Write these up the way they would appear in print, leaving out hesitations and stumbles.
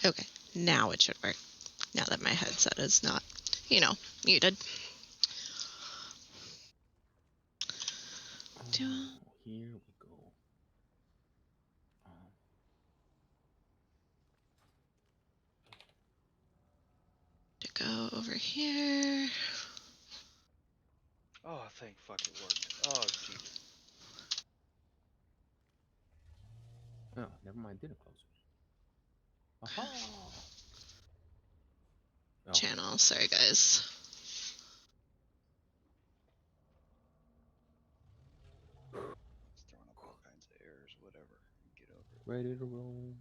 Okay, now it should work. Now that my headset is not, muted. Here we go. To go over here. Oh, thank fuck it worked. Oh, Jesus. Oh, never mind. Didn't close it. Aha! Oh. Channel. Sorry, guys. It's throwing up all kinds of errors, whatever. Get over it. Ready to roll.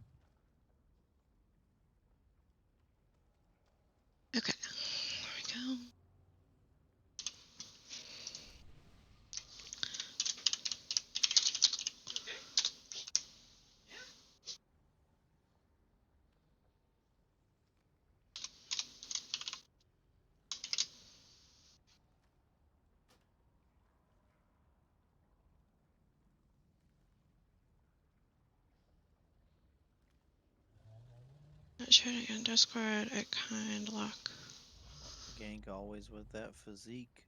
Okay. There we go. Not sure again. Discord. I kind lock. Gank always with that physique.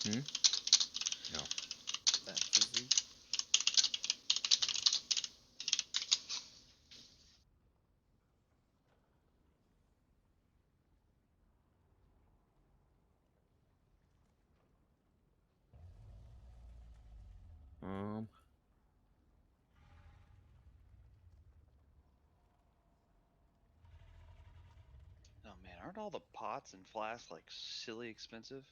Hmm? No. That physique. Oh man, aren't all the pots and flasks like silly expensive?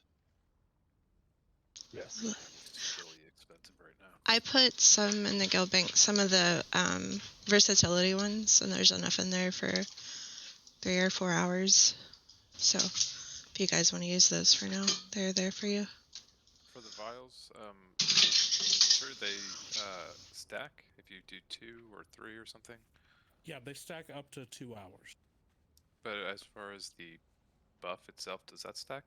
Yes. It's really expensive right now. I put some in the guild bank, some of the versatility ones, and there's enough in there for 3 or 4 hours. So if you guys want to use those for now, they're there for you. For the vials, sure they stack if you do 2 or 3 or something. Yeah, they stack up to 2 hours. But as far as the buff itself, does that stack?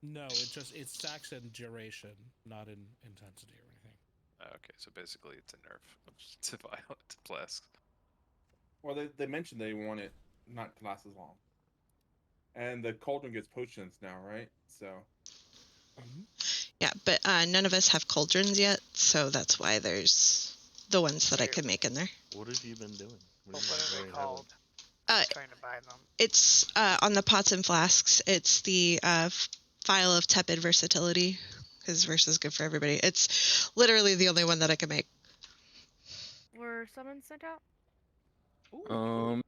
No, it stacks in duration, not in intensity or anything. Okay, so basically it's a nerf to vial to flasks. Well, they mentioned they want it not to last as long. And the cauldron gets potions now, right? So. Yeah, but none of us have cauldrons yet, so that's why there's the ones that I can make in there. What have you been doing? What are they called? Trying to buy them. It's on the pots and flasks. It's the file of tepid versatility, because versa is good for everybody. It's literally the only one that I can make. Were summons sent out? Ooh,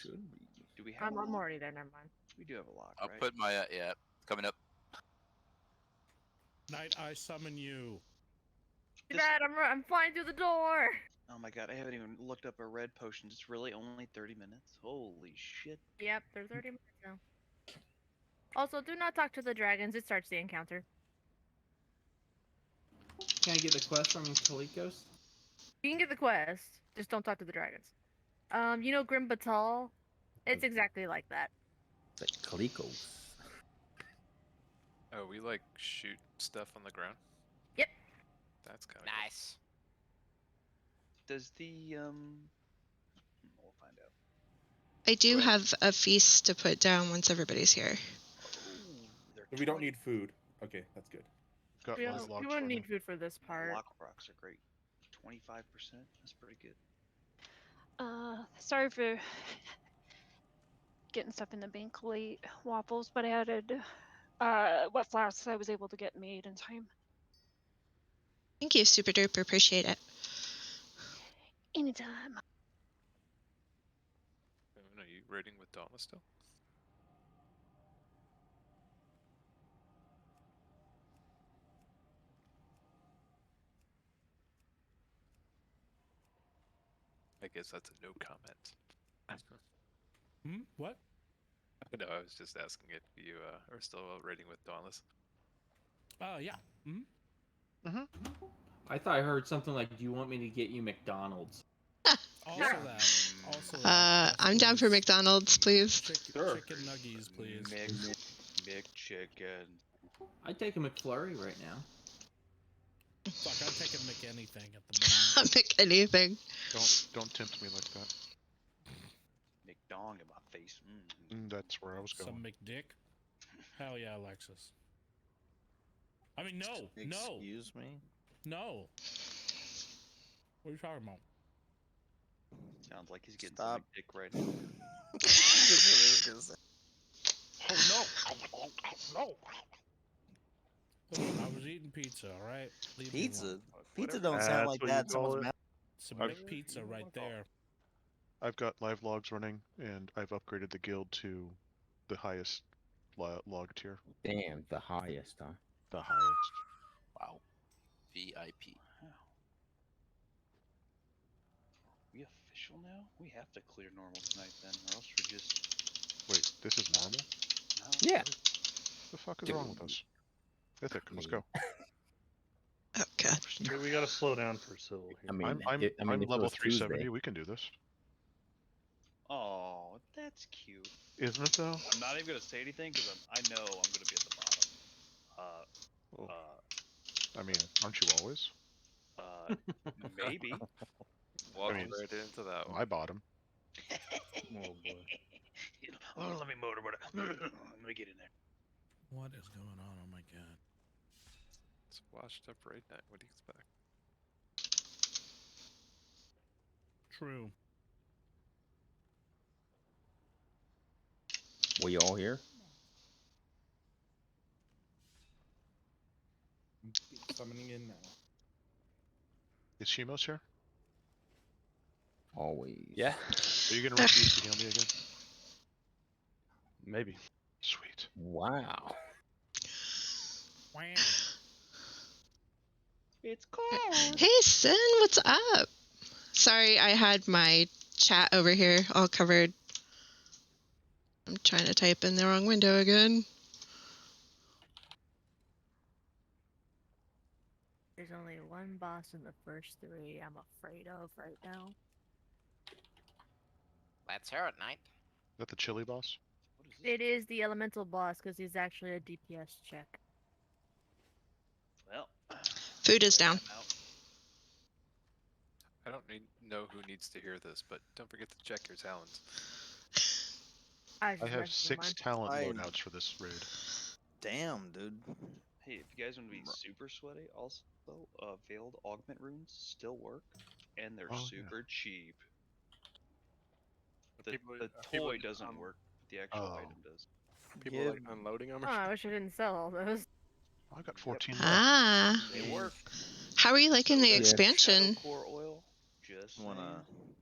Should be. do we have? I'm already there. Never mind. We do have a lock, I'll right? put my yeah coming up. Knight, I summon you. Too bad, I'm flying through the door. Oh my god, I haven't even looked up a red potion. It's really only 30 minutes. Holy shit. Yep, they're 30 minutes now. Also, do not talk to the dragons. It starts the encounter. Can I get the quest from Kalikos? You can get the quest, just don't talk to the dragons. You know Grim Batal? It's exactly like that. Like Kalikos. Oh, we like shoot stuff on the ground? Yep. That's kind of nice. Does the we'll find out. I do have a feast to put down once everybody's here. We don't need food. Okay, that's good. We wouldn't need food for this part. Lock rocks are great. 25%. That's pretty good. Sorry for getting stuff in the bank late, Waffles, but I added what flasks I was able to get made in time. Thank you, super duper. Appreciate it. Anytime. Are you raiding with Dauntless still? I guess that's a no comment. What? No, I was just asking if you are still raiding with Dauntless. Yeah. I thought I heard something like, "Do you want me to get you McDonald's?" Also that. I'm down for McDonald's, please. Chicken nuggies, please. McChicken. I'd take a McFlurry right now. Fuck, I'm taking McAnything at the moment. Pick anything. Don't tempt me like that. dong in my face. That's where I was going. Some McDick. Hell yeah, Alexis. I mean, no. Excuse me? No. What are you talking about? Sounds like he's getting Stop. some dick right now. That's what I was gonna say. Oh no! No! Listen, I was eating pizza, all right? Leave me Pizza? alone. Pizza don't sound like what you that. call Someone's it. mouth. Some I've- McPizza right there. I've got live logs running, and I've upgraded the guild to the highest log tier. Damn, the highest, huh? The highest. Wow. VIP. Wow. We official now? We have to clear normal tonight then, or else we're just... Wait, this is normal? No. Yeah. The fuck is wrong with us? Mythic, let's go. Oh god. We gotta slow down for Syl here. I mean, I'm if it level was 370. Tuesday. We can do this. Oh, that's cute. Isn't it though? I'm not even gonna say anything because I know I'm gonna be at the bottom. I mean, aren't you always? Maybe. Walking mean, right into that one. My bottom. Oh boy. Oh, let me motorboard. Let me get in there. What is going on? Oh my god. It's washed up right now. What do you expect? True. Were you all here? Summoning in now. Is Shimos here? Always. Yeah. Are you gonna refuse to heal me again? Maybe. Sweet. Wow. Wow. It's cold. Hey Sin, what's up? Sorry, I had my chat over here all covered. I'm trying to type in the wrong window again. There's only one boss in the first 3 I'm afraid of right now. Let's hear it, Knight. Is that the chili boss? What is this? It is the elemental boss because he's actually a DPS check. Well, Food is down. I'm out. I don't know who needs to hear this, but don't forget to check your talents. I I have 6 talent I- loadouts for this raid. Damn, dude. Hey, if you guys want to be super sweaty, also veiled augment runes still work, and they're Oh, yeah. super cheap. The People- toy people, doesn't work, but the actual Oh. item does. People Yeah. like unloading them. Oh, I wish I didn't sell all those. I got 14 left. Ah. They work. How are you liking the Yeah. expansion? Shadow core oil, just Wanna, saying.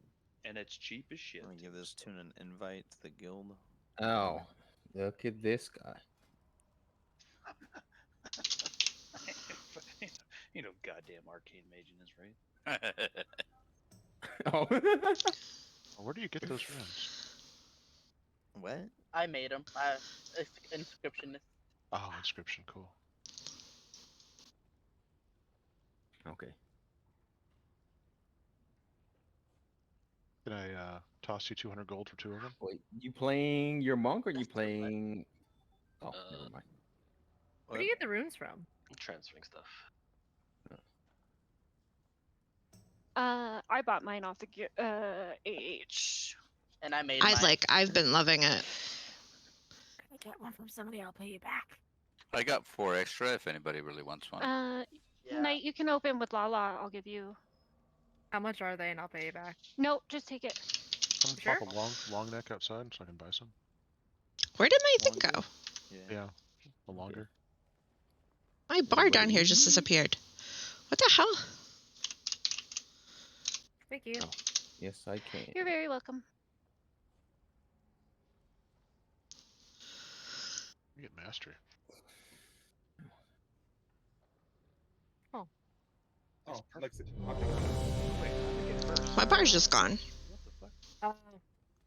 And it's cheap as shit. wanna give this tune an invite to the guild? Oh, look at this guy. You know, goddamn arcane mage in this raid. Oh. Where do you get those runes? What? I made them. Inscription. Oh, inscription, cool. Okay. Can I toss you 200 gold for 2 of them? Wait, you playing your monk or you playing? Oh, never mind. Where do you get the runes from? Transferring stuff. I bought mine off the AH. And I made I've been loving it. Can I get one from somebody? I'll pay you back. I got 4 extra if anybody really wants one. Yeah. Knight, you can open with Lala. I'll give you. How much are they? And I'll pay you back. No, just take it. Someone Sure. pop a long neck outside so I can buy some. Where did my thing Longer? go? Yeah, a longer. My bar down here just disappeared. What the hell? Thank you. Oh. Yes, I can. You're very welcome. You get mastery. Oh, Lexi. I'll take it. Wait, I think it first. My bar's just gone. What the fuck? Oh,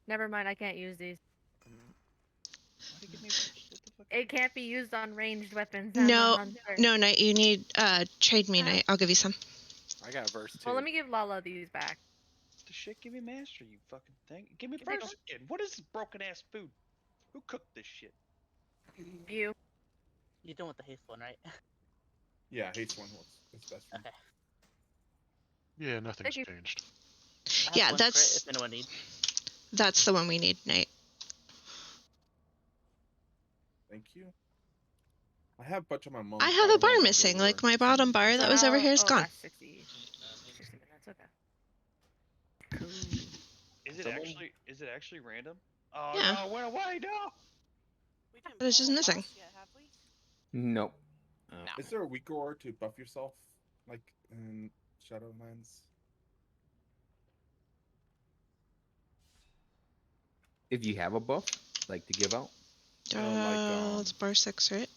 never mind. I can't use these. Why'd you give me first? What the fuck? It can't be used on ranged weapons. I'm a No, hunter. no, Knight, you need trade me, Knight. I'll give you some. I got verse 2. Well, let me give Lala these back. The shit, give me master, you fucking thing. Give me Give me first skin. What is this broken ass food? Who cooked this shit? You. You're done with the haste one, right? Yeah, haste one was it's best for me. Okay. Yeah, nothing's Thank you. changed. I have Yeah, one crit that's if anyone needs. That's the one we need, Nate. Thank you. I have a bunch of my mom. I have a bar missing. Like my bottom bar that was over here is gone. That's 60 minutes. Okay. Cool. Is it actually random? Oh Yeah. no, it went away, no! But it's just missing. Nope. Is there a weak aura to buff yourself, like in Shadowlands? If you have a buff, like to give out. It's bar 6, right?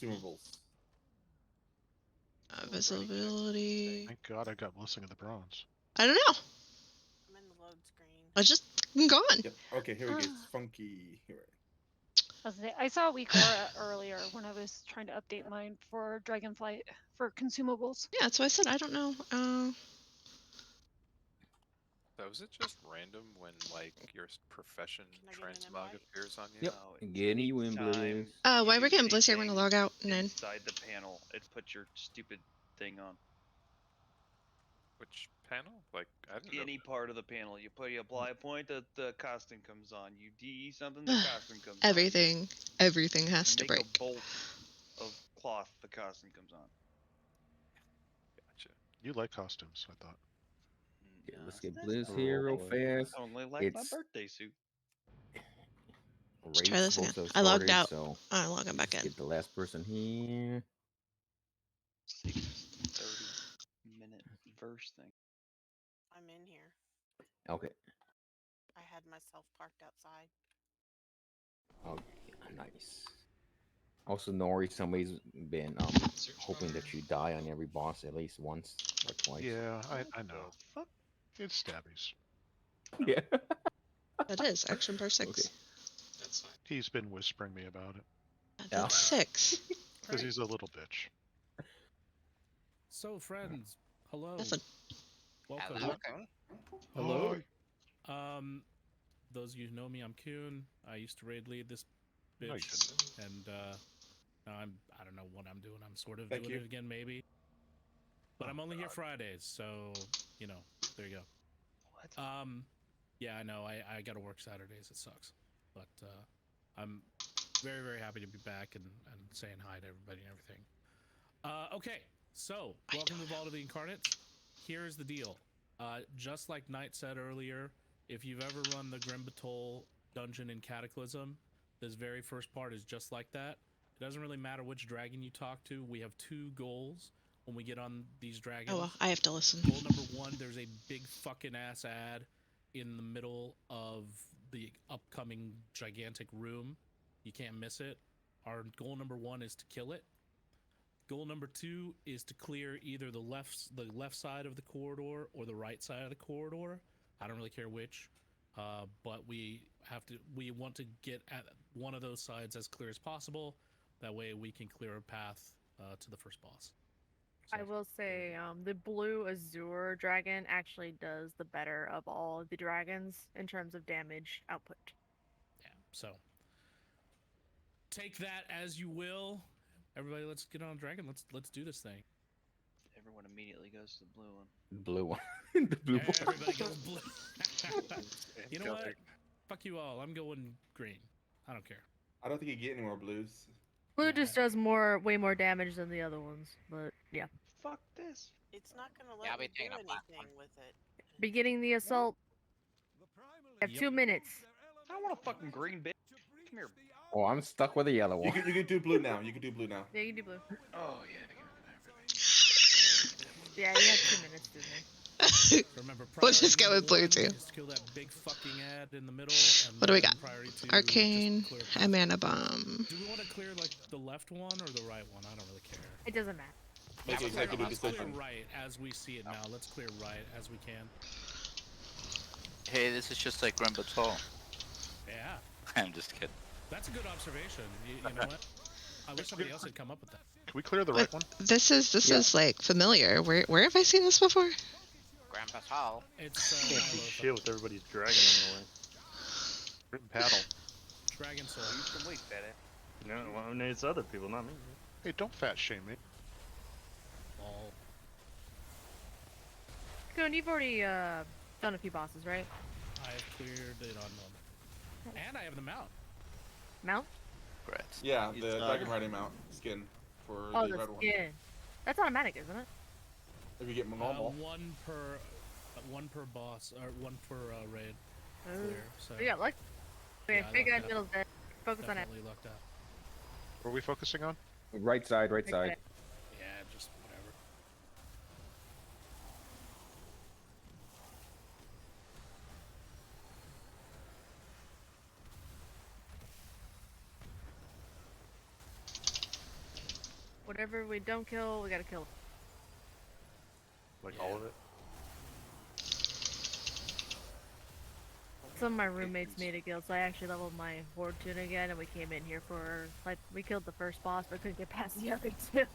Consumables. Visibility. Thank God I got Blessing of the Bronze. I don't know. I'm in the load screen. I was just gone. Yep. Okay, here we go. It's funky. Here. I saw a weak aura earlier when I was trying to update mine for Dragonflight for consumables. Yeah, that's what I said. I don't know. So is it just random when like your profession transmog appears on you? Yep. Get any win bliss. While we're getting Bliss here, we're gonna log out and then. Inside the panel, it puts your stupid thing on. Which panel? Like I don't know. Any part of the panel. You apply a point, the costume comes on. You DE something, the costume comes on. Everything has to Make break. a bolt of cloth, the costume comes on. Gotcha. You like costumes, I thought. Yeah, let's get Blizz here real fast. I only like my birthday suit. Let's try this again. Raid's I logged out. So I'm logging back in. get the last person here. 30-minute verse thing. I'm in here. Okay. I had myself parked outside. Oh, yeah, nice. Also, Nori, somebody's been hoping that you die on every boss at least once or twice. Yeah, I know. It's stabbies. Yeah. That is action bar 6. Okay. That's fine. He's been whispering me about it. That's 6. Because he's a little bitch. So, friends, hello. Listen. Welcome. Hello. Those of you who know me, I'm Kuhn. I used to raid lead this bitch, No, you didn't. and now I don't know what I'm doing. I'm sort of Thank doing you. it again, maybe. But I'm only here Fridays, so you know, there you go. What? Yeah, I know. I got to work Saturdays. It sucks, but I'm very, very happy to be back and saying hi to everybody and everything. Okay, so welcome to the Vault of the Incarnates. Here's the deal. Just like Knight said earlier, if you've ever run the Grim Batol dungeon in Cataclysm, this very first part is just like that. It doesn't really matter which dragon you talk to. We have 2 goals when we get on these dragons. Oh well, I have to listen. Goal number 1, there's a big fucking ass ad in the middle of the upcoming gigantic room. You can't miss it. Our goal number 1 is to kill it. Goal number 2 is to clear either the left side of the corridor or the right side of the corridor. I don't really care which, but we want to get at one of those sides as clear as possible. That way we can clear a path to the first boss. So, I will say, the blue Azure dragon actually does the better of all of the dragons in terms of damage output. yeah, so take that as you will. Everybody, let's get on dragon. Let's do this thing. Everyone immediately goes to the blue one. Blue one. The blue one. Everybody goes blue. You know what? Fuck you all. I'm going green. I don't care. I don't think you get any more blues. Blue just does way more damage than the other ones, but yeah. Fuck this. It's not gonna Yeah, I'll let be me do taking a black anything with it. Beginning the assault. You have 2 minutes. I don't want a fucking green bitch. Come here. Oh, I'm stuck with the yellow You one. can do blue now. You can do blue now. Yeah, you can do blue. Oh yeah. Yeah, you have 2 minutes, Disney. Remember, We'll just go priority with blue number too. 1 is to kill that big fucking ad in the middle. And What do we then got? priority 2 is Arcane, just clear a path. mana bomb. Do we want to clear like the left one or the right one? I don't really care. It doesn't matter. Make an executive Let's clear decision. right as we see it now. Let's clear right as we can. Hey, this is just like Grim Batol. Yeah, I'm just kidding. that's a good observation. You know what? I wish somebody else had come up with that. Can we clear the right one? This is like familiar. Where have I seen this before? Grim Batol. It's Can't do shit with everybody's dragon in the way. Written paddle. Dragon Soul. You can wait, fat ass. No, well, I mean, it's other people, not me. Hey, don't fat shame me. Ball. Coon, you've already done a few bosses, right? I have cleared it on normal. And I have the mount. Mount? Congrats. Yeah, He's, the dragon riding mount skin for Oh, the the red one. skin. That's automatic, isn't it? If you get normal. One per boss, or one per raid. Oh. Clear, so. We got lucky. Okay, Yeah, I big guy lucked out. middle's dead. Focus on it. Definitely lucked out. What are we focusing on? Right side, right side. Okay. Yeah, just whatever. Whatever we don't kill, we gotta kill. Like all of it. Some of my roommates made a guild, so I actually leveled my horde tune again, and we came in here for, like, we killed the first boss, but couldn't get past the other two. Yeah,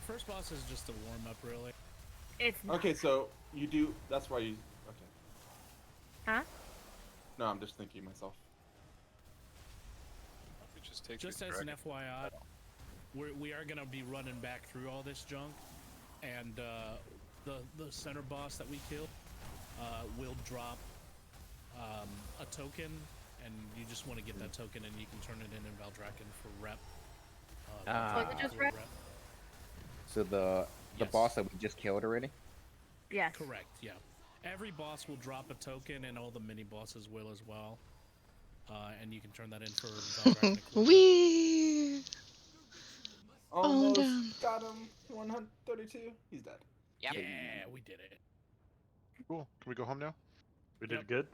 first boss is just a warm up, really. It's not. Okay, so you do. That's why you. Okay. Huh? No, I'm just thinking myself. We just take Just the as an dragon. FYI, we are gonna be running back through all this junk, and the center boss that we killed will drop a token, and you just want to get that token, and you can turn it in Valdraken for rep. Was it just rep? So the Yes. boss that we just killed already? Yes. Correct. Yeah. Every boss will drop a token, and all the mini bosses will as well. And you can turn that in for Valdraken. Wee. Almost down. got him. 132. He's dead. Yep. Yeah, we did it. Cool. Can we go home now? We did Yep. good.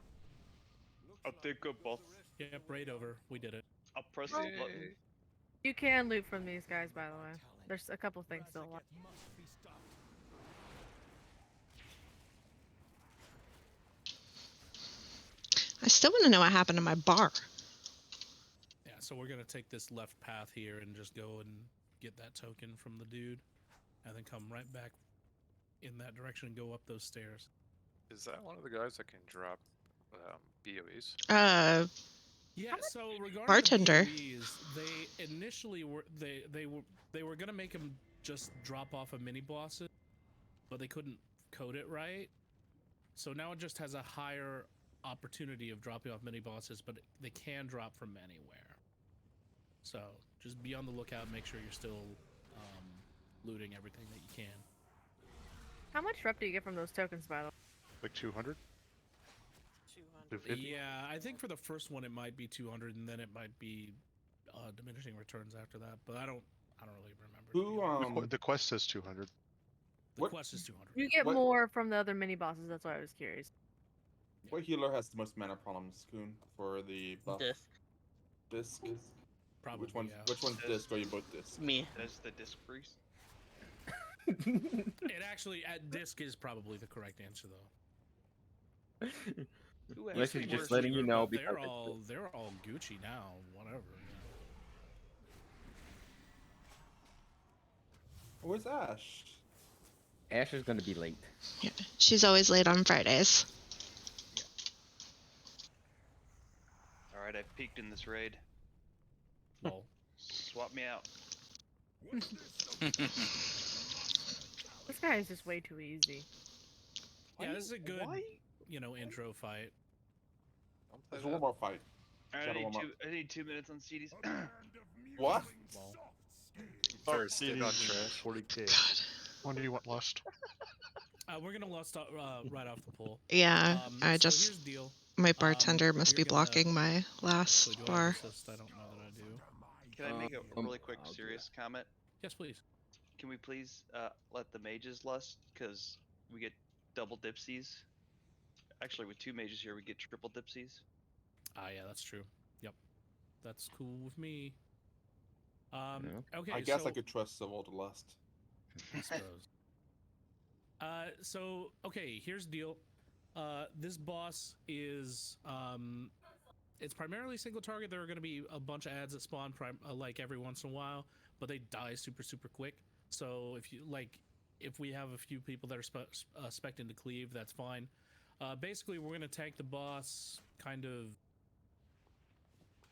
I think good, boss. Yep, raid over. We did it. I'll press the button. You can loot from these guys, by the way. There's a couple things still left. I still want to know what happened to my bar. Yeah, so we're gonna take this left path here and just go and get that token from the dude, and then come right back in that direction and go up those stairs. Is that one of the guys that can drop BOEs? Yeah, so regarding Bartender. the BOEs, they initially were they were gonna make them just drop off of mini bosses, but they couldn't code it right. So now it just has a higher opportunity of dropping off mini bosses, but they can drop from anywhere. So just be on the lookout. Make sure you're still looting everything that you can. How much rep do you get from those tokens, by the way? Like 200? 200. Yeah, I think for the first one it might be 200, and then it might be diminishing returns after that. But I don't really remember. Who The quest says 200. The quest is 200. You get What- more from the other mini bosses, that's why I was curious. What healer has the most mana problems, Coon, for the buff? Disc. Disc. Probably. Which one's yeah. which one's disc? Or you both disc? Me. That's the disc priest. It actually at disc is probably the correct answer though. Who has Unless the he's just worst letting you healer know buff? because They're all Gucci now. Whatever. Where's Ash? Ash is gonna be late. Yeah, she's always late on Fridays. Alright, I've peaked in this raid. Well, swap me out. This guy is just way too easy. Yeah, this is a good, intro fight. There's one more fight. I Gotta need, warm up. I need 2 minutes on CDs. What? First, stick on CDs, trash. 40K. When do you want Lust? We're gonna lust right off the pull. Yeah, I so just here's the deal. my bartender must you're be gonna- blocking my last Actually, do I bar. assist? I don't know that I do. Can I make a really quick serious comment? Yes, please. Can we please let the mages lust? Because we get double dipsies. Actually, with 2 mages here, we get triple dipsies. Yeah, that's true. Yep, that's cool with me. Okay, I guess so, I could trust Civil to lust. I suppose. So okay, here's the deal. This boss is it's primarily single target. There are going to be a bunch of ads that spawn like every once in a while, but they die super quick. So if we have a few people that are expecting to cleave, that's fine. Basically, we're going to tank the boss kind of,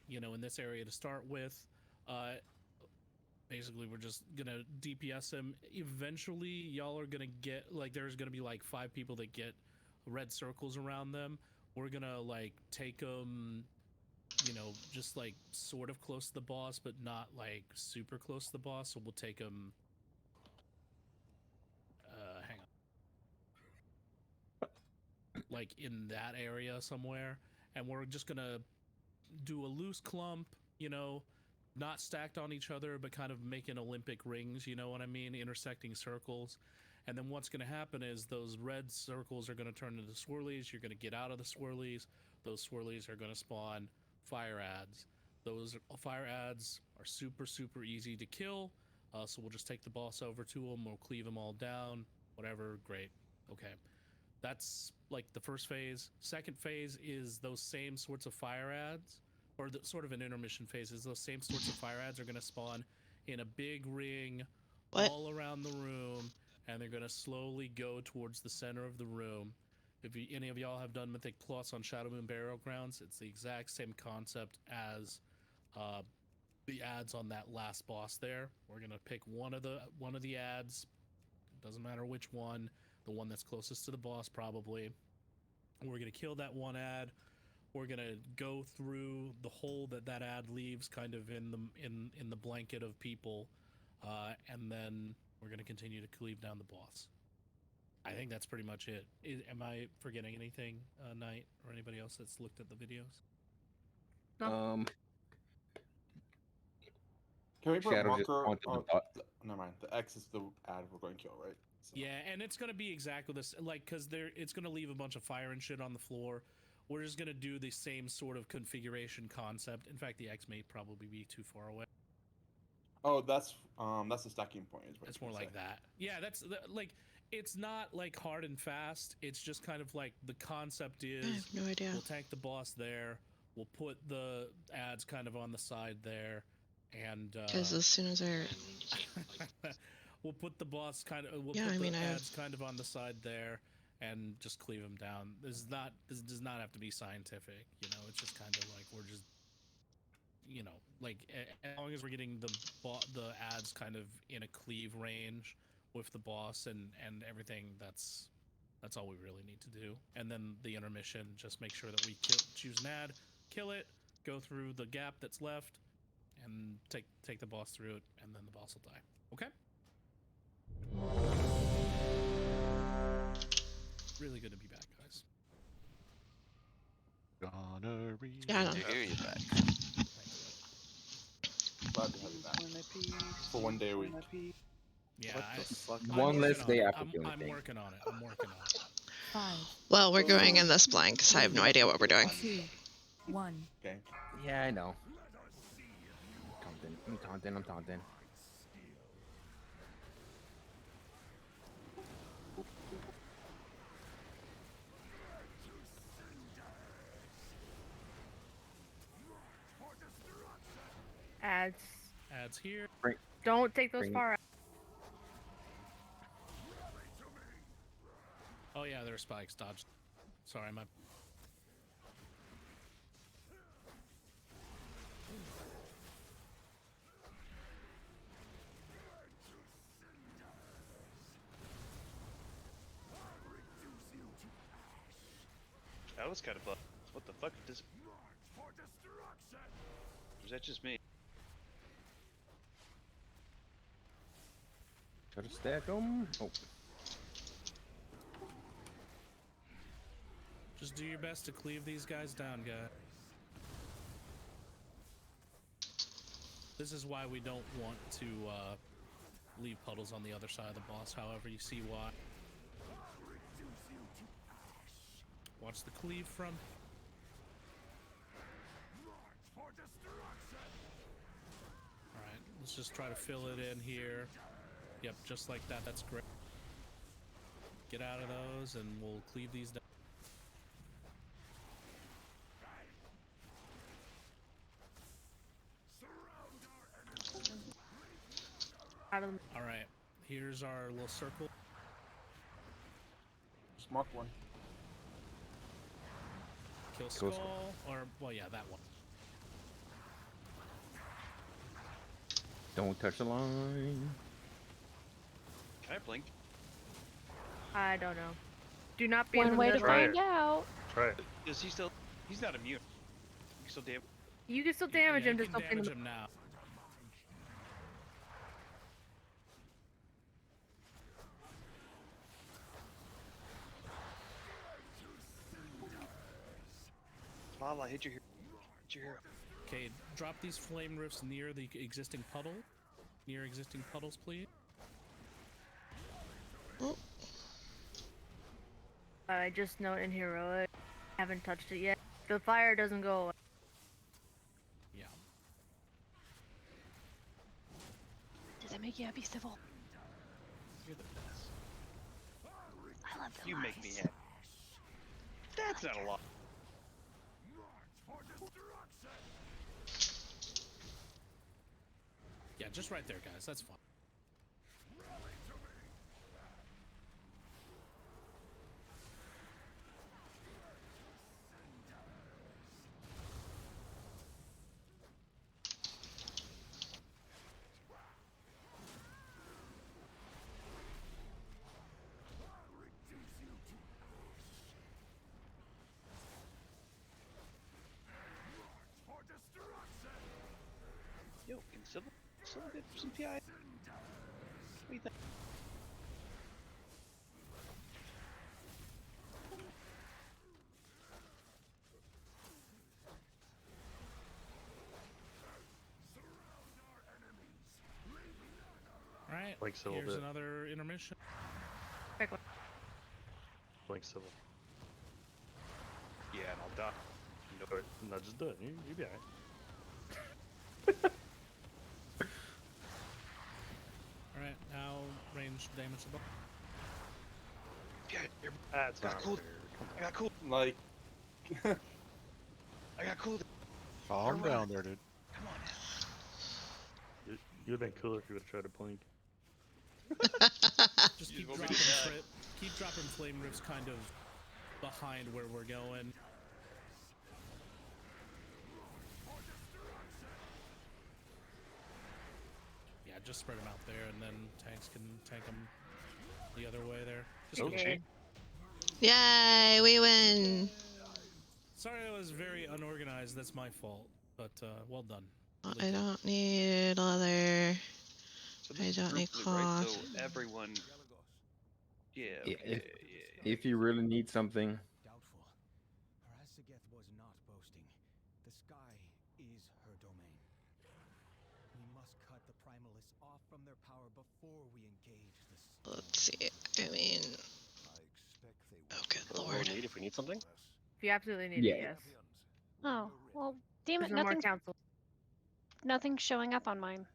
in this area to start with. Basically, we're just gonna DPS him. Eventually, y'all are gonna get there's gonna be 5 people that get red circles around them. we're gonna like take them, you know, just like sort of close to the boss, but not like super close to the boss. So we'll take them. Hang on. Like in that area somewhere, and we're just gonna do a loose clump, you know, not stacked on each other, but kind of making Olympic rings, you know what I mean, intersecting circles. And then what's going to happen is those red circles are going to turn into swirlies. You're going to get out of the swirlies. Those swirlies are going to spawn fire ads. Those fire ads are super, super easy to kill. So we'll just take the boss over to them. We'll cleave them all down. Whatever. Great. Okay. That's like the first phase. Second phase is those same sorts of fire ads, or the sort of an intermission phase is those same sorts of fire ads are going to spawn in a big ring all around the room, and they're going to slowly go towards the center of the room. If any of y'all have done Mythic Plus on Shadow Moon Burial Grounds, it's the exact same concept as the ads on that last boss there. We're going to pick one of the ads. It doesn't matter which one. The one that's closest to the boss, probably. We're going to kill that one ad. We're going to go through the hole that ad leaves, kind of in the blanket of people, and then we're going to continue to cleave down the boss. I think that's pretty much it. Am I forgetting anything, Knight, or anybody else that's looked at the videos? Can we put a Shadow just marker? wanted Oh, the never mind. The X is the ad we're going to kill, right? So. Yeah, and it's gonna be exactly this, like, because it's gonna leave a bunch of fire and shit on the floor. We're just gonna do the same sort of configuration concept. In fact, the X may probably be too far away. Oh, that's the stacking point. Is what It's you're more gonna like say. that. Yeah, like, it's not like hard and fast. It's just kind of like the concept is. I have no idea. We'll tank the boss there. We'll put the ads kind of on the side there, and Because as soon as I we'll put the boss kind of. We'll Yeah, put I the mean, ads kind of on the side there, and just cleave them down. This does not have to be scientific. You know, it's just kind of like we're just, you know, like as long as we're getting the ads kind of in a cleave range with the boss and everything, that's all we really need to do. And then the intermission, just make sure that we choose an ad, kill it, go through the gap that's left, and take the boss through it, and then the boss will die. Okay? Really good to be back, guys. Gonna read. Yeah, I know. To hear you back. Glad to have you back. For 1 day a week. Yeah, What the fuck? I'm One less working day on it. after doing I'm thing. working on it. I'm working on it. 5, Well, we're going in this blank, so I have no idea what we're doing. 2, 1. Okay. Yeah, I know. I'm taunting. Ads. Ads here. Don't take those Bring- far out. Oh yeah, there are spikes. Dodge. Sorry, my. That was kind of fun. What the fuck? Is that just me? Try to stack them. Oh, Just do your best to cleave these guys down, guys. This is why we don't want to leave puddles on the other side of the boss. However, you see why. Watch the cleave from. Alright, let's just try to fill it in here. Yep, just like that. That's great. Get out of those, and we'll cleave these down. Alright, here's our little circle. Just mark one. Kill Kill skull, or, well, yeah, that one. don't touch the line. Can I blink? I don't know. Do not be One in the way to middle. find out. Try it. Is he still? He's not immune. He's still damn. You can still damage him, You just can don't ping damage him. him now. Lala, hit your hero. Hit your hero. Okay, drop these flame rifts near the existing puddle. Near existing puddles, please. Oh, I just note in heroic, haven't touched it yet. The fire doesn't go away. Yeah. Does that make you happy, Civil? You're the best. I love the You lies. make me happy. That's not a lot. Yeah, just right there, guys. That's fine. Yo, can Civil get some PI? What do you think? All right. Like Civil Here's did. another intermission. Like Civil. Yeah, and I'll die. No, just do it. You'll be alright. All right, now range damage the ball. Yeah, you're. That's got not cool. fair. Come I got cool. Like, I got cool. Calm down there, dude. Come on now. You'd have been cooler if you would have tried to blink. Just You keep want me dropping, to die? keep dropping flame rifts kind of behind where we're going. Yeah, just spread them out there, and then tanks can tank them the other way there. Just Oh, keep- gee. yay, we win. Sorry, I was very unorganized. That's my fault. But well done. I don't need leather. So I this is don't need group loot, right? cloth. So everyone. Yeah. Yeah, Okay. if you really need something, Doubtful. Parasageth was not boasting. The sky is her domain. We must cut the primalists off from their power before we engage the storm. Let's see. I mean, oh good lord. If we need something? If you absolutely need Yeah. it, yes. Oh, well, damn There's it, no more council. nothing's showing up on mine.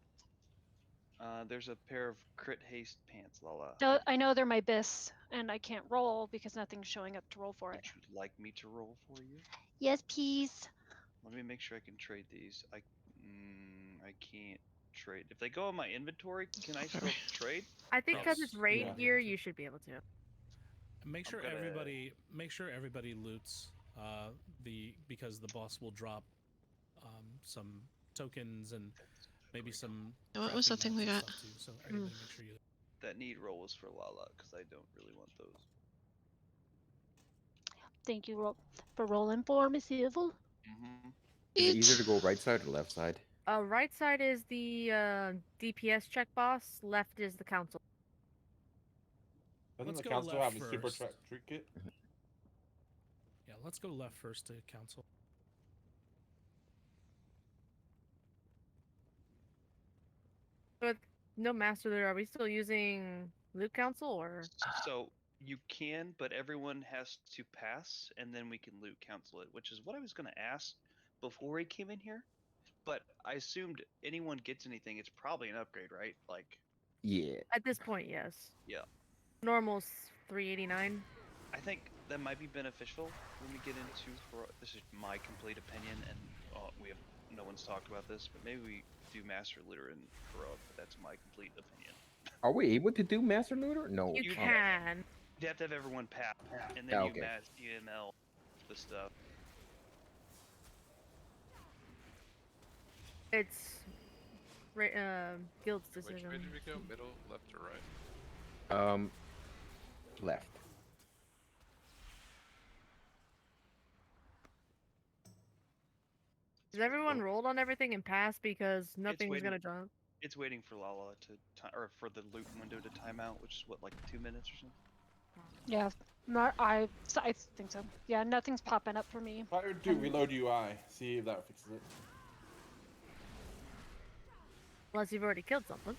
There's a pair of crit haste pants, Lala. Though I know they're my bis, and I can't roll because nothing's showing up to roll for it. Would you like me to roll for you? Yes, please. Let me make sure I can trade these. I can't trade. If they go in my inventory, can I still trade? I think because Yes. it's raid Yeah. gear, you should be able to. Make sure gonna- everybody loots because the boss will drop some tokens and maybe some. And what was the crafting thing we mats and got? stuff too, so everybody make sure you. That need roll was for Lala because I don't really want those. Thank you for rolling for me, Civil. Mm-hmm. is it easier to go right side or left side? Right side is the DPS check boss. Left is the council. doesn't Let's the go council left have a super first. trinket? Yeah, let's go left first to council. But no master there. Are we still using loot council or? So you can, but everyone has to pass, and then we can loot council it, which is what I was going to ask before he came in here. But I assumed anyone gets anything, it's probably an upgrade, right? Like, Yeah. At this point, yes. yeah. Normal's 389. I think that might be beneficial when we get into. This is my complete opinion, and we have no one's talked about this, but maybe we do Master Looter and Heroic. But that's my complete opinion. Are we able to do Master Looter? No. You Oh. can. You'd have to have everyone pass, and then Oh, you okay. mass EML the stuff. It's guild's Which decision. way did we go? Middle, left, or right? Left. Has everyone rolled on everything and passed because nothing's waiting- gonna jump? It's waiting for Lala or for the loot window to time out, which is what, like 2 minutes or something. Yeah, I think so. Yeah, nothing's popping up for me. Try to do reload UI. See if that fixes it. Unless you've already killed something.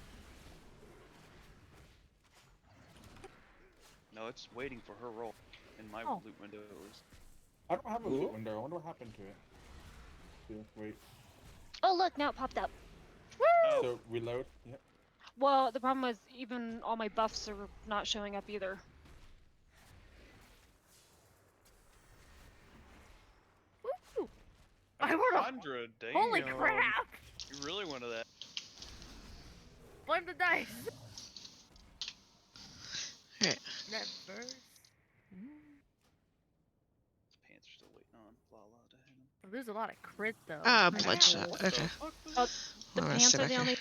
No, it's waiting for her roll. In my Oh. loot window, at least. I don't have a loot window. I wonder what happened to it. Yeah, wait. Oh look, now it popped up. So reload. Yep. Well, the problem was even all my buffs are not showing up either. Woo! I want a. Chandra, damn. Holy crap! You really wanted that. Blame the dice. Alright. That first. Pants are still waiting on Lala to hit him. There's a lot of crit though. Ah, bloodshot. Okay. Oh, I'm the gonna pants stay are back the here. only.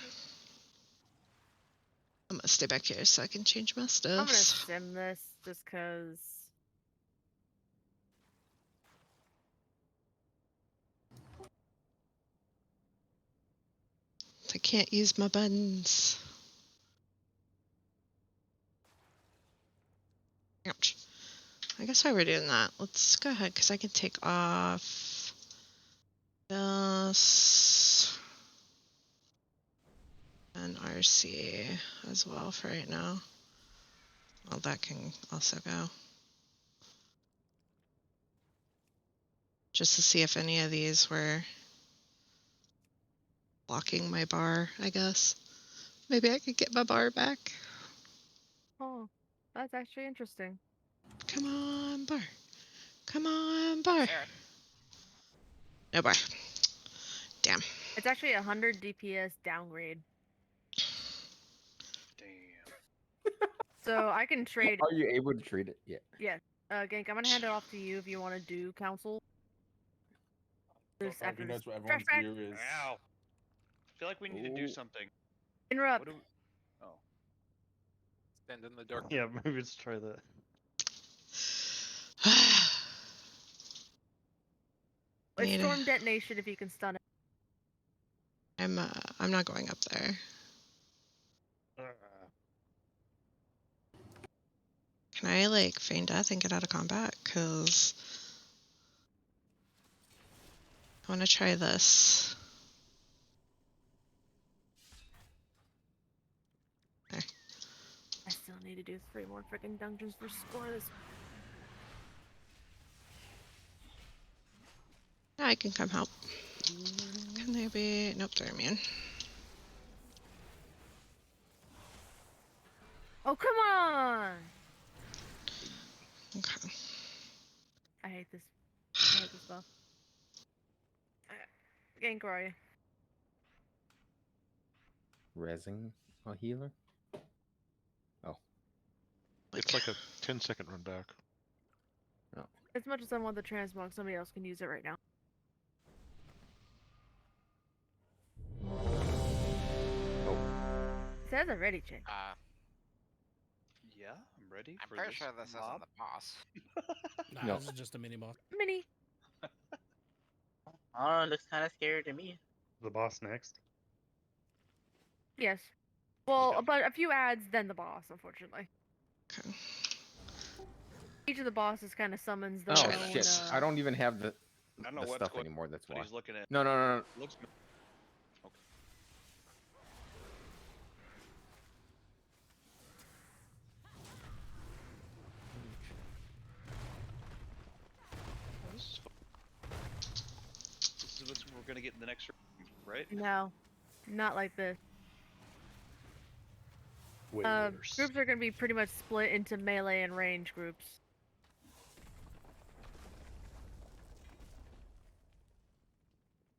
I'm gonna stay back here so I can change my I'm stuff. gonna sim this just cause. I can't use my buttons. Ouch. I guess while we're doing that, let's go ahead because I can take off this and RC as well for right now. Well, that can also go. Just to see if any of these were blocking my bar, I guess. Maybe I could get my bar back. Oh, that's actually interesting. Come on, bar. Come on, bar. No bar. Damn. It's actually 100 DPS downgrade. Damn. So I can trade. Are you able to treat it? Yeah. Yeah. Gank, I'm gonna hand it off to you if you want to do council. This after Who this knows what everyone's flashback. gear is. Ow. I feel like we need to do something. Interrupt. What do we... Oh. Stand in the dark. Yeah, maybe let's try that. It's Need a- storm detonation if you can stun it. I'm not going up there. Can I like feign death and get out of combat? Cause I want to try this. Okay. I still need to do 3 more freaking dungeons for score this. I can come help. Can they be? Nope, they're immune. Oh come on! Okay. I hate this. I hate this buff. Gank, where are you? Rezzing a healer? Oh. It's like a 10-second run back. Oh. As much as I want the transmog, somebody else can use it right now. Oh. It says already, chick. Yeah, I'm ready. I'm for pretty this sure this isn't mob. the boss. Nah, No. this is just a mini boss. Mini. Oh, it looks kind of scary to me. The boss next. Yes. Well, Yeah. but a few ads, then the boss, unfortunately. Okay. Each of the bosses kind of summons their Oh own. shit! I don't even have the I don't know the what's stuff going anymore. That's But why. he's looking at. No, no, no, no. Looks. Okay. Oh, this is fun. This is what we're gonna get in the next room, right? No, not like this. Wait, Groups are going to be pretty much split into melee and range groups.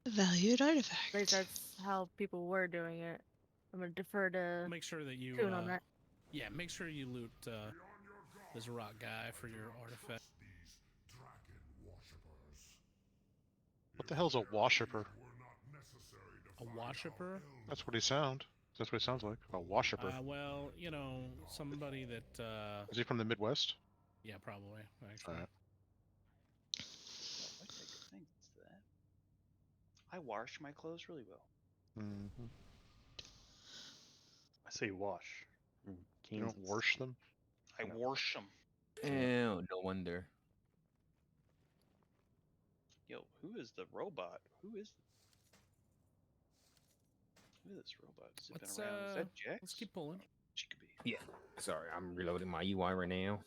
Valued artifact. At least that's how people were doing it. I'm going to defer to Make sure that you Tune on that. yeah, make sure you loot this rock guy for your artifact. What the hell's a worshipper? A worshipper? That's what he sound. That's what he sounds like. A worshipper. Well, you know, somebody that Is he from the Midwest? yeah, probably actually. Alright. I wash my clothes really well. Mm-hmm. I say wash. You Kansas. don't wash them? I No. wash them. Ew, no wonder. Yo, who is the robot? Who is this robot zipping Let's around? Is that Jax? let's keep pulling. She could be. Yeah. Sorry, I'm reloading my UI right now.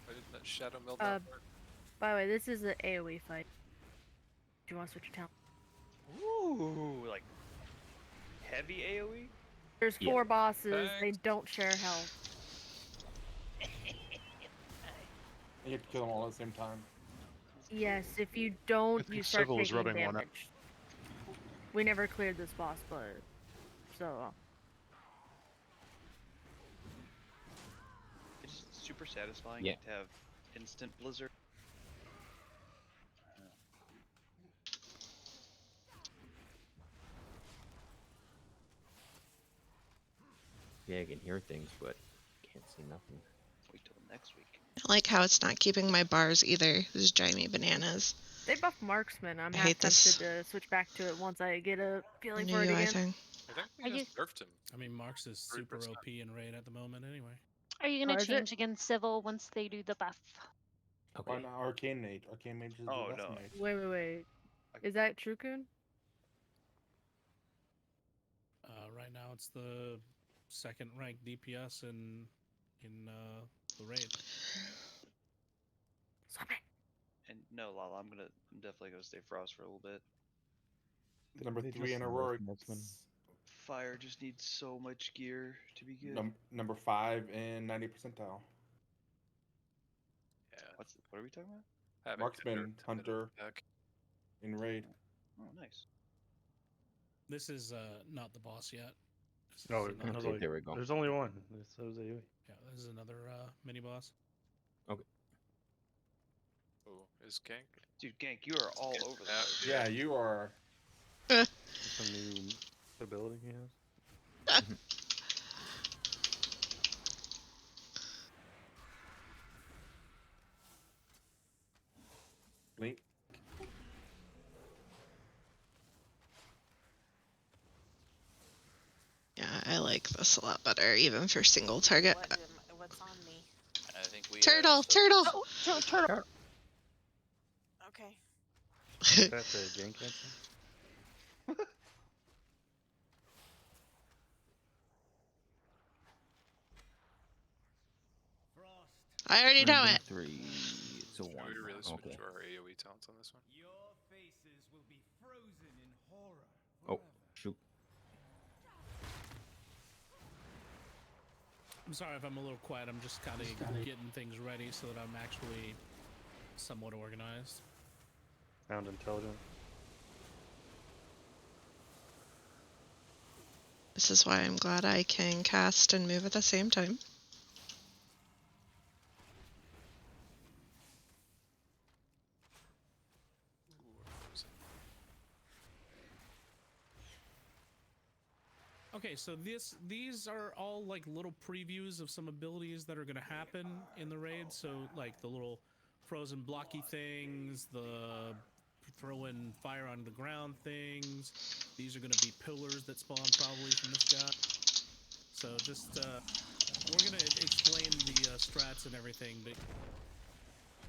Why didn't that shadow meld not work? By the way, this is an AoE fight. Do you want to switch your talent? Ooh, like heavy AoE? There's Yeah. 4 bosses. They Thanks. don't share health. You have to kill them all at the same time. Yes, if you don't, think you start Civil is taking rubbing one out. damage. We never cleared this boss, but so It's super satisfying Yeah. to have instant blizzard. Yeah, I can hear things, but can't see nothing. Wait till next week. I like how it's not keeping my bars either. This is driving me bananas. they buffed Marksman. I'm I half hate tempted this. to switch back to it once I get a feeling New for it UI again. thing. I think Are they you- just nerfed him. I mean, Marks is super 3%. OP in raid at the moment anyway. Are you Oh, gonna is it? change against Civil once they do the buff? Why Okay. not Arcane Mage? Arcane Mage is Oh, the best no. mage. Wait. Is that True Coon? Right now, it's the second ranked DPS in the raid. Stop it. And no, Lala, I'm definitely gonna stay Frost for a little bit. Number They 3 just in nerfed Aurora. Marksman. Fire just needs so much gear to be good. Number 5 in 90 percentile. Yeah. What are we talking about? Having Marksman, Hunter Heck. in raid. Oh, nice. This is not the boss yet. This is No, another- I was Okay, like, there we go. there's only one. This was AoE. yeah, this is another mini boss. Okay. Oh, is Gank? Dude, Gank, you are all over the Yeah. place. Yeah, you are. Some new ability he has. Link. Yeah, I like this a lot better, even for single target. What's on me? I think we. Turtle, turtle. Oh, turtle. Okay. That's a gank answer. I already know it. 3. It's a Should 1. we really switch Okay. to our AoE talents on this one? Your faces will be frozen in horror. Oh, shoot. I'm sorry if I'm a little quiet. I'm just kind of getting things ready so that I'm actually somewhat organized. Sound intelligent. This is why I'm glad I can cast and move at the same time. Okay, so these are all like little previews of some abilities that are going to happen in the raid. So like the little frozen blocky things, the throwing fire on the ground things. These are going to be pillars that spawn probably from this guy. So just we're going to explain the strats and everything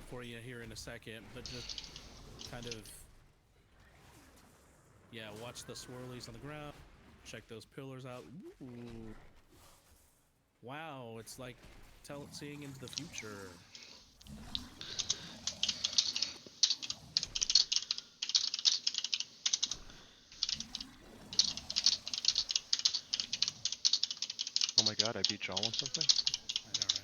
for you here in a second, but just kind of, yeah, watch the swirlies on the ground. Check those pillars out. Ooh. Wow, it's like seeing into the future. Oh my god, I beat John on something? Alright.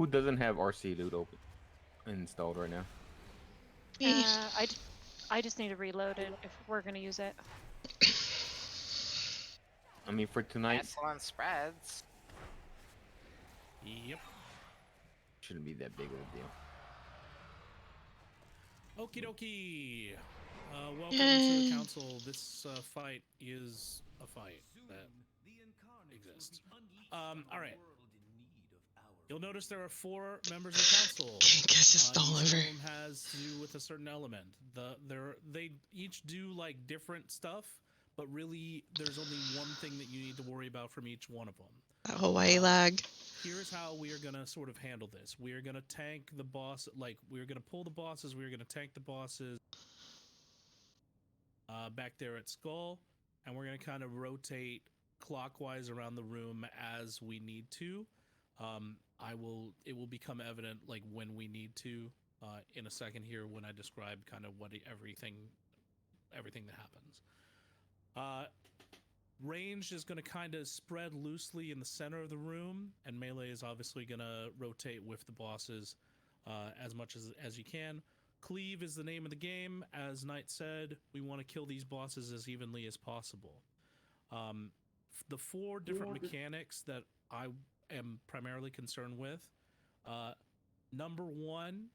Who doesn't have RC loot open installed right now? I just need to reload it if we're gonna use it. I mean, for tonight, Excellent spreads. Yep. shouldn't be that big of a deal. Okie dokie. Welcome to the council. This fight is a fight that exists. All right. You'll notice there are 4 members of the council. Guess it's all each over. of them has to do with a certain element. They each do like different stuff, but really there's only one thing that you need to worry about from each one of them. That Hawaii lag. Here's how we are gonna sort of handle this. We are gonna tank the boss. Like we're gonna pull the bosses. We're gonna tank the bosses back there at Skull, and we're gonna kind of rotate clockwise around the room as we need to. It will become evident like when we need to in a second here when I describe kind of what everything that happens. Ranged is going to kind of spread loosely in the center of the room, and melee is obviously going to rotate with the bosses as much as you can. Cleave is the name of the game. As Knight said, we want to kill these bosses as evenly as possible. The 4 different mechanics that I am primarily concerned with. Number 1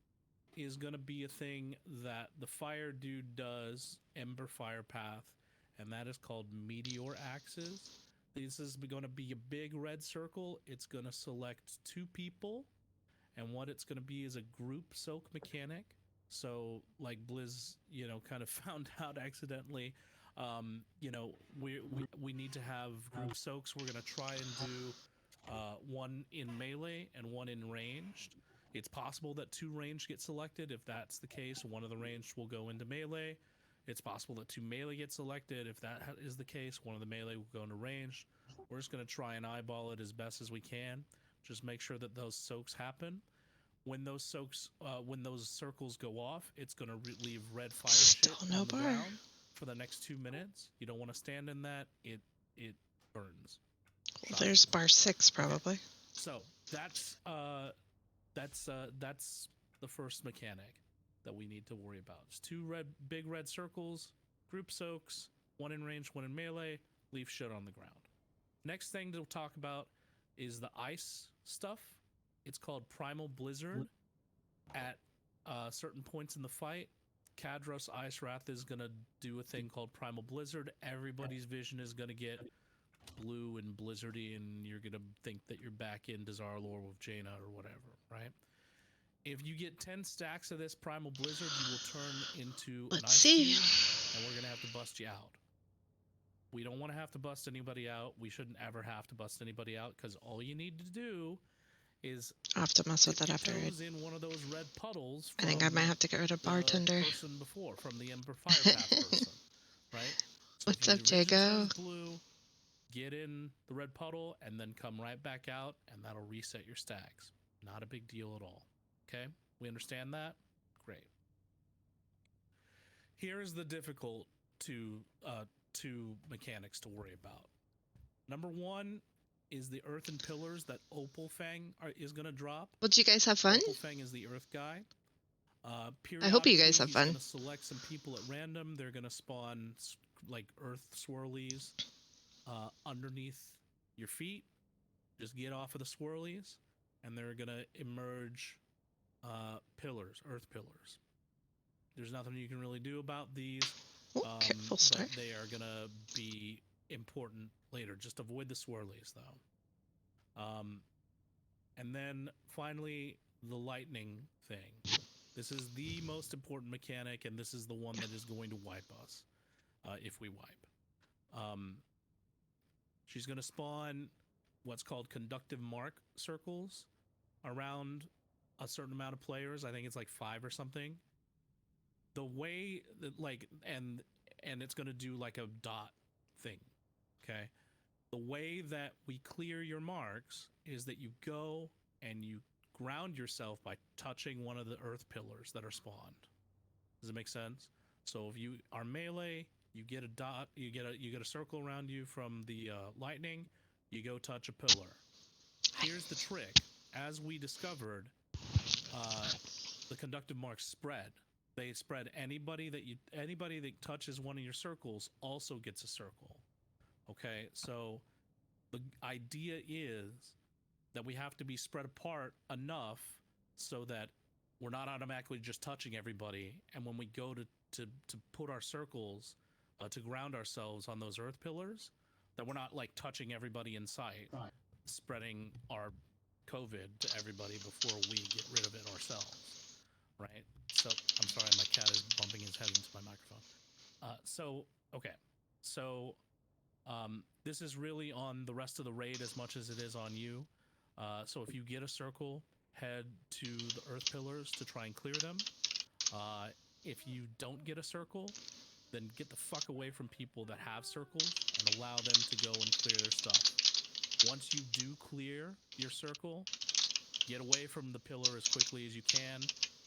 is going to be a thing that the fire dude does, Ember Fire Path, and that is called Meteor Axes. This is going to be a big red circle. It's going to select 2 people, and what it's going to be is a group soak mechanic. So, like Blizz, kind of found out accidentally, we need to have group soaks. We're going to try and do one in melee and one in ranged. It's possible that 2 ranged get selected. If that's the case, one of the ranged will go into melee. It's possible that 2 melee get selected. If that is the case, one of the melee will go into ranged. We're just going to try and eyeball it as best as we can. Just make sure that those soaks happen. When those circles go off, it's going to leave red fire shit on the ground for the next 2 minutes. You don't want to stand in that. It burns. Well, there's bar 6 probably. Okay. So that's the first mechanic that we need to worry about. It's 2 big red circles, group soaks, 1 in range, 1 in melee, leave shit on the ground. Next thing to talk about is the ice stuff. It's called Primal Blizzard. At certain points in the fight, Kadros Ice Wrath is going to do a thing called Primal Blizzard. Everybody's vision is going to get blue and blizzardy, and you're going to think that you're back in Dazar lore with Jaina or whatever, right? If you get 10 stacks of this Primal Blizzard, you will turn into an ice cube, and we're going to have to bust you out. We don't want to have to bust anybody out. We shouldn't ever have to bust anybody out, because all you need to do is I'll have to mess with that after. In one of those red puddles. I think I might have to get rid of bartender. Person before, from the Ember Fire Path person, right? So what's up, Jago? Blue, get in the red puddle, and then come right back out, and that'll reset your stacks. Not a big deal at all. Okay, we understand that. Great. Here is the difficult two mechanics to worry about. Number 1 is the earthen pillars that Opal Fang is going to drop. Well, did you guys have fun? Opal Fang is the earth guy. I hope you guys have fun. He's going to select some people at random. They're going to spawn like earth swirlies underneath your feet. Just get off of the swirlies, and they're going to emerge pillars, earth pillars. There's nothing you can really do about these. Careful start. They are going to be important later. Just avoid the swirlies, though. And then finally, the lightning thing. This is the most important mechanic, and this is the one that is going to wipe us if we wipe. She's going to spawn what's called conductive mark circles around a certain amount of players. I think it's like 5 or something. The way that and it's going to do like a dot thing. Okay. The way that we clear your marks is that you go and you ground yourself by touching one of the earth pillars that are spawned. Does it make sense? So if you are melee, you get a dot, you get a circle around you from the lightning, you go touch a pillar. Here's the trick. as we discovered, the conductive marks spread. They spread. Anybody that touches one of your circles also gets a circle. Okay, so the idea is that we have to be spread apart enough so that we're not automatically just touching everybody, and when we go to put our circles to ground ourselves on those earth pillars, that we're not like touching everybody in sight, spreading our COVID to everybody before we get rid of it ourselves, right? So I'm sorry, my cat is bumping his head into my microphone. This is really on the rest of the raid as much as it is on you. So if you get a circle, head to the earth pillars to try and clear them. If you don't get a circle, then get the fuck away from people that have circles and allow them to go and clear their stuff. Once you do clear your circle, get away from the pillar as quickly as you can,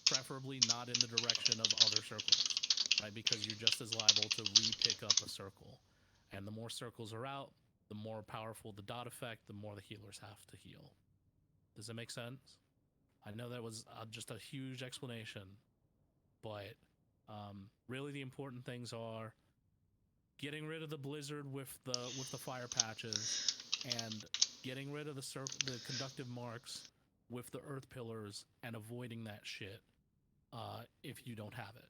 preferably not in the direction of other circles, right? Because you're just as liable to re-pick up a circle. And the more circles are out, the more powerful the dot effect, the more the healers have to heal. Does that make sense? I know that was just a huge explanation, but really the important things are getting rid of the blizzard with the fire patches, and getting rid of the conductive marks with the earth pillars, and avoiding that shit if you don't have it.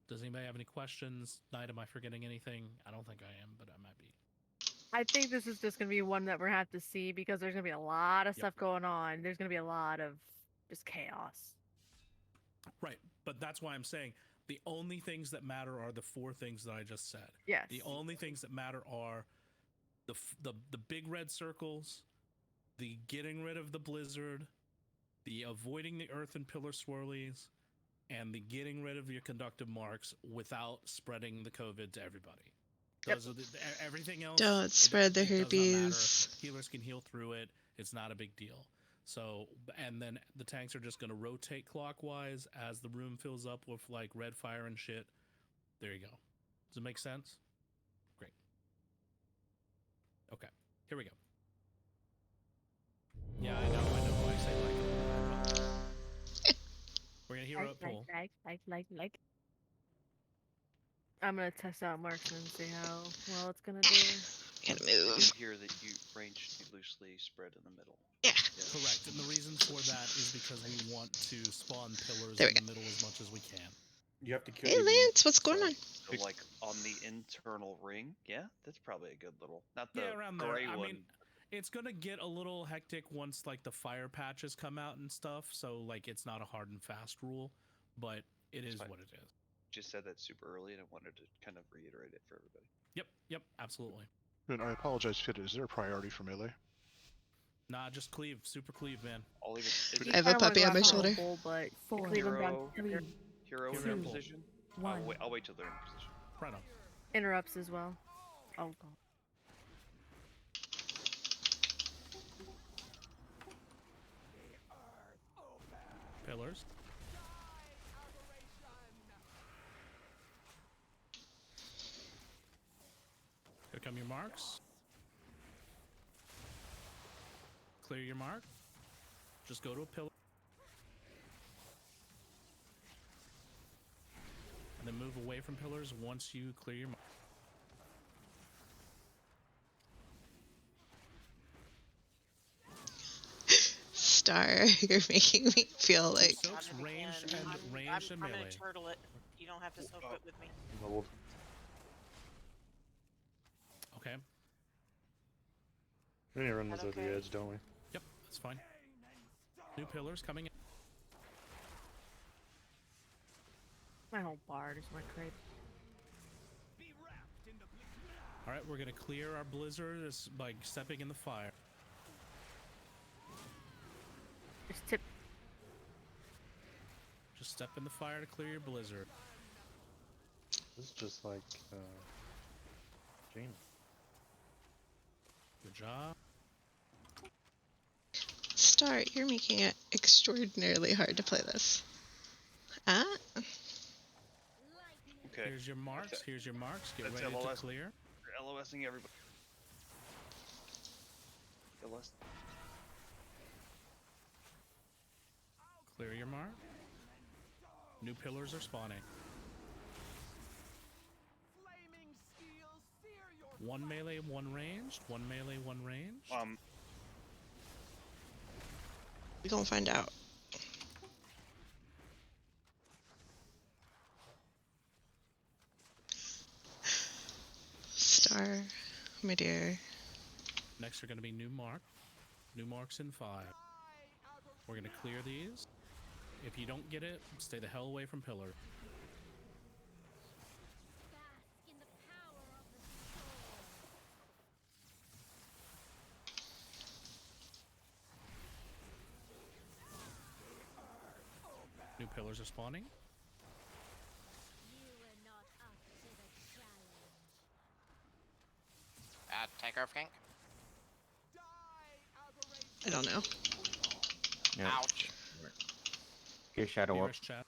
Does anybody have any questions? Knight, am I forgetting anything? I don't think I am, but I might be. I think this is just going to be one that we're going to have to see because there's going to be a lot of stuff going on. There's going to be a lot of just chaos. Right, but that's why I'm saying the only things that matter are the four things that I just said. Yes. The only things that matter are the big red circles, the getting rid of the blizzard, the avoiding the earth and pillar swirlies, and the getting rid of your conductive marks without spreading the COVID to everybody. Those are everything else. Don't spread the it does not herpes. matter. Healers can heal through it. It's not a big deal. So, and then the tanks are just going to rotate clockwise as the room fills up with like red fire and shit. There you go. Does it make sense? Great. Okay, here we go. Yeah, I know. I say like. We're gonna hero up pull. Like. I'm gonna test out marksman and see how well it's gonna do. Gotta I move. did hear that you ranged loosely spread in the middle. Yeah. Correct, and the reason for that is because we want to spawn pillars There in we the middle as much as we can. You have to kill. Hey Lance, what's going on? So like on the internal ring, yeah, that's probably a good little. Not the around there. gray I one. mean, it's gonna get a little hectic once like the fire patches come out and stuff. So like, it's not a hard and fast rule, but it is what it is. Just said that super early, and I wanted to kind of reiterate it for everybody. Yep, absolutely. And I apologize, Fit. Is there a priority for melee? Nah, just cleave, super cleave, man. I'll even. I have a puppy on my shoulder. But Hero in Two. position. I'll wait till they're in position. Right on. interrupts as well. Oh god. Pillars. Here come your marks. Clear your mark. Just go to a pillar. And then move away from pillars once you clear your mark. Star, you're making me feel like. Soaks ranged and ranged and I'm melee. gonna turtle it. You don't have to soak it with me. Okay. We need to run That those over okay? the edge, don't we? Yep, that's fine. New pillars coming in. My whole bard is my crate. All right, we're gonna clear our blizzard by stepping in the fire. Just tip. Just step in the fire to clear your blizzard. This is just like Jaina. Good job. Star, you're making it extraordinarily hard to play this. Okay. Here's your marks. Here's your marks. Get That's ready to LOS. clear. You're LOSing everybody. LOS. Clear your mark. New pillars are spawning. One melee, one ranged. One melee, one ranged. We gonna find out. Star, my dear. Next are going to be new mark. New marks in 5. We're going to clear these. If you don't get it, stay the hell away from pillar. New pillars are spawning. Take our flank. I don't know. Yeah. Ouch. Get shadow up. Nearest chat.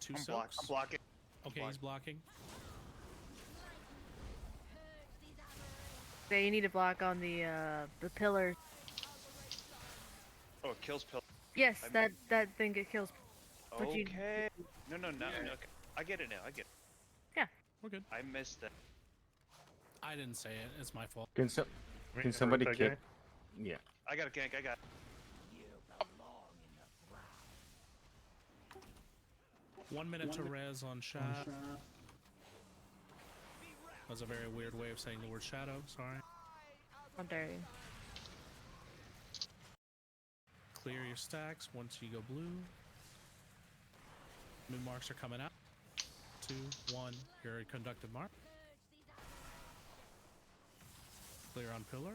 Two soaks. I'm blocking. Okay, he's blocking. Okay, you need to block on the pillar. Oh, it kills pillar. Yes, that thing it kills. But you- Okay. No. Okay. I get it now. I get it. Yeah, we're good. I missed that. I didn't say it. It's my fault. Can somebody kick? Yeah. I got a gank. I got it. One minute to res on chat. That's a very weird way of saying the word shadow. Sorry. How dare you? Clear your stacks once you go blue. New marks are coming out. 2, 1. Your conductive mark. Clear on pillar.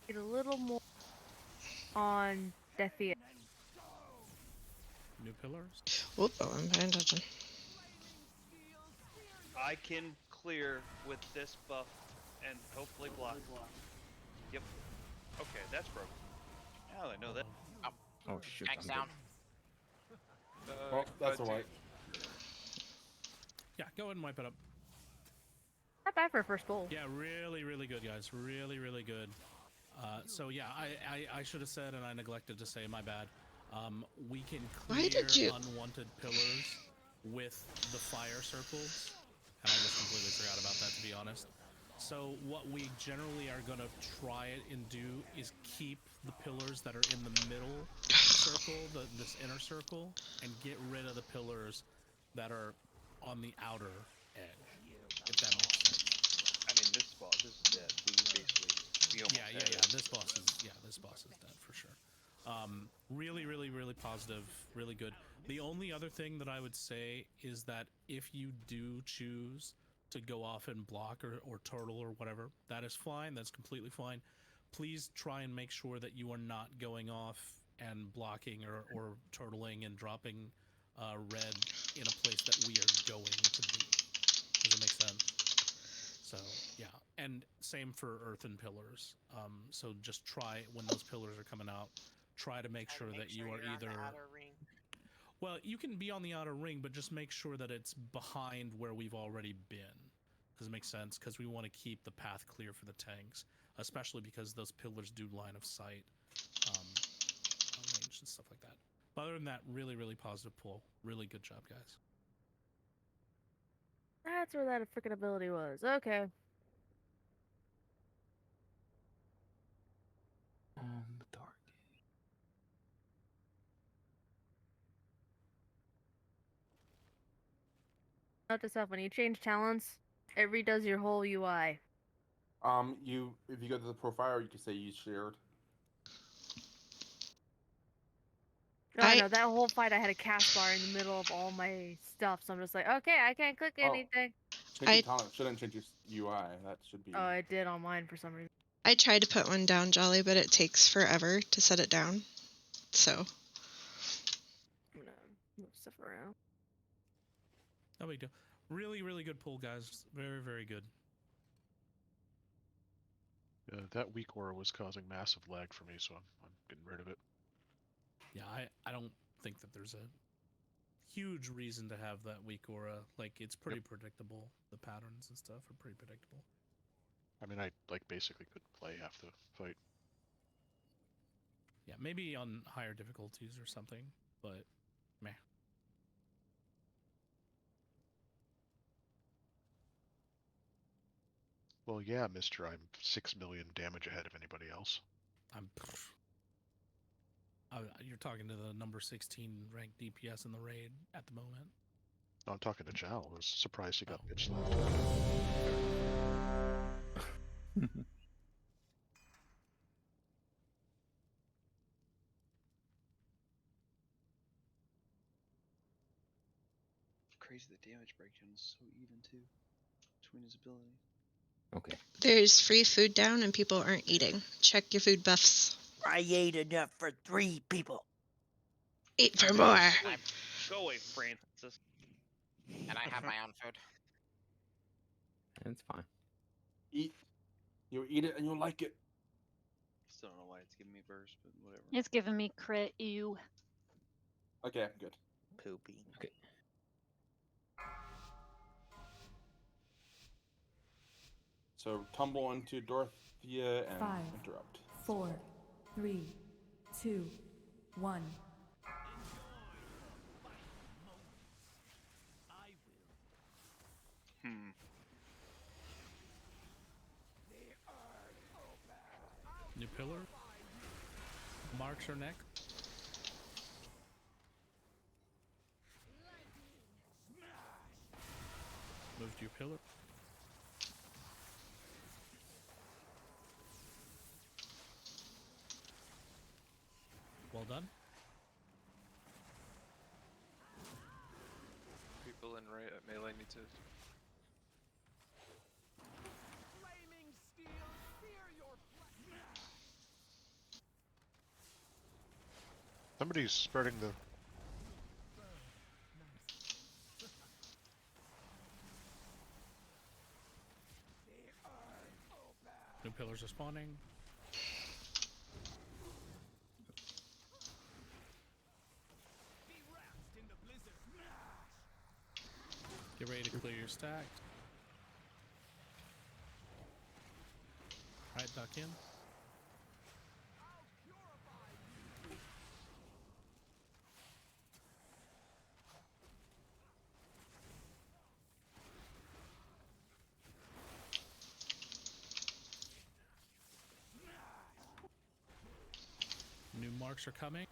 Get a little more on Deathia. New pillars. Whoop! Oh, I'm paying attention. I can clear with this buff and hopefully block. Yep. Okay, that's broken. Now I know that. Oh shit. Gank's down. Well, that's alright. Yeah, go ahead and wipe it up. Not bad for a first bowl. Yeah, really, really good, guys. Really, really good. So yeah, I should have said, and I neglected to say, my bad. We can clear unwanted pillars with the fire circles, and I just completely forgot about that, to be honest. So what we generally are going to try it and do is keep the pillars that are in the middle circle, this inner circle, and get rid of the pillars that are on the outer edge, if that makes sense. I mean, this boss is dead. We basically This boss is dead for sure. Really, really, really positive, really good. The only other thing that I would say is that if you do choose to go off and block or turtle or whatever, that is fine. That's completely fine. Please try and make sure that you are not going off and blocking or turtling and dropping red in a place that we are going to be. Does it make sense? So yeah, and same for earthen pillars. So just try, when those pillars are coming out, try to make sure that you are either. Well, you can be on the outer ring, but just make sure that it's behind where we've already been. Does it make sense? Because we want to keep the path clear for the tanks, especially because those pillars do line of sight, range and stuff like that. But other than that, really, really positive pull. Really good job, guys. That's where that freaking ability was. Okay. Dark. Note this up, when you change talents, it redoes your whole UI. If you go to the profile, you can say use shared. No, I know that whole fight. I had a cast bar in the middle of all my stuff, so I'm just like, okay, I can't click anything. Changing talent shouldn't change your UI. That should be. Oh, it did on mine for some reason. I tried to put one down, Jolly, but it takes forever to set it down. So. I'm gonna move stuff around. No big deal. Really, really good pull, guys. Very, very good. That weak aura was causing massive lag for me, so I'm getting rid of it. Yeah, I don't think that there's a huge reason to have that weak aura. Like, it's pretty predictable. The patterns and stuff are pretty predictable. I mean, I basically couldn't play half the fight. Yeah, maybe on higher difficulties or something, but meh. Well, yeah, Mister, I'm 6 million damage ahead of anybody else. You're talking to the number 16 ranked DPS in the raid at the moment. No, I'm talking to Jal. I was surprised he got pitch slapped. Crazy, the damage breakdown is so even too between his abilities. Okay. There's free food down and people aren't eating. Check your food buffs. I ate enough for 3 people. Eat for more. Go away, Francis. And I have my own food. It's fine. Eat. You'll eat it and you'll like it. Still don't know why it's giving me burst, but whatever. It's giving me crit. Ew. Okay, I'm good. Poopy. Okay. So tumble into Dorothea and 5, interrupt. 4, 3, 2, 1. New pillar. Marks are next. Move to your pillar. Well done. People in melee need to. Somebody's spreading the... New pillars are spawning. Get ready to clear your stack. Alright, duck in. New marks are coming.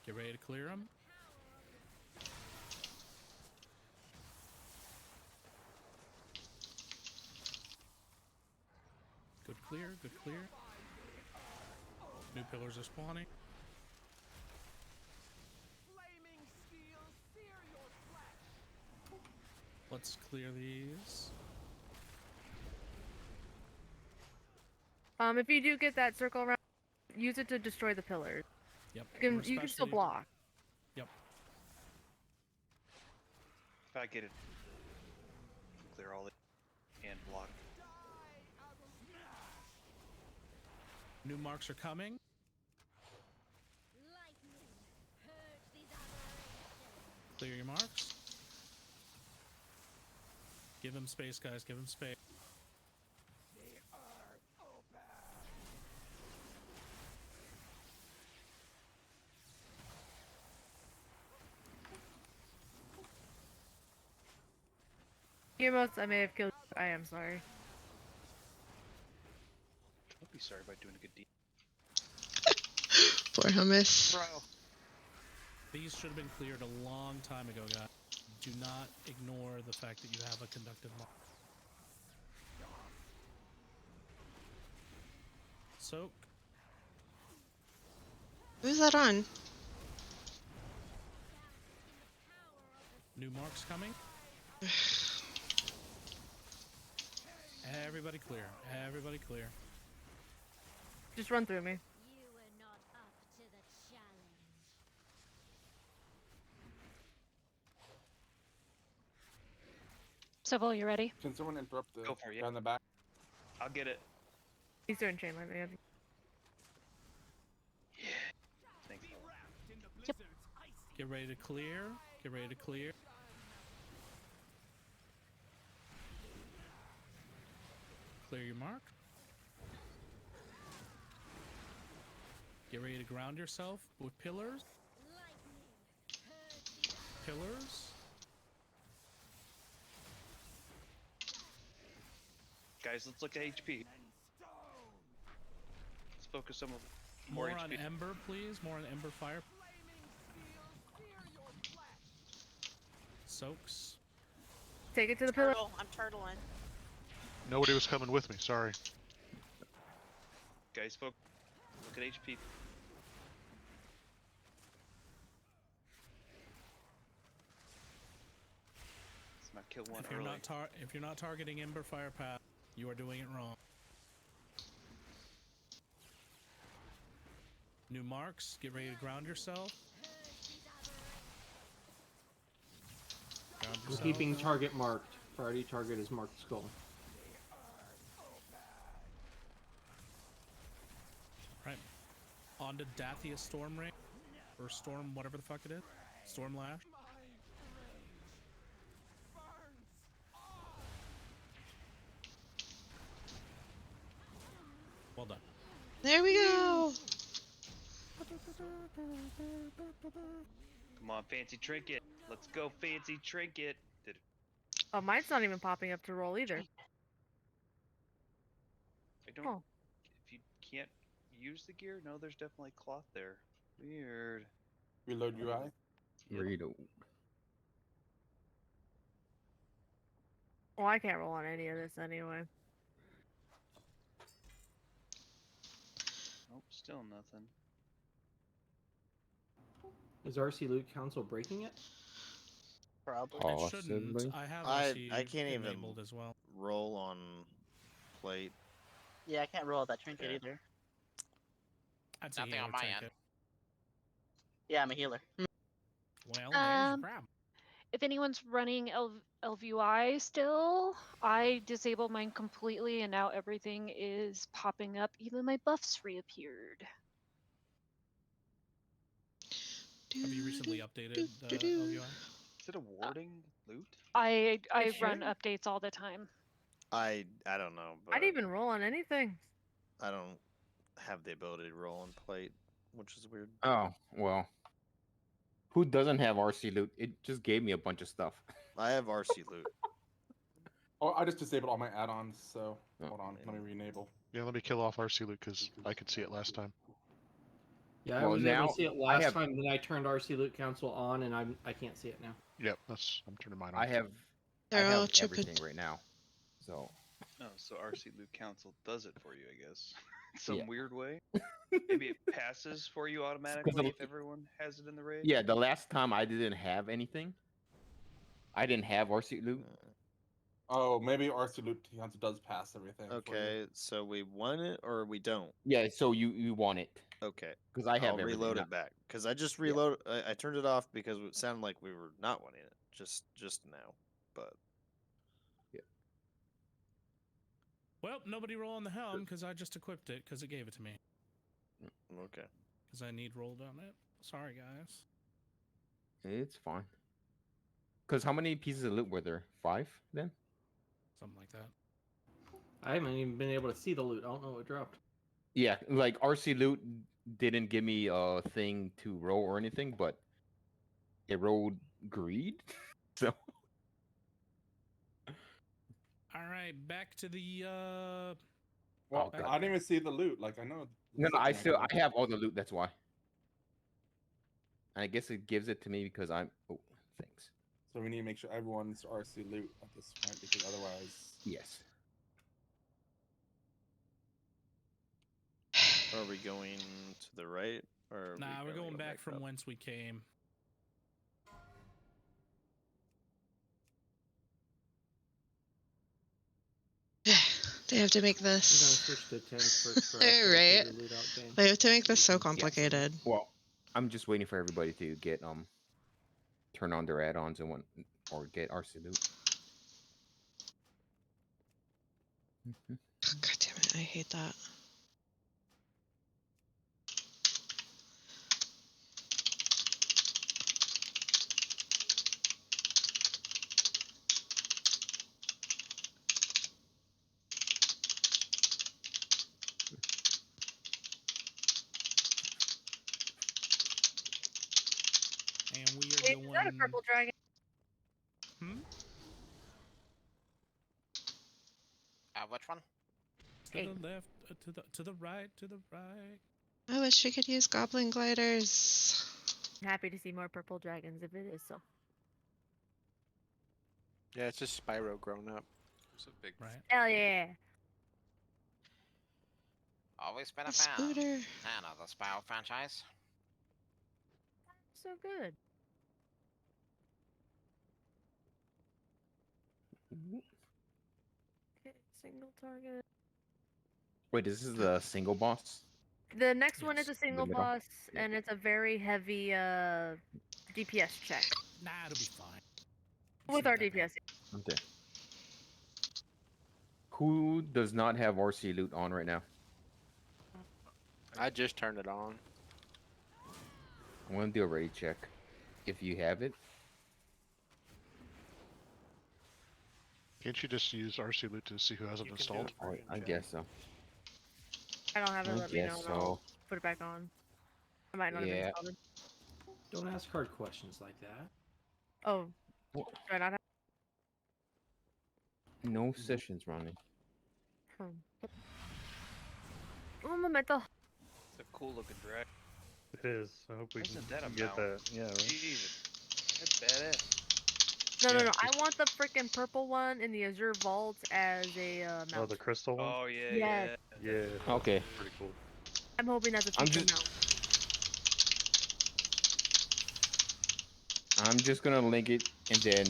Get ready to clear them. Good clear, good clear. New pillars are spawning. Let's clear these. If you do get that circle around, use it to destroy the pillars. Yep. You can still block. Yep. If I get it, clear all the and block. New marks are coming. Clear your marks. Give him space, guys. Give him space. Guillermo's, I may have killed you. I am sorry. Don't be sorry about doing a good deed. Poor hummus. Bro. These should have been cleared a long time ago, guys. Do not ignore the fact that you have a conductive mark. Soak. Who's that on? New marks coming. Everybody clear. Everybody clear. Just run through me. Civil, you ready? Can someone interrupt the Go for it, guy in the back? I'll get it. He's doing chain lightning. Thanks. Get ready to clear. Get ready to clear. Clear your mark. Get ready to ground yourself with pillars. Pillars. Guys, let's look at HP. Let's focus on More HP. on Ember, please. More on Ember Fire. Soaks. Take it to the pillar. I'm turtling. Nobody was coming with me. Sorry. Guys, look at HP. Let's not kill one early. If you're not targeting Ember Fire Path, you are doing it wrong. New marks. Get ready to ground yourself. Ground I'm yourself. keeping target marked. Priority target is marked skull. Right. On to Dathia Storm Ring. Or Storm, whatever the fuck it is. Storm Lash. Well done. There we go. Come on, fancy trinket. Let's go, fancy trinket. Did it. Oh, mine's not even popping up to roll either. I don't. If you can't use the gear, no, there's definitely cloth there. Weird. Reload UI. Reload. Well, I can't roll on any of this anyway. Nope, still nothing. Is RC Loot Council breaking it? Probably. It shouldn't. I have I can't even enabled as well. roll on plate. Yeah, I can't roll that trinket either. I'd say Nothing on my end. Yeah, I'm a healer. Well, there's your problem. If anyone's running LVI still, I disabled mine completely, and now everything is popping up. Even my buffs reappeared. Have you recently updated LVI? Is it a warding loot? I It run should. updates all the time. I don't know, but I'd even roll on anything. I don't have the ability to roll on plate, which is weird. Oh, well. Who doesn't have RC loot? It just gave me a bunch of stuff. I have RC loot. Oh, I just disabled all my add-ons, so hold on, let me re-enable. Yeah, let me kill off RC Loot because I could see it last time. Yeah, I Well, was able now to see it I last have- time. Then I turned RC Loot Council on, and I can't see it now. Yep, I'm turning mine on. I have They're all everything right now. So Oh, so RC Loot Council does it for you, I guess. Some Yeah. weird way. Maybe it passes for you automatically if everyone has it in the raid. yeah, the last time I didn't have anything. I didn't have RC loot. Oh, maybe RC Loot Council does pass everything. for you. Okay, so we want it or we don't. Yeah, so you want it. Okay. Because I have I'll everything. reload it back. Because I just reload. I turned it off because it sounded like we were not wanting it just now. But Well, nobody roll on the helm because I just equipped it because it gave it to me. okay. Because I need rolled on it. Sorry, guys. It's fine. Because how many pieces of loot were there? 5 then? Something like that. I haven't even been able to see the loot. I don't know what dropped. Yeah, like RC loot didn't give me a thing to roll or anything, but it rolled greed. So All right, back to the. Well, God. I didn't even see the loot. Like I know. no, I something still got I have all the loot. That's why. And I guess it gives it to me because I'm. Oh, thanks. So we need to make sure everyone's RC loot at this point because otherwise. Yes. Are we going to the right or? Are Nah, we we're going go back from up? whence we came. They have to make I'm gonna this. switch to 10 for Right. loot out game. They have to make this so complicated. Well, I'm just waiting for everybody to get turn on their add-ons and or get RC loot. God damn it! I hate that. And we are Wait, going. is that a purple dragon? Hmm? Which one? To the left, to the right, to the right. I wish we could use goblin gliders. I'm happy to see more purple dragons if it is so. Yeah, it's just Spyro grown up. It's a big. Right. Hell yeah. Always been a A fan. scooter. Fan of the Spyro franchise. So good. Okay, single target. Wait, this is the single boss? The next one is a The single middle? boss, Yeah. and it's a very heavy DPS check. Nah, it'll be fine. With our DPS. Okay. Who does not have RC loot on right now? I just turned it on. I'm gonna do a ready check. If you have it, Can't you just use RC loot to see who has it installed? I guess so. I don't have it. I Let me know. guess And I'll so. put it back on. I might not have Yeah. installed it. Don't ask hard questions like that. Oh. Do I not have? No sessions running. Oh, memento. It's a cool looking dragon. It is. I hope we Isn't can that a get mount? that. Yeah, right. Jesus. That's badass. No, no, Yeah, no. I want the freaking purple one in the Azure Vault as a mount. Oh, the crystal one? Oh, yeah, Yes. yeah. Yeah. Okay. Pretty cool. I'm hoping that's a I'm future just- mount. I'm just gonna link it, and then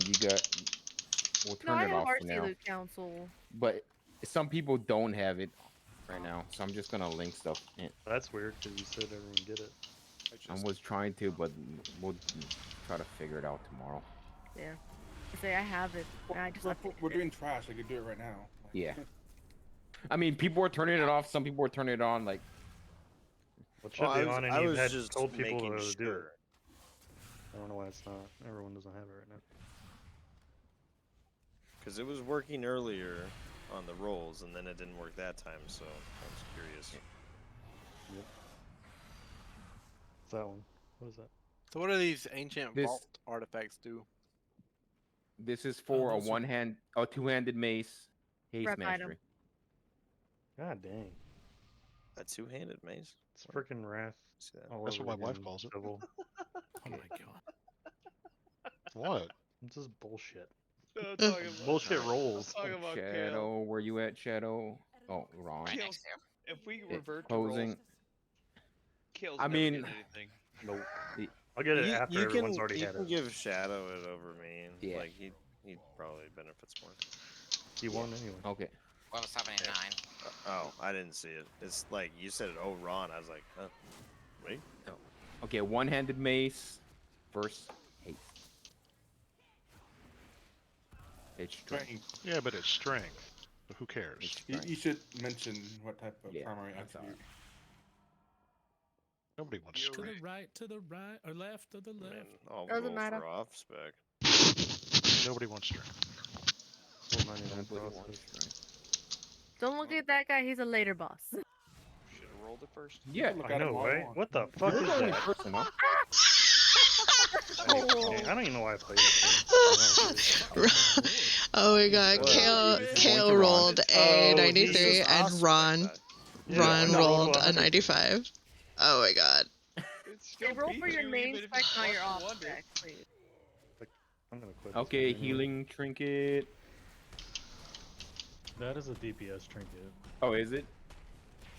we'll No, turn I it have off for RC now. Loot Council. But some people don't have it right now, so I'm just gonna link stuff. In. That's weird because you said everyone get it. I was trying to, but we'll try to figure it out tomorrow. Yeah. I say I have it. and I just We're, updated we're it. doing trash. I could do it right now. Yeah. I mean, people are turning it off. Some people are turning it on. Like, Well, it should be on, and I you've was had just told people making to do it. sure. I don't know why it's not. Everyone doesn't have it right now. Because it was working earlier on the rolls, and then it didn't work that time, so I was curious. Yep. It's that one. What is that? So what do these ancient This- vault artifacts do? this is for a two-handed mace, haste Rep item. mastery. God dang. A two-handed mace? It's freaking wrath. See that? All That's over what my wife again, calls it. Civil. Oh my god. What? It's just bullshit. No, I'm talking about, Bullshit I'm rolls. talking about Kale. Shadow, where you at, Shadow? Oh, wrong. Right Kale, next to you. if we It- revert to closing. rolls, Kale's I never mean- getting anything. Nope. The- I'll get it You, after you everyone's can, already you had can it. give Shadow it over me. Yeah. Like, he probably benefits more. He won anyway. Okay. 1279. Oh, I didn't see it. It's like, you said, oh, Ron. I was like, huh. Wait. Okay, one-handed mace, first haste. It's strength. Yeah, but it's strength. But who cares? It's You, strength. you should mention what type of Yeah, primary that's all attribute. Nobody wants To strength. the right, or left, to the left. Man, I'll Doesn't roll matter. for off spec. Nobody wants strength. Well, 99 Nobody process. wants strength. Don't look at that guy. He's a later boss. Should have rolled it first. Yeah, Look I at know, him all right? along. What the fuck you're is the only that? person, huh? I don't even know why I played it. Oh my god, What? Kale, This is Kale going to Ron. rolled a Oh, 93 Jesus, and awesome. Ron Yeah, Ron I rolled rolled a 95. Oh my god. It still Hey, roll beats for your you, main even if spec, it's not your plus off wonder. spec, please. I'm gonna quit. this Okay, one anyway. healing trinket. That is a DPS trinket. Oh, is it?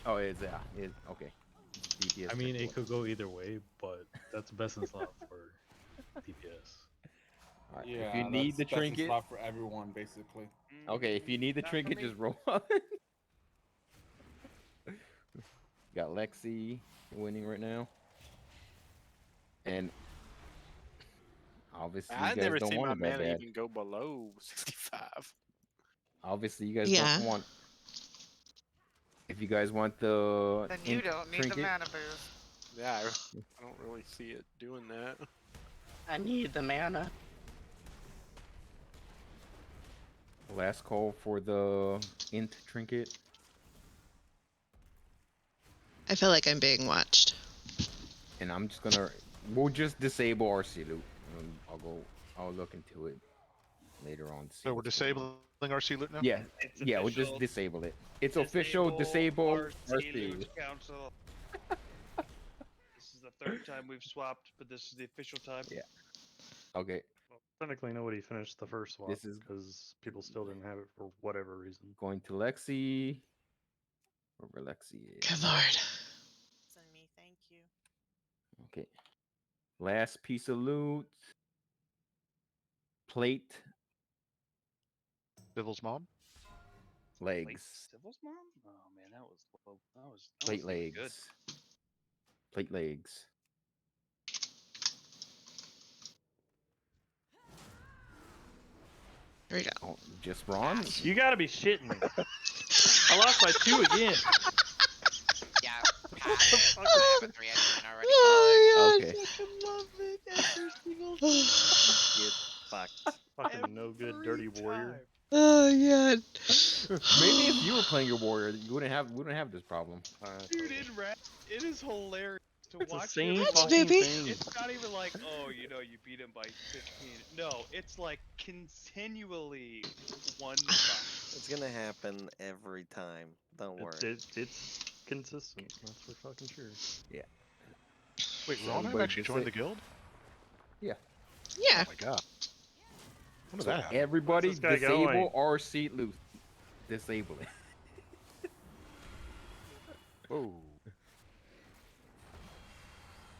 Oh, is it? Okay. DPS I mean, trinket. it could go either way, but that's best in slot for DPS. All right, Yeah, if you need the that's in trinket, slot for everyone, basically. okay. If you need the Not for trinket, me. just roll. Got Lexi winning right now, and obviously you I've guys never don't seen my want it that mana bad. even go below 65. Obviously, you guys Yeah. don't want. If you guys want the Then you int don't need trinket, the mana boost. Yeah, I don't really see it doing that. I need the mana. last call for the int trinket. I feel like I'm being watched. And I'm just gonna We'll just disable RC loot. I'll look into it later on. To see So we're what's going on. disabling RC loot now? Yeah, It's yeah, we'll just official. disable it. It's official. Disable RC. Loot Council. This is the third time we've swapped, but this is the official time. Yeah. Okay. Well, technically, nobody finished the first swap This is because people still didn't have it for whatever reason. going to Lexi. Wherever Lexi is. Good lord. Send me, thank you. Okay. Last piece of loot. Plate. Civil's mom. Legs. Civil's mom? Oh man, that was low. Plate wasn't even good. legs. Plate legs. There we go. Oh, just bronze? You gotta be shitting me. I lost by 2 again. Yeah, I have a 3 already. Oh Okay. I love it every single my god. Get fucked. Fucking no good, dirty warrior. Oh god. Maybe if you were playing your warrior, you wouldn't have this problem. Dude, it is hilarious to It's the watch same him. What, fucking baby? thing. It's not even like, oh, you beat him by 15. No, it's like continually one shot. It's gonna happen every time. Don't worry. It's consistent. That's for fucking sure. Yeah. Wait, So Ronheim everybody actually joined the guild? Yeah. Yeah. Oh my god. What does So that happen? everybody Where's this guy disable going? RC loot. Disable it. Whoa.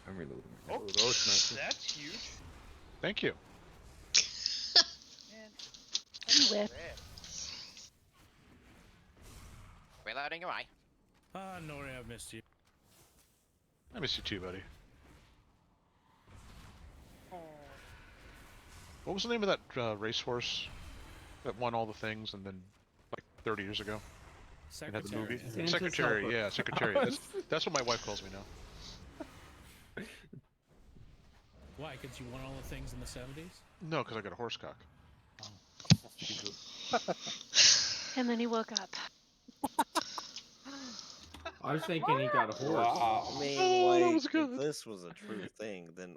I'm reloading. Oh, those nice. That's huge. Thank you. Man, Whip. Reloading away. Ah, Nori, I've missed you. I miss you too, buddy. What was the name of that racehorse that won all the things and then, like, 30 years ago? And had the movie? Santa's Secretary, helper. yeah, Secretary. That's what my wife calls me now. Why? Because you won all the things in the 70s? No, because I got a horse cock. And then he woke up. I was thinking he got a horse. Wow. I mean, Oh, that like, was if good. this was a true thing, then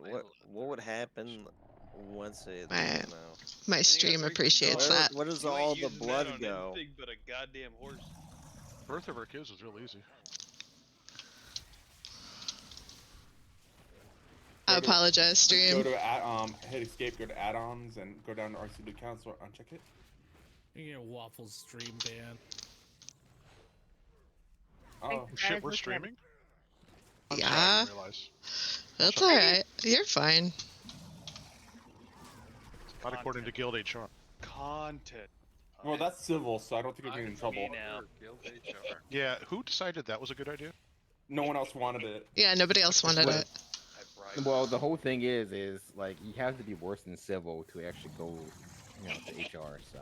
what would happen once it, My- you know? My stream appreciates Where, that. where does you ain't all the using that blood on go? anything but a goddamn horse. Birth of our kids was real easy. I apologize, Go stream. to hit escape, go to add-ons, and go down to RC Loot Council, uncheck it. You get a Waffles stream ban. Oh, Shit, we're streaming? Yeah. I didn't realize. That's alright. You're fine. Not according to Guild HR. Content. well, that's civil, so I don't think you're getting in trouble. now. Guild HR. Yeah, who decided that was a good idea? No one else wanted it. Yeah, nobody else wanted Well, it. Well, the whole thing is like you have to be worse than civil to actually go, to HR. So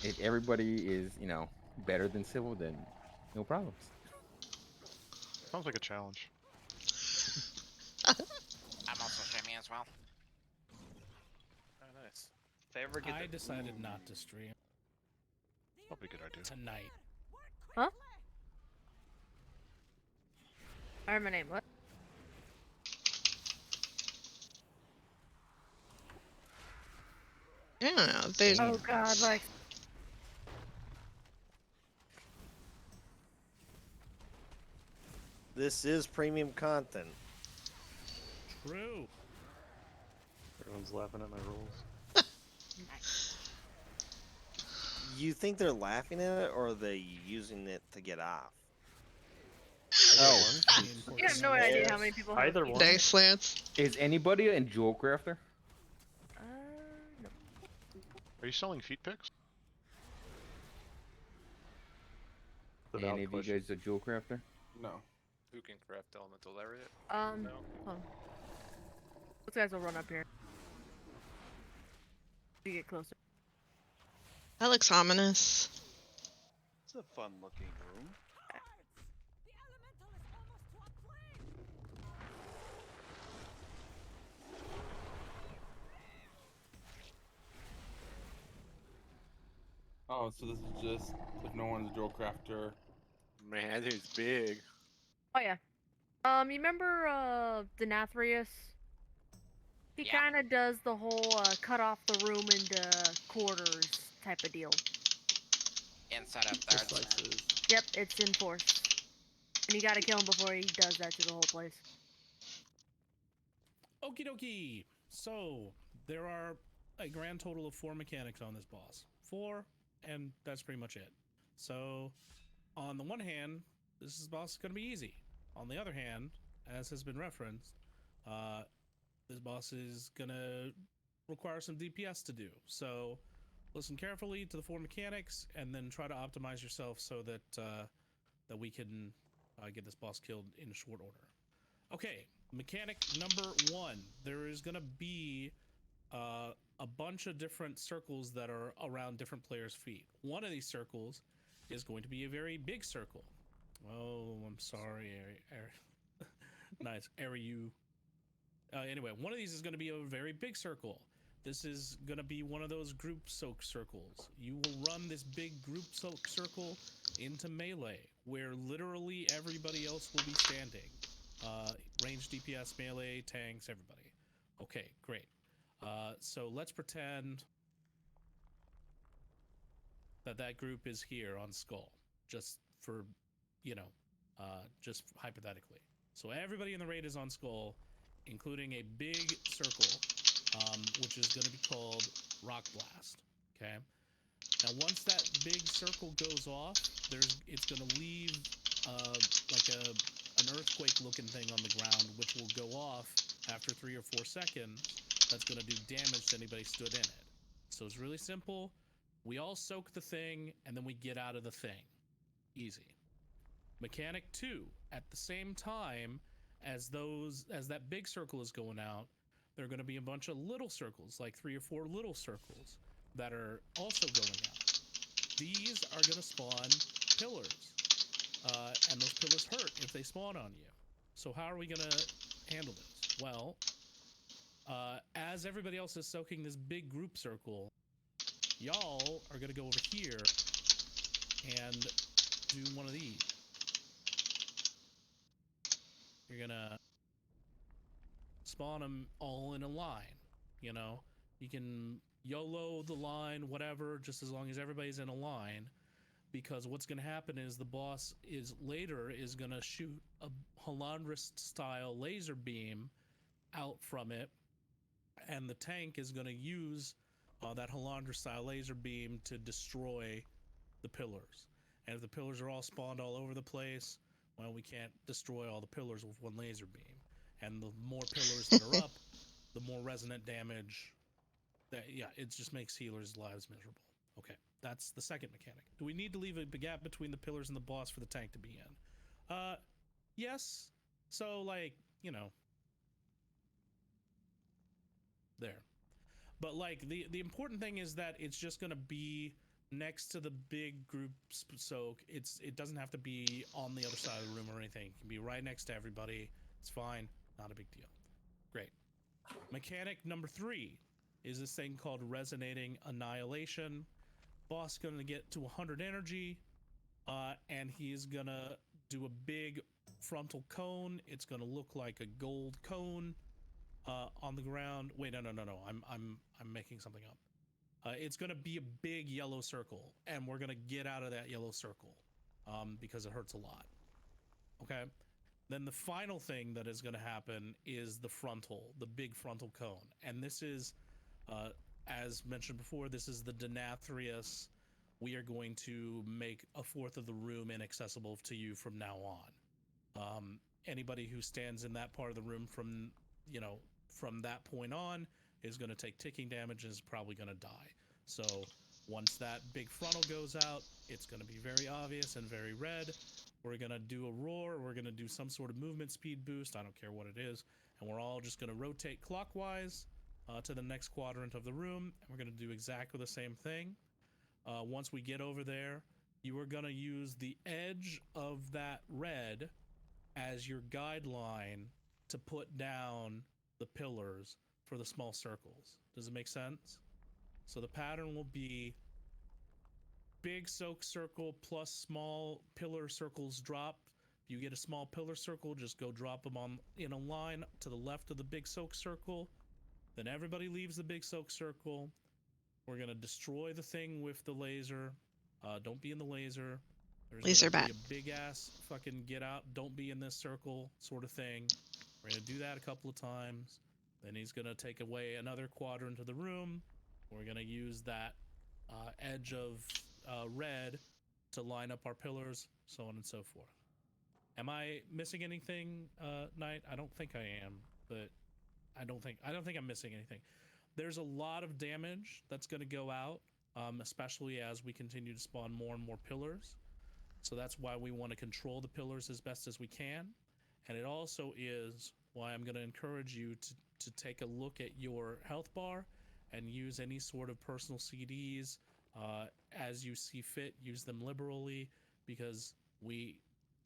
if everybody is, better than civil, then no problems. Sounds like a challenge. I'm also streaming as well. Oh, nice. If I ever get I the- decided not to stream Probably a good idea. tonight. Huh? I heard my name. What? I don't know. There's Oh god, like. This is premium content. True. Everyone's laughing at my rolls. You think they're laughing at it, or are they using it to get off? Oh, You have no idea how many people have. Either one. Dice Lance. is anybody a jewel crafter? No. Are you selling feet pics? Without Any of you question. guys a jewel crafter? No. Who can craft elemental lariat? Hold No. on. Those guys will run up here. You get closer. That looks ominous. It's a fun looking room. Oh, so this is just if no one's a jewel crafter. Man, that dude's big. Oh yeah. You remember Denathrius? He Yeah. kind of does the whole cut off the room into quarters type of deal. Inside of The thirds. slices. Yep, it's in force. And you gotta kill him before he does that to the whole place. Okie dokie. So there are a grand total of 4 mechanics on this boss. 4, and that's pretty much it. So on the one hand, this boss is going to be easy. On the other hand, as has been referenced, this boss is going to require some DPS to do. So listen carefully to the 4 mechanics and then try to optimize yourself so that that we can get this boss killed in short order. Okay, mechanic number 1. There is going to be a bunch of different circles that are around different players' feet. One of these circles is going to be a very big circle. Oh, I'm sorry, nice, you. Anyway, one of these is going to be a very big circle. This is going to be one of those group soak circles. You will run this big group soak circle into melee, where literally everybody else will be standing. Range DPS, melee, tanks, everybody. Okay, great. So let's pretend that group is here on Skull, just for, just hypothetically. So everybody in the raid is on Skull, including a big circle, which is going to be called Rock Blast. Okay. Now, once that big circle goes off, it's going to leave like an earthquake-looking thing on the ground, which will go off after 3 or 4 seconds. That's going to do damage to anybody stood in it. So it's really simple. We all soak the thing, and then we get out of the thing. Easy. Mechanic 2, at the same time as that big circle is going out, there are going to be a bunch of little circles, like 3 or 4 little circles, that are also going out. These are going to spawn pillars, and those pillars hurt if they spawn on you. So how are we going to handle this? Well, as everybody else is soaking this big group circle, y'all are going to go over here and do one of these. You're going to spawn them all in a line. You know, you can YOLO the line, whatever, just as long as everybody's in a line. Because what's going to happen is the boss later is going to shoot a Halandris style laser beam out from it, and the tank is going to use that Halandra style laser beam to destroy the pillars. And if the pillars are all spawned all over the place, well, we can't destroy all the pillars with one laser beam. And the more pillars that are up, the more resonant damage. It just makes healers' lives miserable. Okay, that's the second mechanic. Do we need to leave a gap between the pillars and the boss for the tank to be in? Yes. So, like, there. But like the important thing is that it's just gonna be next to the big group soak. It doesn't have to be on the other side of the room or anything. It can be right next to everybody. It's fine. Not a big deal. Great. Mechanic number 3 is this thing called Resonating Annihilation. Boss gonna get to 100 energy, and he's gonna do a big frontal cone. It's gonna look like a gold cone on the ground. Wait, no. I'm making something up. It's gonna be a big yellow circle, and we're gonna get out of that yellow circle because it hurts a lot. Okay. Then the final thing that is going to happen is the big frontal cone. And this is, as mentioned before, this is the Denathrius. We are going to make a fourth of the room inaccessible to you from now on. Anybody who stands in that part of the room from that point on is going to take ticking damage and is probably going to die. So once that big frontal goes out, it's going to be very obvious and very red. We're going to do a roar. We're going to do some sort of movement speed boost. I don't care what it is. And we're all just going to rotate clockwise to the next quadrant of the room. And we're going to do exactly the same thing. Once we get over there, you are going to use the edge of that red as your guideline to put down the pillars for the small circles. Does it make sense? So the pattern will be big soak circle plus small pillar circles dropped. You get a small pillar circle, just go drop them on in a line to the left of the big soak circle. Then everybody leaves the big soak circle. We're gonna destroy the thing with the laser. Don't be in the laser. There's Laser gonna bat. be a big ass fucking get out, don't be in this circle sort of thing. We're gonna do that a couple of times. Then he's gonna take away another quadrant of the room. We're gonna use that edge of red to line up our pillars, so on and so forth. Am I missing anything, Knight? I don't think I am, but I don't think I'm missing anything. There's a lot of damage that's going to go out, especially as we continue to spawn more and more pillars. So that's why we want to control the pillars as best as we can. And it also is why I'm going to encourage you to take a look at your health bar and use any sort of personal CDs as you see fit. Use them liberally, because we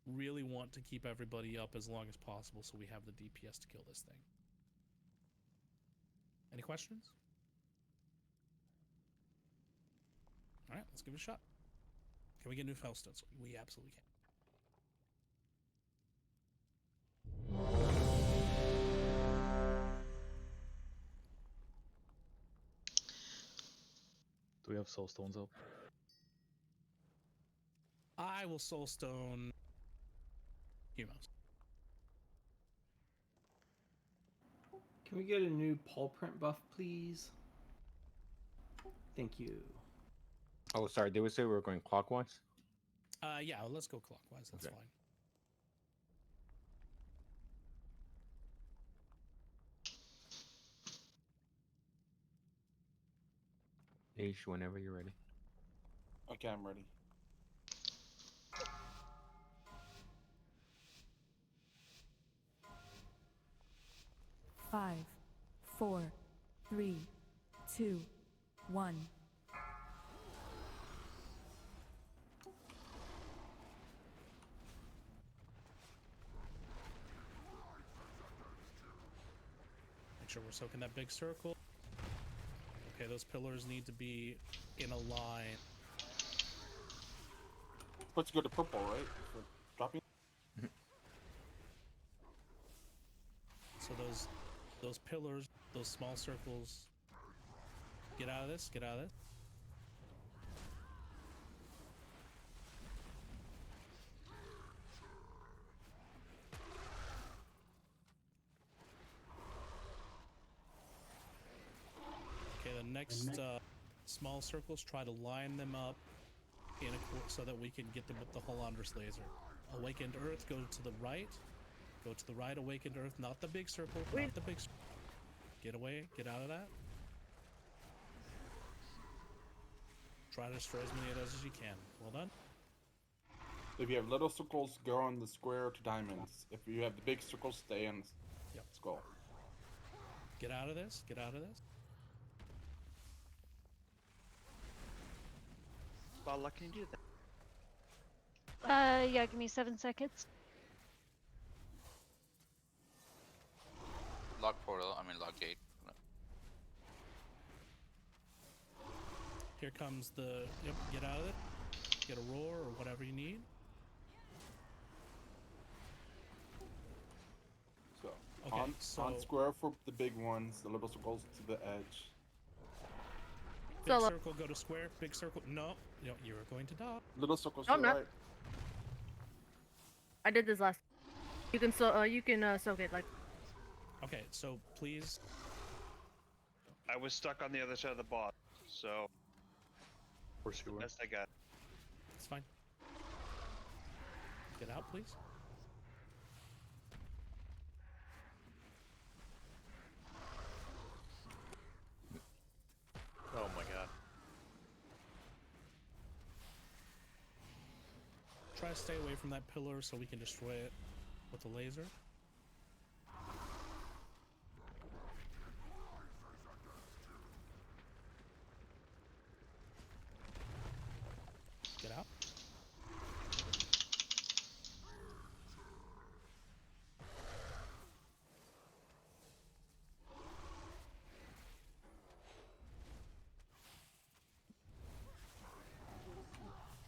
really want to keep everybody up as long as possible so we have the DPS to kill this thing. Any questions? All right, let's give it a shot. Can we get new Fellstones? We absolutely can. Do we have soul stones up? I will soulstone Humos. Can we get a new paw print buff, please? Thank you. Oh, sorry. Did we say we were going clockwise? Yeah, let's go clockwise. That's Okay. fine. Ish, whenever you're ready. Okay, I'm ready. Five, 4, 3, 2, 1. Make sure we're soaking that big circle. Okay, those pillars need to be in a line. Supposed to go to purple, right? For dropping. So those pillars, those small circles. Get out of this. Get out of this. Okay, the next small circles, try to line them up in so that we can get them with the Holanders laser. Awakened Earth, go to the right. Go to the right, Awakened Earth, not the big circle, not the big circle. Get away, get out of that. Try to destroy as many of those as you can. Well done. If you have little circles, go on the square to diamonds. If you have the big circles, stay on skull. Get out of this, get out of this. Bala, can you do that? Yeah, give me 7 seconds. Lock portal, lock gate. Here comes the, yep, get out of it. Get a roar or whatever you need. So, Okay, on square for the big ones, the little circles to the edge. Big circle, go to square. Big circle, no, you're going to die. Little circles No, to the I'm not. right. I did this last. You can soak it like. Okay, so please. I was stuck on the other side of the boss, so. Where's you Best I got. It's fine. Get out, please. Oh my god. Try to stay away from that pillar so we can destroy it with the laser. Get out.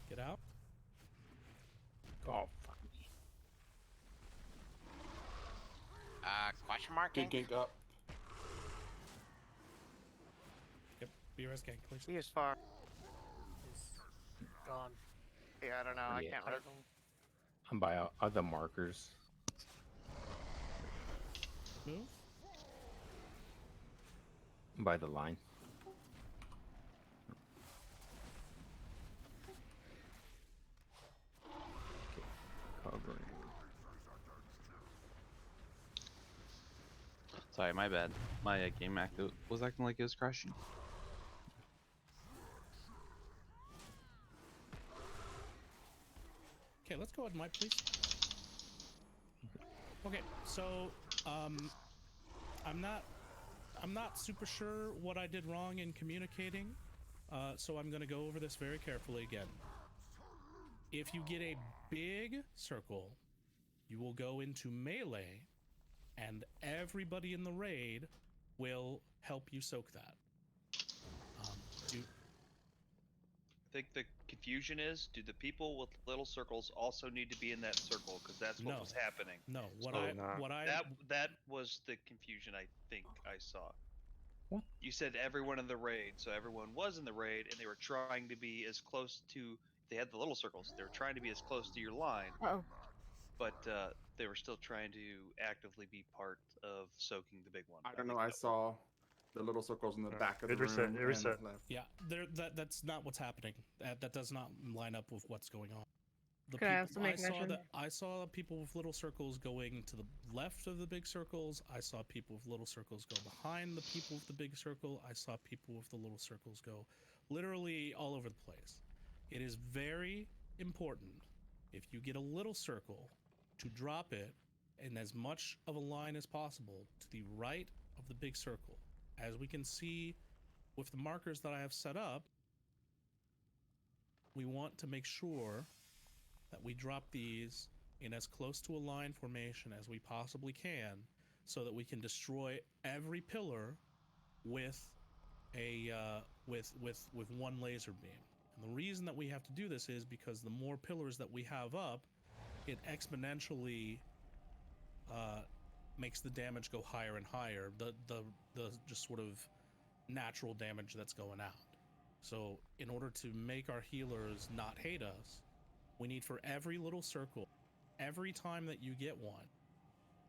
Get out. Oh, fuck me. Question mark? Big gank up. Yep. BRS gank, please. He is far. He's gone. Yeah, I don't know. I Yeah, can't read them. I'm by other markers. Move. By the line. Covering. Sorry, my bad. My game was acting like it was crashing. Okay, let's go ahead and wipe, please. Okay, so I'm not super sure what I did wrong in communicating, so I'm going to go over this very carefully again. If you get a big circle, you will go into melee, and everybody in the raid will help you soak that. I think the confusion is: do the people with little circles also need to be in that circle? Because that's what was happening. No, that was the confusion I think I saw. What? You said everyone in the raid, so everyone was in the raid, and they were trying to be as close to. They had the little circles. They were trying to be as close to your line. Oh. But they were still trying to actively be part of soaking the big one. I don't know. I saw the little circles in the back of the It room reset, it and reset. left. Yeah, that's not what's happening. That does not line up with what's going on. Could I also make mention? I saw people with little circles going to the left of the big circles. I saw people with little circles go behind the people with the big circle. I saw people with the little circles go literally all over the place. It is very important, if you get a little circle, to drop it in as much of a line as possible to the right of the big circle. As we can see with the markers that I have set up, we want to make sure that we drop these in as close to a line formation as we possibly can, so that we can destroy every pillar with a with one laser beam. And the reason that we have to do this is because the more pillars that we have up, it exponentially makes the damage go higher and higher. The just sort of natural damage that's going out. So in order to make our healers not hate us, we need for every little circle, every time that you get one,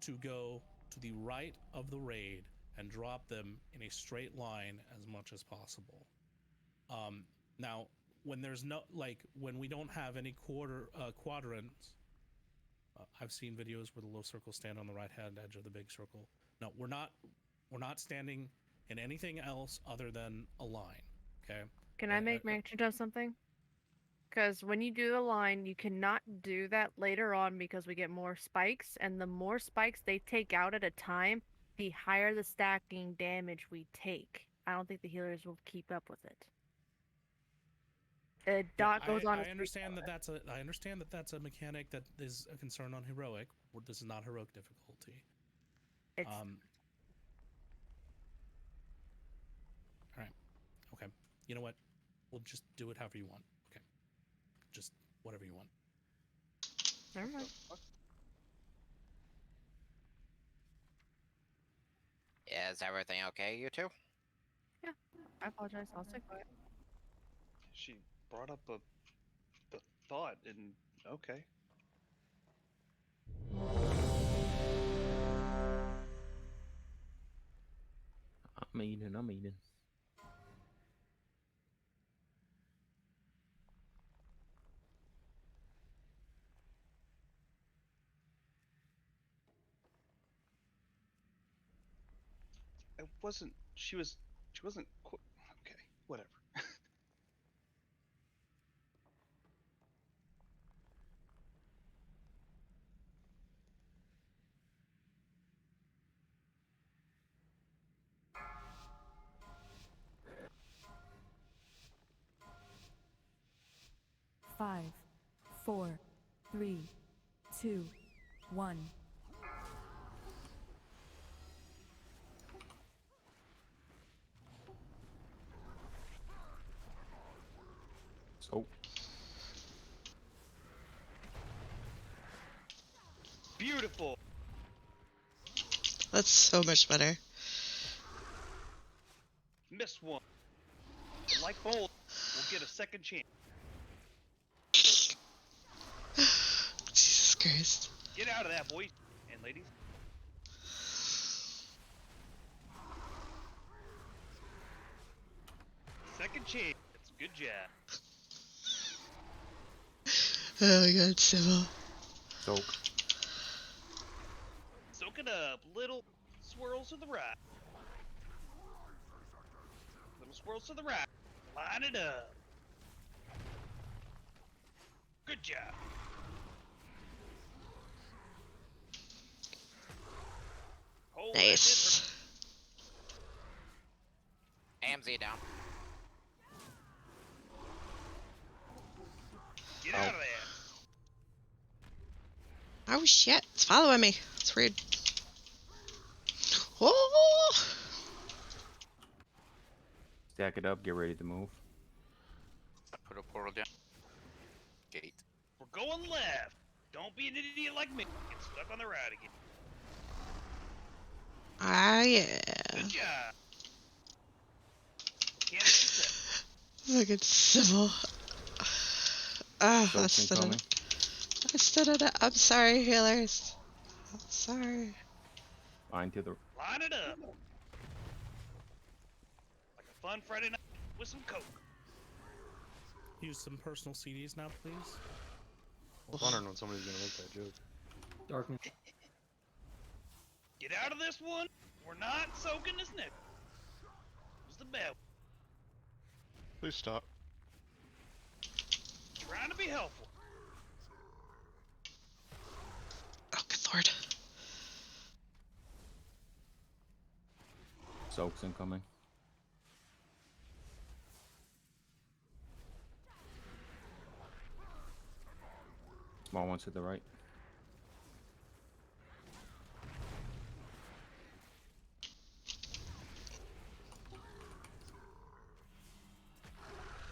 to go to the right of the raid and drop them in a straight line as much as possible. Now, when there's no, like, when we don't have any quadrants, I've seen videos where the little circles stand on the right-hand edge of the big circle. No, we're not standing in anything else other than a line, okay? Can I make mention of something? Because when you do the line, you cannot do that later on because we get more spikes, and the more spikes they take out at a time, the higher the stacking damage we take. I don't think the healers will keep up with it. Dot goes on. I understand that that's a mechanic that is a concern on heroic. This is not heroic difficulty. It's all right. Okay. You know what? We'll just do it however you want. Okay. Just whatever you want. Never mind. Is everything okay, you two? Yeah. I apologize. I'll stay quiet. She brought up a thought, and okay. I'm eating. It wasn't. She wasn't. Okay, whatever. Five, 4, 3, 2, 1. So. Beautiful. That's so much better. Missed one. But like bold, we'll get a second chance. Jesus Christ. Get out of that, boys and ladies. Second chance. Good job. Oh my god, Sybil. Soak. Soak it up. Little swirls to the right. Little swirls to the right. Line it up. Good job. Oh, Nice. AMZ down. Get out of there. Oh shit, it's following me. It's weird. Oh! Stack it up. Get ready to move. Put a portal down. Gate. We're going left. Don't be an idiot like me. Get stuck on the right again. Ah, yeah. Good job. Mechanics set. Look at Sybil. Ah, Soak's I stood incoming. it. I stood it. I'm sorry, healers. I'm sorry. Line to the. Line it up. Like a fun Friday night with some Coke. Use some personal CDs now, please. I was wondering when somebody's gonna make that joke. Darkness. Get out of this one. We're not soaking this neck. Who's the bad? Please stop. Trying to be helpful. Oh, good lord. Soak's incoming. Small one to the right.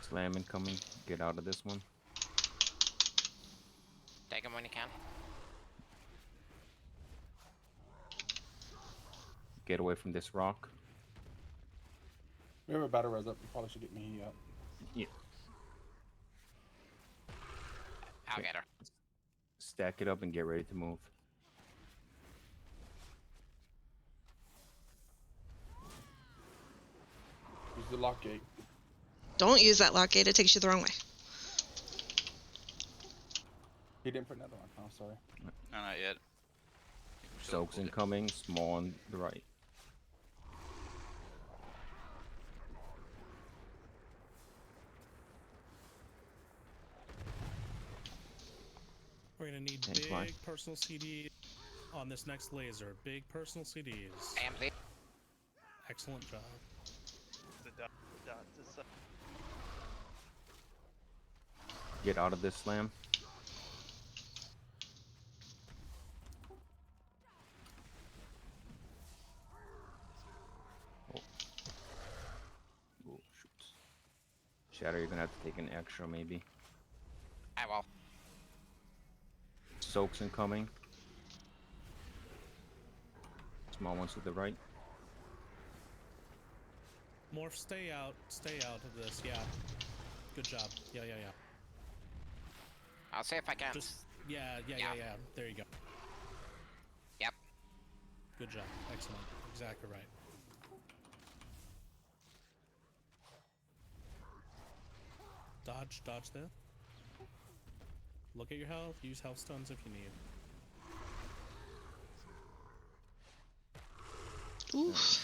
Slam incoming. Get out of this one. Take him when you can. Get away from this rock. We have a battle res up. You probably should get me up. Yeah. I'll get her. Stack it up and get ready to move. Use the lock gate. Don't use that lock gate. It takes you the wrong way. He didn't put another one. Oh, sorry. No, not yet. Soak's incoming. Small on the right. We're gonna need Thanks, big Mike. personal CDs on this next laser. Big personal CDs. AMZ. Excellent job. The dot to side. Get out of this slam. Oh. Oh, shoot. Shadow, you're gonna have to take an extra, maybe. I will. Soak's incoming. Small ones to the right. Morph, stay out of this. Yeah. Good job. Yeah. I'll see if I can. Just yeah. There you go. Yep. Good job. Excellent. Exactly right. Dodge there. Look at your health. Use health stones if you need. Oof.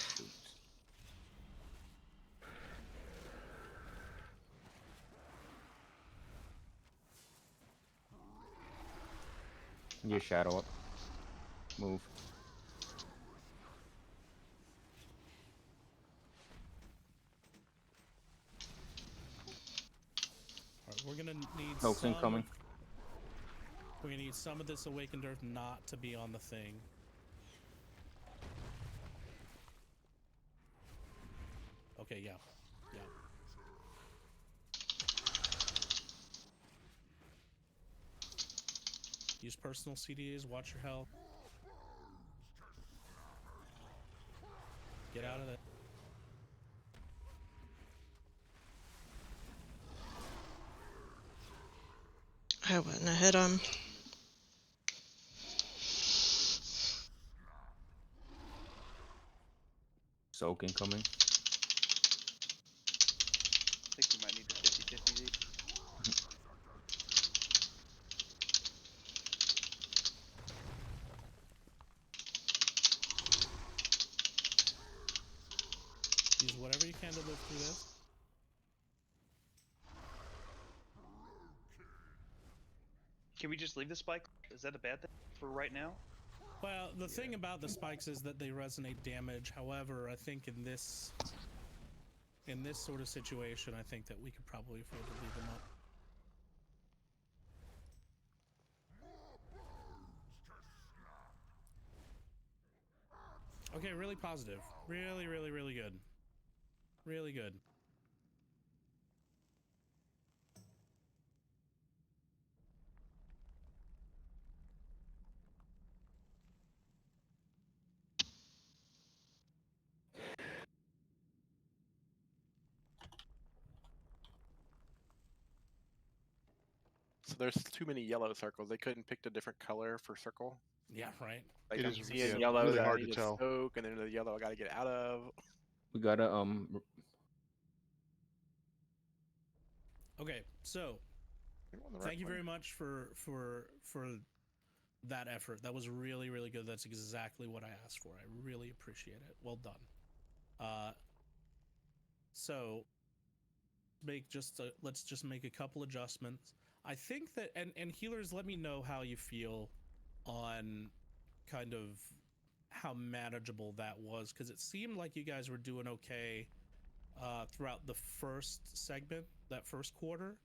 Get shadow up. Move. Alright, we're gonna need Soak's some. incoming. We're gonna need some of this awakened earth not to be on the thing. Okay, yeah. Use personal CDs, watch your health. Get out of there. I wouldn't have hit him. Soak incoming. I think we might need to 50-50 these. Use whatever you can to live through this. Can we just leave the spike? Is that a bad thing for right now? Well, the thing about the spikes is that they resonate damage. However, I think in this sort of situation, I think that we could probably afford to leave them up. Okay, really positive. Really, really, really good. Really good. So there's too many yellow circles. They couldn't pick a different color for circle. Yeah, right. Like It I'm is, seeing yeah, yellow really that I hard need to to tell. soak, and then the yellow I gotta get out of. We gotta Okay, so thank you very much for that effort. That was really, really good. That's exactly what I asked for. I really appreciate it. Well done. So let's just make a couple adjustments. I think that and healers, let me know how you feel on kind of how manageable that was, because it seemed like you guys were doing okay throughout the first segment, that first quarter.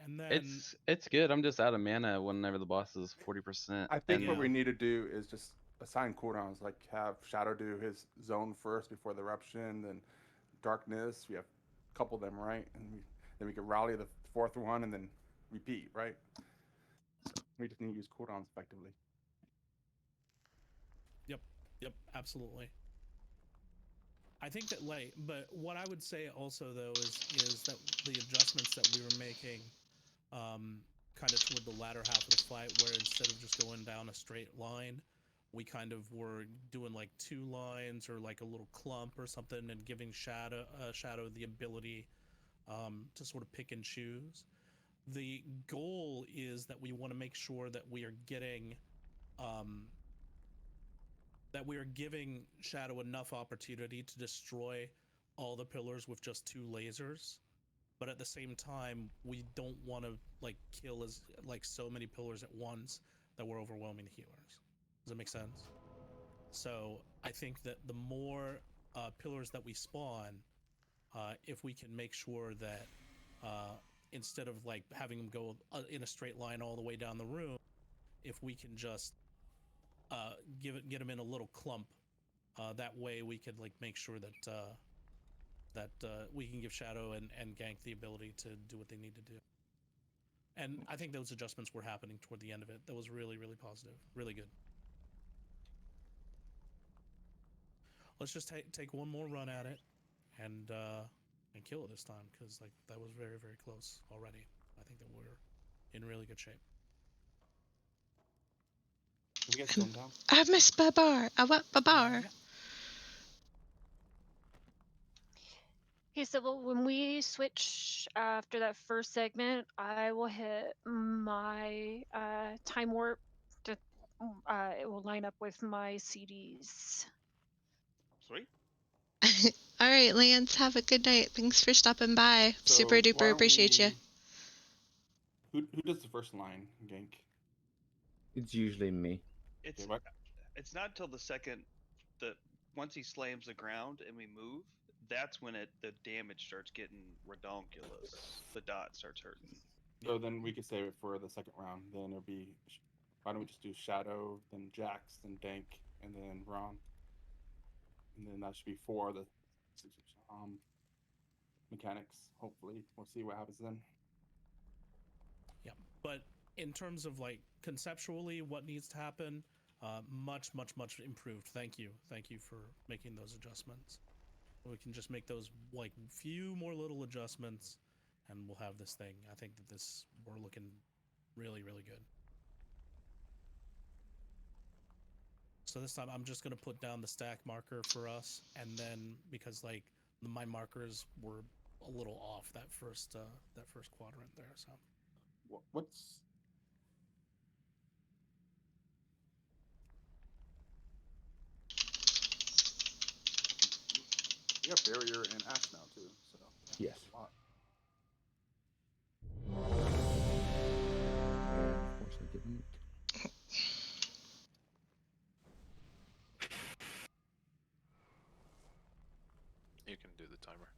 And then It's good. I'm just out of mana whenever the boss is 40%. I think what we need to do is just assign cooldowns, like have Shadow do his zone first before the eruption, then darkness. We have a couple of them, right? And then we can rally the fourth one and then repeat, right? So we just need to use cooldowns effectively. Yep, absolutely. I think that but what I would say also though is that the adjustments that we were making kind of toward the latter half of the fight, where instead of just going down a straight line, we kind of were doing like 2 lines or like a little clump or something, and giving Shadow the ability to sort of pick and choose. The goal is that we want to make sure that we are getting giving Shadow enough opportunity to destroy all the pillars with just 2 lasers, but at the same time we don't want to like kill as like so many pillars at once that we're overwhelming the healers. Does that make sense? So I think that the more pillars that we spawn, if we can make sure that instead of like having them go in a straight line all the way down the room, if we can just get them in a little clump, that way we could like make sure that we can give Shadow and Gank the ability to do what they need to do. And I think those adjustments were happening toward the end of it. That was really, really positive. Really good. Let's just take one more run at it and kill it this time, because like that was very, very close already. I think that we're in really good shape. Can we get Stone down? I missed Babar. I want Babar. Okay, so when we switch after that first segment, I will hit my time warp. It will line up with my CDs. Sweet. All right, Lance, have a good night. Thanks for stopping by. So Super why duper don't appreciate you. Who does the first line, Gank? It's usually me. It's not until the second that once he slams the ground and we move, that's when the damage starts getting redonkulous. The dot starts hurting. So then we could save it for the second round. Then it'll be, why don't we just do Shadow, then Jax, then Dank, and then Ron, and then that should be 4 of the mechanics. Hopefully, we'll see what happens then. Yeah, but in terms of like conceptually what needs to happen, Much improved. Thank you for making those adjustments. We can just make those like few more little adjustments, and we'll have this thing. I think that we're looking really good. So this time I'm just gonna put down the stack marker for us, and then because like my markers were a little off that first quadrant there. So what's we have barrier and ash now too, so Yes. that's a lot. Of course I didn't. You can do the timer.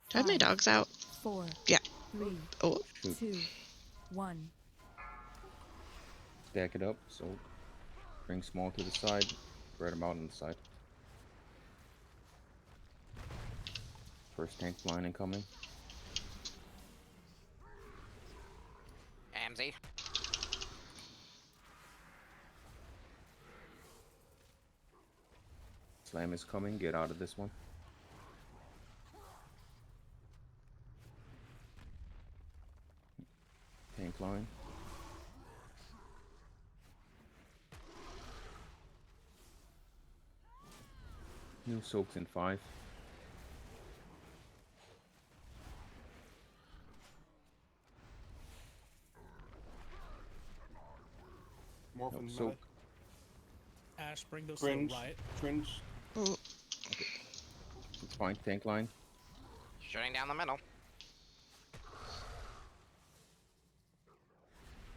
Do I have my dogs out? 4. Yeah. 3. Oh. 2. 1. Stack it up. So bring small to the side. Spread them out on the side. First tank flying incoming. Amzy. Slam is coming. Get out of this one. Tank line. New soaks in 5. More No, from soak. Ash, bring those Fringe. to the right. Fringe. Oh. Okay. It's fine. Tank line. Shooting down the middle.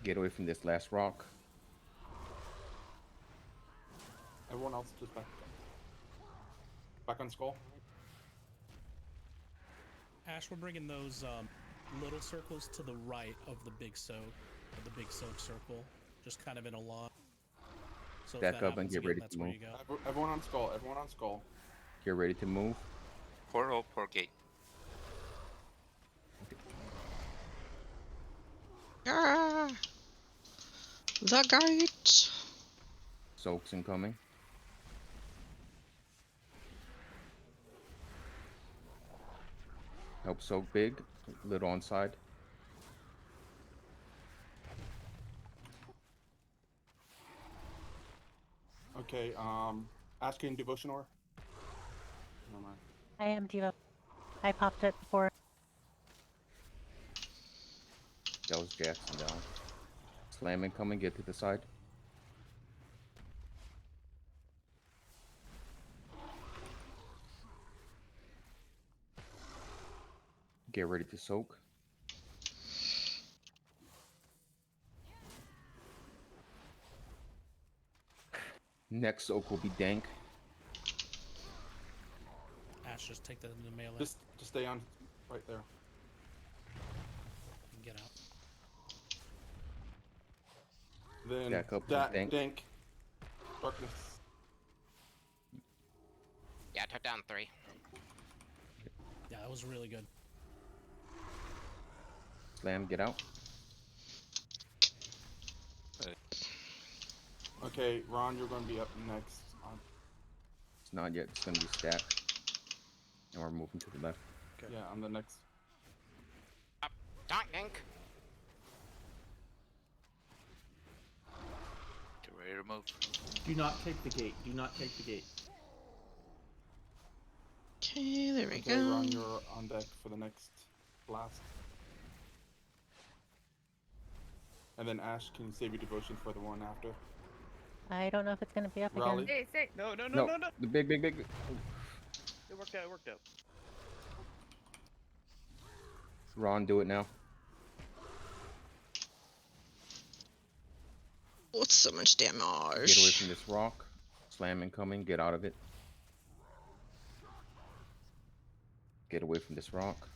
Get away from this last rock. Everyone else just back on skull. Ash, we're bringing those little circles to the right of the big soak, circle, just kind of in a line. So if Stack that up and happens get again, ready that's to where move. you go. Everyone on skull. Everyone on skull. Get ready to move. Portal, port gate. Ah, the gate. Soaks incoming. Help soak big. Little on side. Okay. Asking devotion or. Never mind. I am Diva. I popped it before. That was Jackson down. Slam incoming. Get to the side. Get ready to soak. Next soak will be dank. Ash, just take the melee. Just stay on right there. And get out. Then Stack up that dank. dank. Darkness. Yeah, I took down 3. Yeah, that was really good. Slam, get out. Okay, Ron, you're going to be up next. It's not yet. It's going to be stack. And we're moving to the left. Yeah, I'm the next. Donk dink. Get ready to move. Do not take the gate. Do not take the gate. Okay, there we Okay, go. Ron, you're on deck for the next blast. And then Ash, can you save your devotion for the one after? I don't know if it's going to be up Raleigh? again. No. The big. It worked out. Ron, do it now. Oh, it's so much damage. Get away from this rock. Slam incoming. Get out of it. Get away from this rock.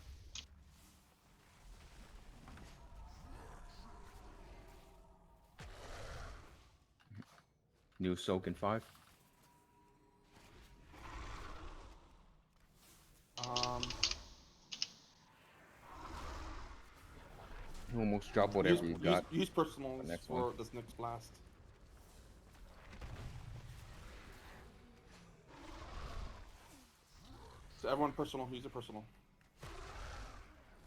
New soak in 5. almost drop whatever you got. Use personals next for one. this next blast. So everyone personal. Use a personal.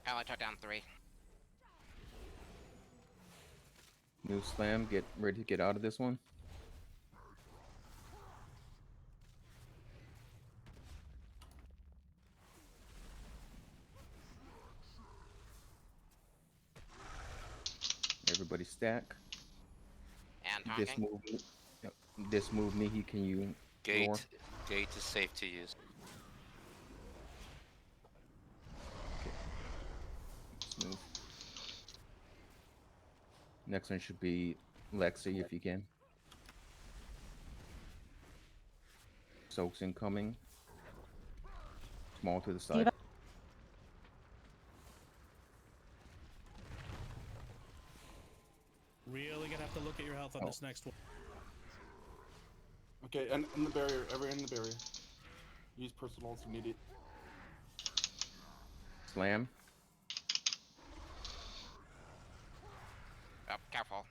I took down 3. New slam. Get ready to get out of this one. Everybody stack. And This honking. move. Yep. This move, Mihi, can you roar? Gate is safe to use. Smooth. Next one should be Lexi, if you can. Soaks incoming. Small to the side. Really gonna have to look at your health on this next one. Okay, and in the barrier. Everyone in the barrier. Use personals if you need it. Slam. Oh, careful.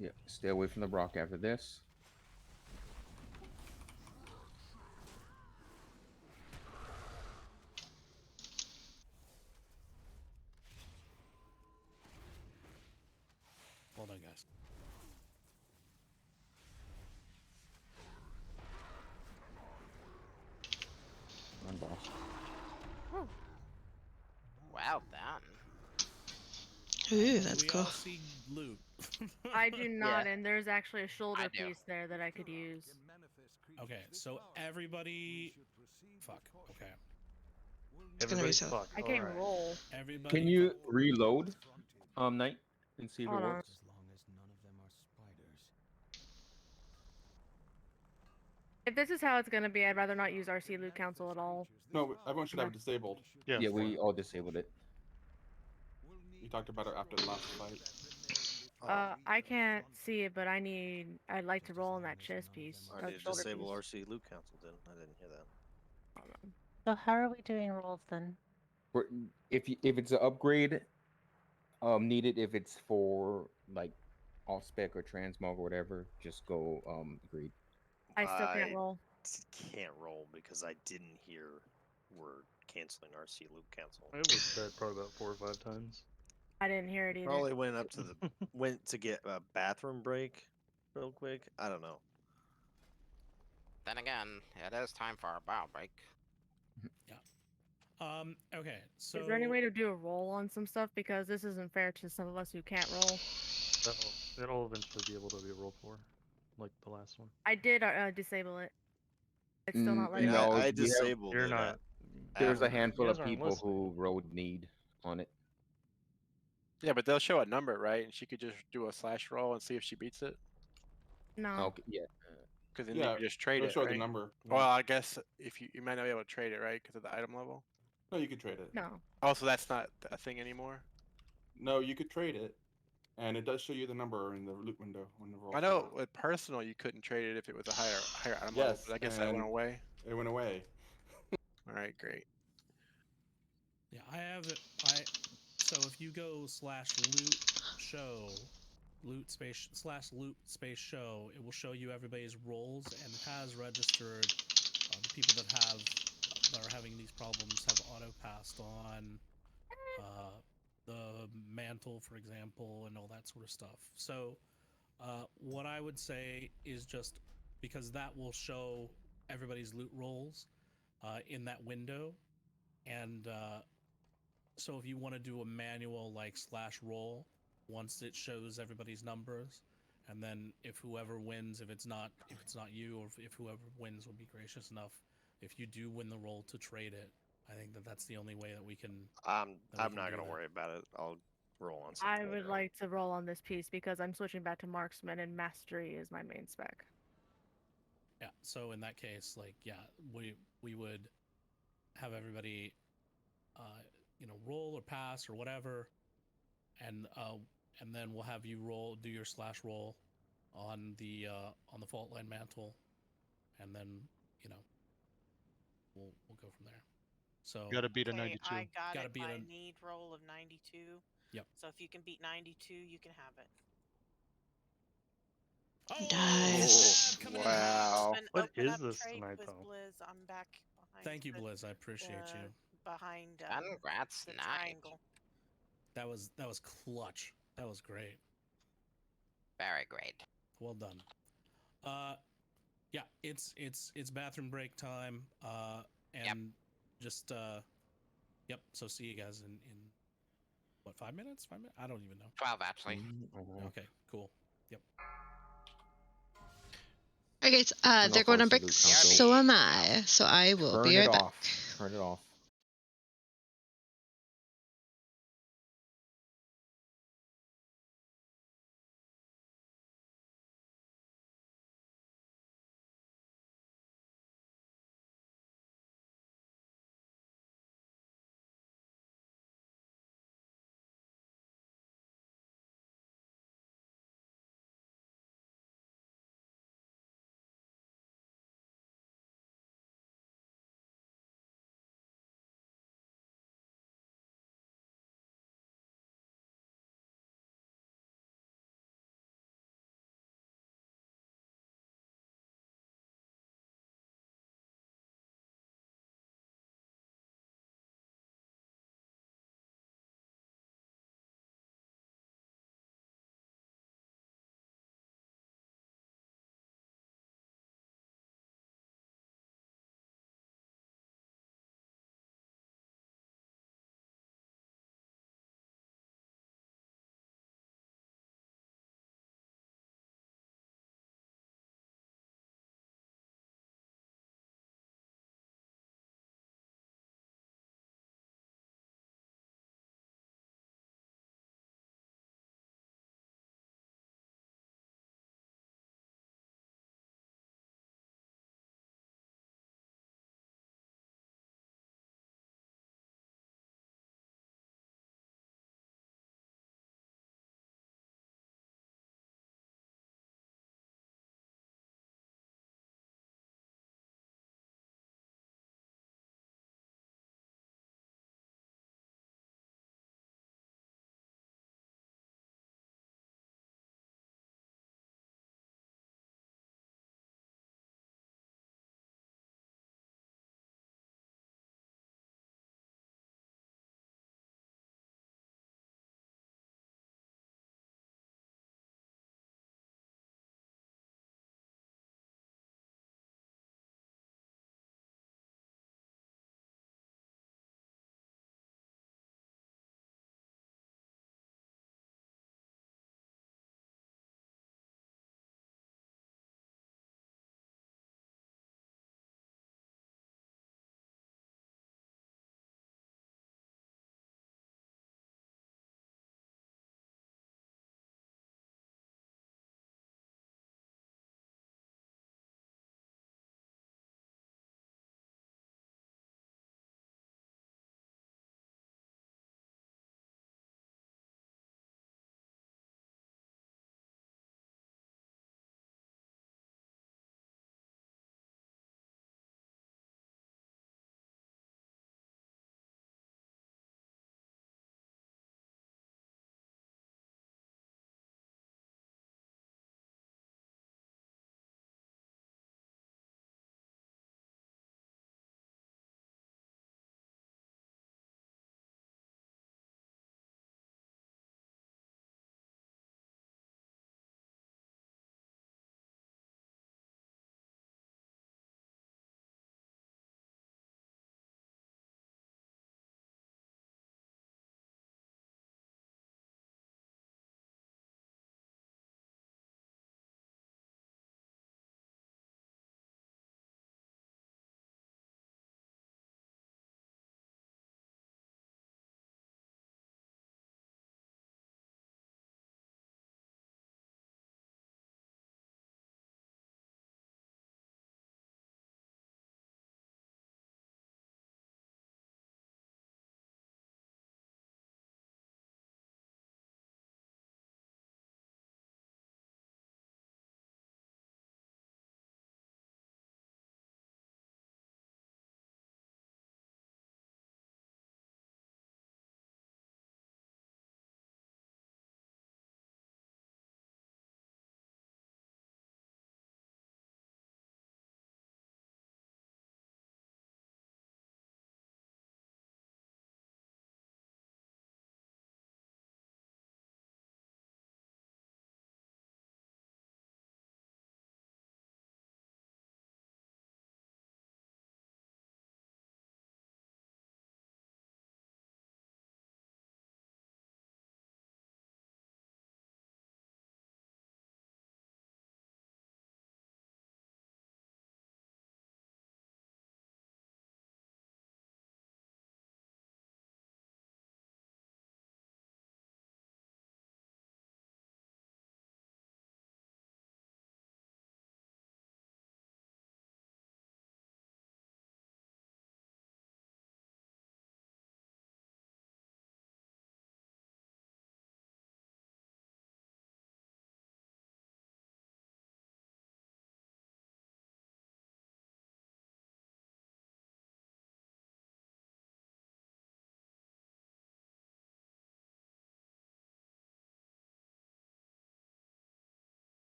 Yeah, stay away from the rock after this. Hold on, guys. Run, boss. Well done. Ooh, that's we cool. all see loot. I do not, Yeah. and there's actually a shoulder I do. piece there that I could use. Okay, so everybody. Fuck. Okay. It's gonna be so. I can't roll. Everybody. Can you reload, Knight, and see if Hold it on. works? If this is how it's gonna be, I'd rather not use RC Loot Council at all. No, everyone should have it disabled. Yeah, we all disabled it. We talked about it after the last fight. I can't see it, but I'd like to roll on that chest piece. I need to shoulder disable piece. RC Loot Council then. I didn't hear that. So how are we doing rolls then? If it's an upgrade, needed. If it's for like off spec or transmog or whatever, just go agreed. I still can't roll. Can't roll because I didn't hear we're canceling RC Loot Council. I was dead probably about 4 or 5 times. I didn't hear it either. Probably went up to the went to get a bathroom break real quick. I don't know. Then again, it is time for our bow break. Okay, so. Is there any way to do a roll on some stuff? Because this isn't fair to some of us who can't roll. It'll eventually be able to be rolled for, like the last one. I did disable it. It's still not letting me. No, I we disabled You're it. not. There's a after. handful You of guys aren't people who wrote need on it. Yeah, but they'll show a number, right? And she could just do a slash roll and see if she beats it. No. Okay, yeah. Because then Yeah, you could just trade it'll it, show the right? number, Well, yeah. I guess if you might not be able to trade it, right? Because of the item level. No, you could trade it. No. Oh, so that's not a thing anymore. No, you could trade it, and it does show you the number in the loot window when the roll. I know with personal you couldn't trade it if it was a higher item level, Yes, but I guess that went and away. It went away. All right, great. Yeah, I have it. So if you go /loot show, loot space show, it will show you everybody's roles, and it has registered the people that are having these problems have auto passed on the mantle, for example, and all that sort of stuff. So what I would say is just because that will show everybody's loot rolls in that window, and so if you want to do a manual like /roll, once it shows everybody's numbers, and then if whoever wins, if it's not you, or if whoever wins will be gracious enough, if you do win the roll to trade it, I think that's the only way that we can. I'm not gonna worry about it. I'll roll on something. I would like to roll on this piece because I'm switching back to marksman, and mastery is my main spec. Yeah. So in that case, like, yeah, we would have everybody, roll or pass or whatever, and then we'll have you do your /roll on the fault line mantle, and then we'll go from there. So you gotta beat a Okay, 92. I got Gotta it. beat My a- need roll of 92. Yep. So if you can beat 92, you can have it. Nice. Wow. What Open is up this trade tonight, with though? Blizz. I'm back behind. Thank you, Blizz. I appreciate you. Behind Congrats, the nice. triangle. That was clutch. That was great. Very great. Well done. Yeah, it's bathroom break time. And just yep. So see you guys in what, 5 minutes? 5 minutes? I don't even know. 12 actually. Okay, cool. Yep. Okay, Turn they're off going our to break, salute console. so am I. So I will Turn be it right back. off. Turn it off.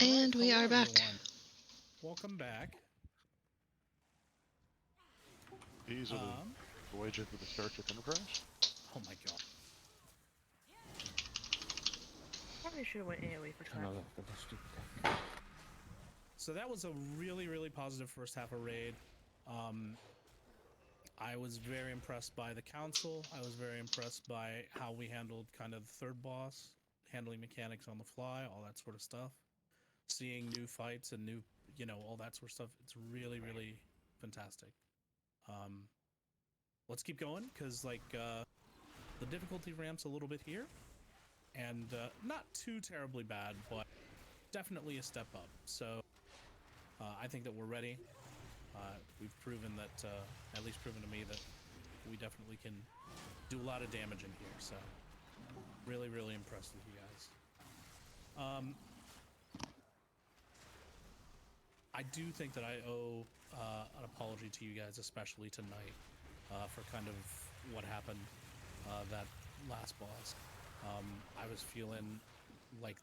And we hello, are back. everyone. Welcome back. These are the wages of the Starship Enterprise. Oh my god. Probably should have went AoE for time. So that was a really, really positive first half of raid. I was very impressed by the council. I was very impressed by how we handled kind of the third boss, handling mechanics on the fly, all that sort of stuff. Seeing new fights and new, all that sort of stuff. It's really, really fantastic. Let's keep going because the difficulty ramps a little bit here, and not too terribly bad, but definitely a step up. So I think that we're ready. We've proven that, at least proven to me, that we definitely can do a lot of damage in here. So really, really impressed with you guys. I do think that I owe an apology to you guys, especially tonight, for kind of what happened that last boss. I was feeling like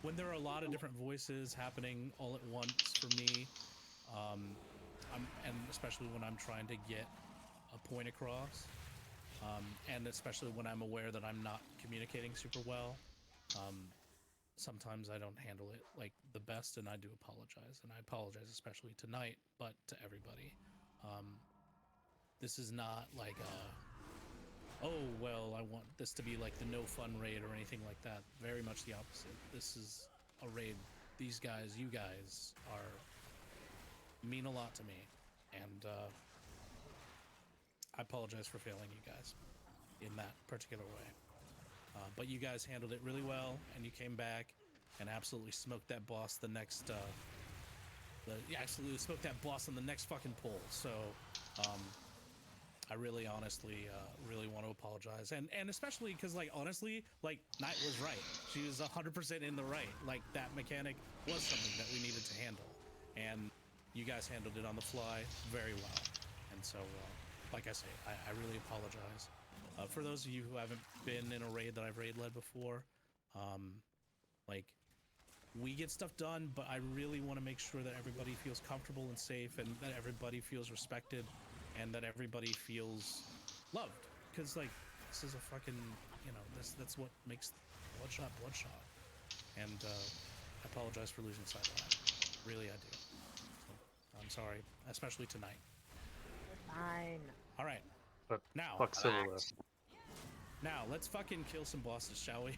when there are a lot of different voices happening all at once for me, and especially when I'm trying to get a point across, and especially when I'm aware that I'm not communicating super well, sometimes I don't handle it like the best, and I do apologize, and I apologize especially tonight, but to everybody. This is not like oh well, I want this to be like the no fun raid or anything like that. Very much the opposite. This is a raid. These guys, you guys, mean a lot to me, and I apologize for failing you guys in that particular way. But you guys handled it really well, and you came back and absolutely smoked that boss the next absolutely smoked that boss on the next fucking pull. So I really honestly really want to apologize, and especially because honestly Knight was right. She was 100% in the right. That mechanic was something that we needed to handle, and you guys handled it on the fly very well. And so like I say, I really apologize. For those of you who haven't been in a raid that I've raid led before, we get stuff done, but I really want to make sure that everybody feels comfortable and safe, and that everybody feels respected, and that everybody feels loved. Because this is a fucking, that's what makes Bloodshot. And I apologize for losing sight of that. Really, I do. So, I'm sorry, especially tonight. Fine. All right. But now, fuck Civil. Now, let's fucking kill some bosses, shall we?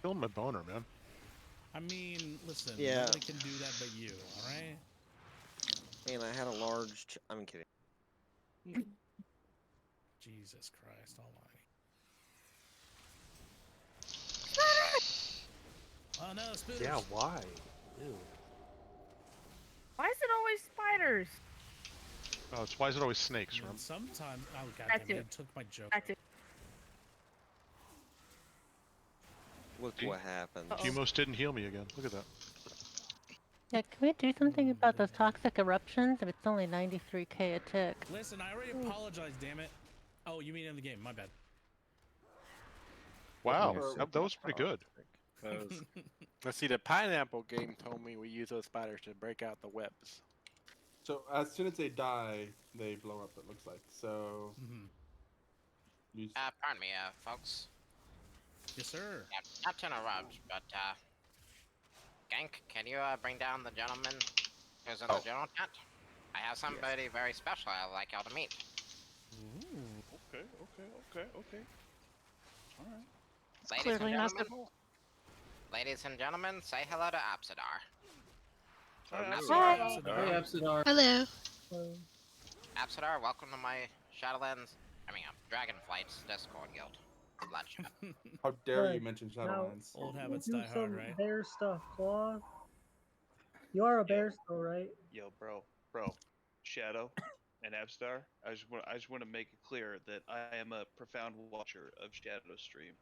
Killing my boner, man. I mean, listen, Yeah. nobody can do that but you, alright? Man, I had a large... I'm kidding. Jesus Christ almighty. Oh no, spoilers! Yeah, why? Ew. Why is it always spiders? Oh, it's why is it always snakes, right? Sometimes... Oh, That goddamn, too. you took my joke. That too. Look what happened. Humos didn't heal me again. Look at that. Yeah, can we do something about those toxic eruptions if it's only 93k a tick? Listen, I already apologized, damn it. Oh, you mean in the game, my bad. Wow, that was pretty good. Let's see, the pineapple game told me we use those spiders to break out the webs. So as soon as they die, they blow up. It looks like so. Pardon me, folks. Yes, sir. Yeah, not to interrupt, but Gank, can you bring down the gentleman who's in the general tent? I have somebody very special I'd like y'all to meet. Okay. Alright. Ladies and gentlemen, say hello to Absadar. Hi, Absadar. Hello. Absadar, welcome to my Shadowlands, Dragonflight's Discord Guild. Bloodshot. How dare you mention Shadowlands? Old You habits do die hard, some right? bear stuff, Claw. You are a bear still, right? Yo, bro, Shadow and Abstar. I just want to make it clear that I am a profound watcher of Shadow's stream,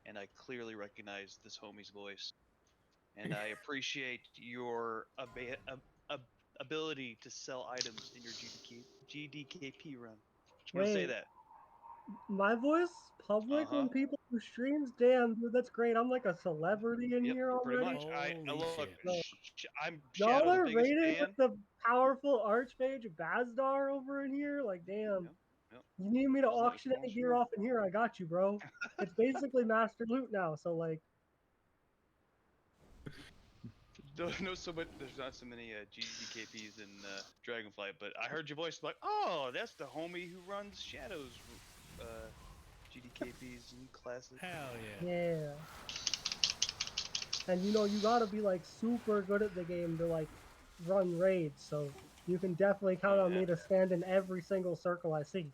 and I clearly recognize this homie's voice, and I appreciate your ability to sell items in your GDKP run. Just want to say Wait. that. My voice public when people who streams? Damn, dude, that's great. I'm like a celebrity in here Pretty already. much. Look, I'm Y'all Shadow's are biggest rated fan. with the powerful Archmage Bazdar over in here? Like, damn. You need me to auction any gear off in here? I got you, bro. It's basically master loot now, so like. No, so much. There's not so many GDKPs in Dragonflight, but I heard your voice like, oh, that's the homie who runs Shadow's GDKPs and classes. Hell Yeah. And you know, you gotta be like super good at the game to like run raids, so you can definitely count on me to stand in every single circle I see.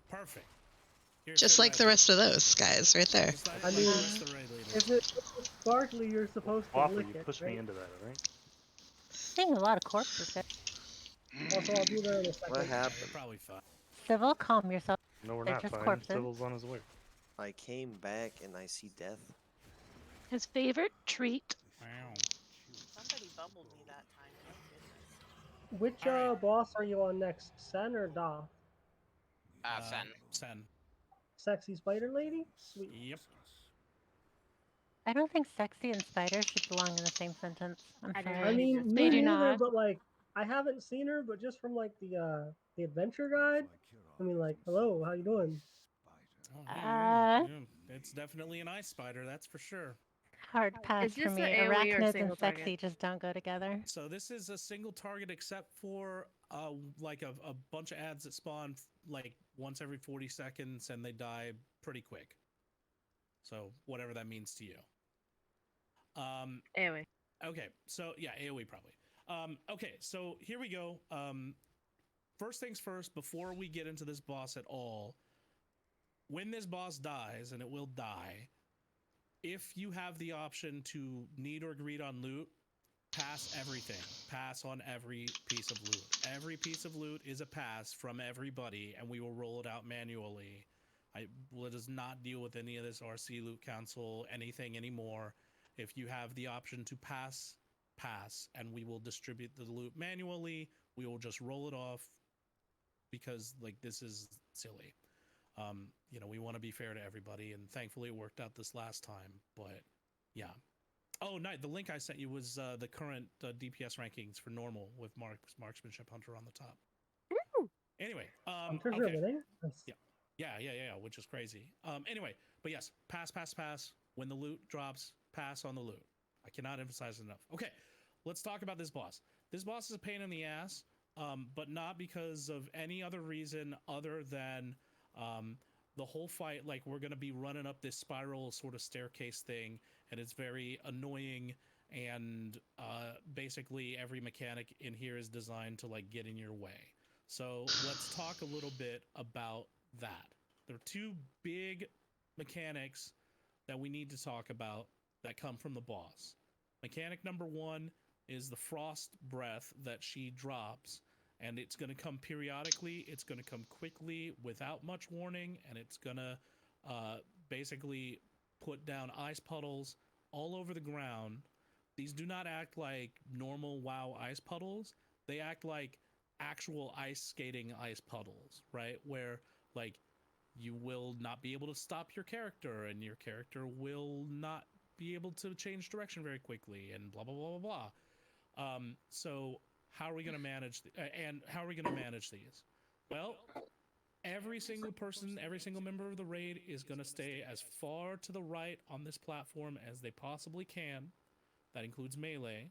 Perfect. Just like the rest of those guys right there. I mean, if it's sparkly, you're supposed to Waffle, lick you it, pushed right? me into that, alright? Seeing a lot of corpses, guys. Also, I'll be there in a second. What happened? They're probably fine. Civil, calm yourself. No, we're They're not just fine. corpses. Civil's on his way. I came back and I see death. His favorite treat. Wow. Somebody bubbled me that time. Oh goodness. Which boss are you on next, Sen or Doth? Sen. Sen. Sexy spider lady? Sweet. Yep. I don't think sexy and spider should belong in the same sentence. I'm sorry. I mean, they me do neither, not. but like, I haven't seen her, but just from like the adventure guide, I mean, like, hello, how you doing? It's definitely an ice spider, that's for sure. Hard pass for me. Arachnids and sexy just don't go together. So this is a single target except for like a bunch of ads that spawn like once every 40 seconds and they die pretty quick. So whatever that means to you. AoE. Okay, so yeah, AoE probably. Okay, so here we go. First things first, before we get into this boss at all, when this boss dies, and it will die, if you have the option to need or greed on loot, pass everything. Pass on every piece of loot. Every piece of loot is a pass from everybody, and we will roll it out manually. Let us not deal with any of this RC loot council, anything anymore. If you have the option to pass, and we will distribute the loot manually. We will just roll it off because like this is silly. You know, we want to be fair to everybody, and thankfully it worked out this last time. But yeah. Oh, no, the link I sent you was the current DPS rankings for normal with Marksmanship Hunter on the top. Woo! Anyway, Hunter's okay. winning? Yeah, which is crazy. Anyway, but yes, pass. When the loot drops, pass on the loot. I cannot emphasize it enough. Okay, let's talk about this boss. This boss is a pain in the ass, but not because of any other reason other than the whole fight. Like, we're going to be running up this spiral sort of staircase thing, and it's very annoying, and basically every mechanic in here is designed to like get in your way. So let's talk a little bit about that. There are two big mechanics that we need to talk about that come from the boss. Mechanic number one is the frost breath that she drops, and it's going to come periodically. It's going to come quickly without much warning, and it's going to basically put down ice puddles all over the ground. These do not act like normal WoW ice puddles. They act like actual ice skating ice puddles, right? Where like you will not be able to stop your character, and your character will not be able to change direction very quickly, and blah blah blah blah blah. So how are we going to manage these? Well, every single person, every single member of the raid is going to stay as far to the right on this platform as they possibly can. That includes melee.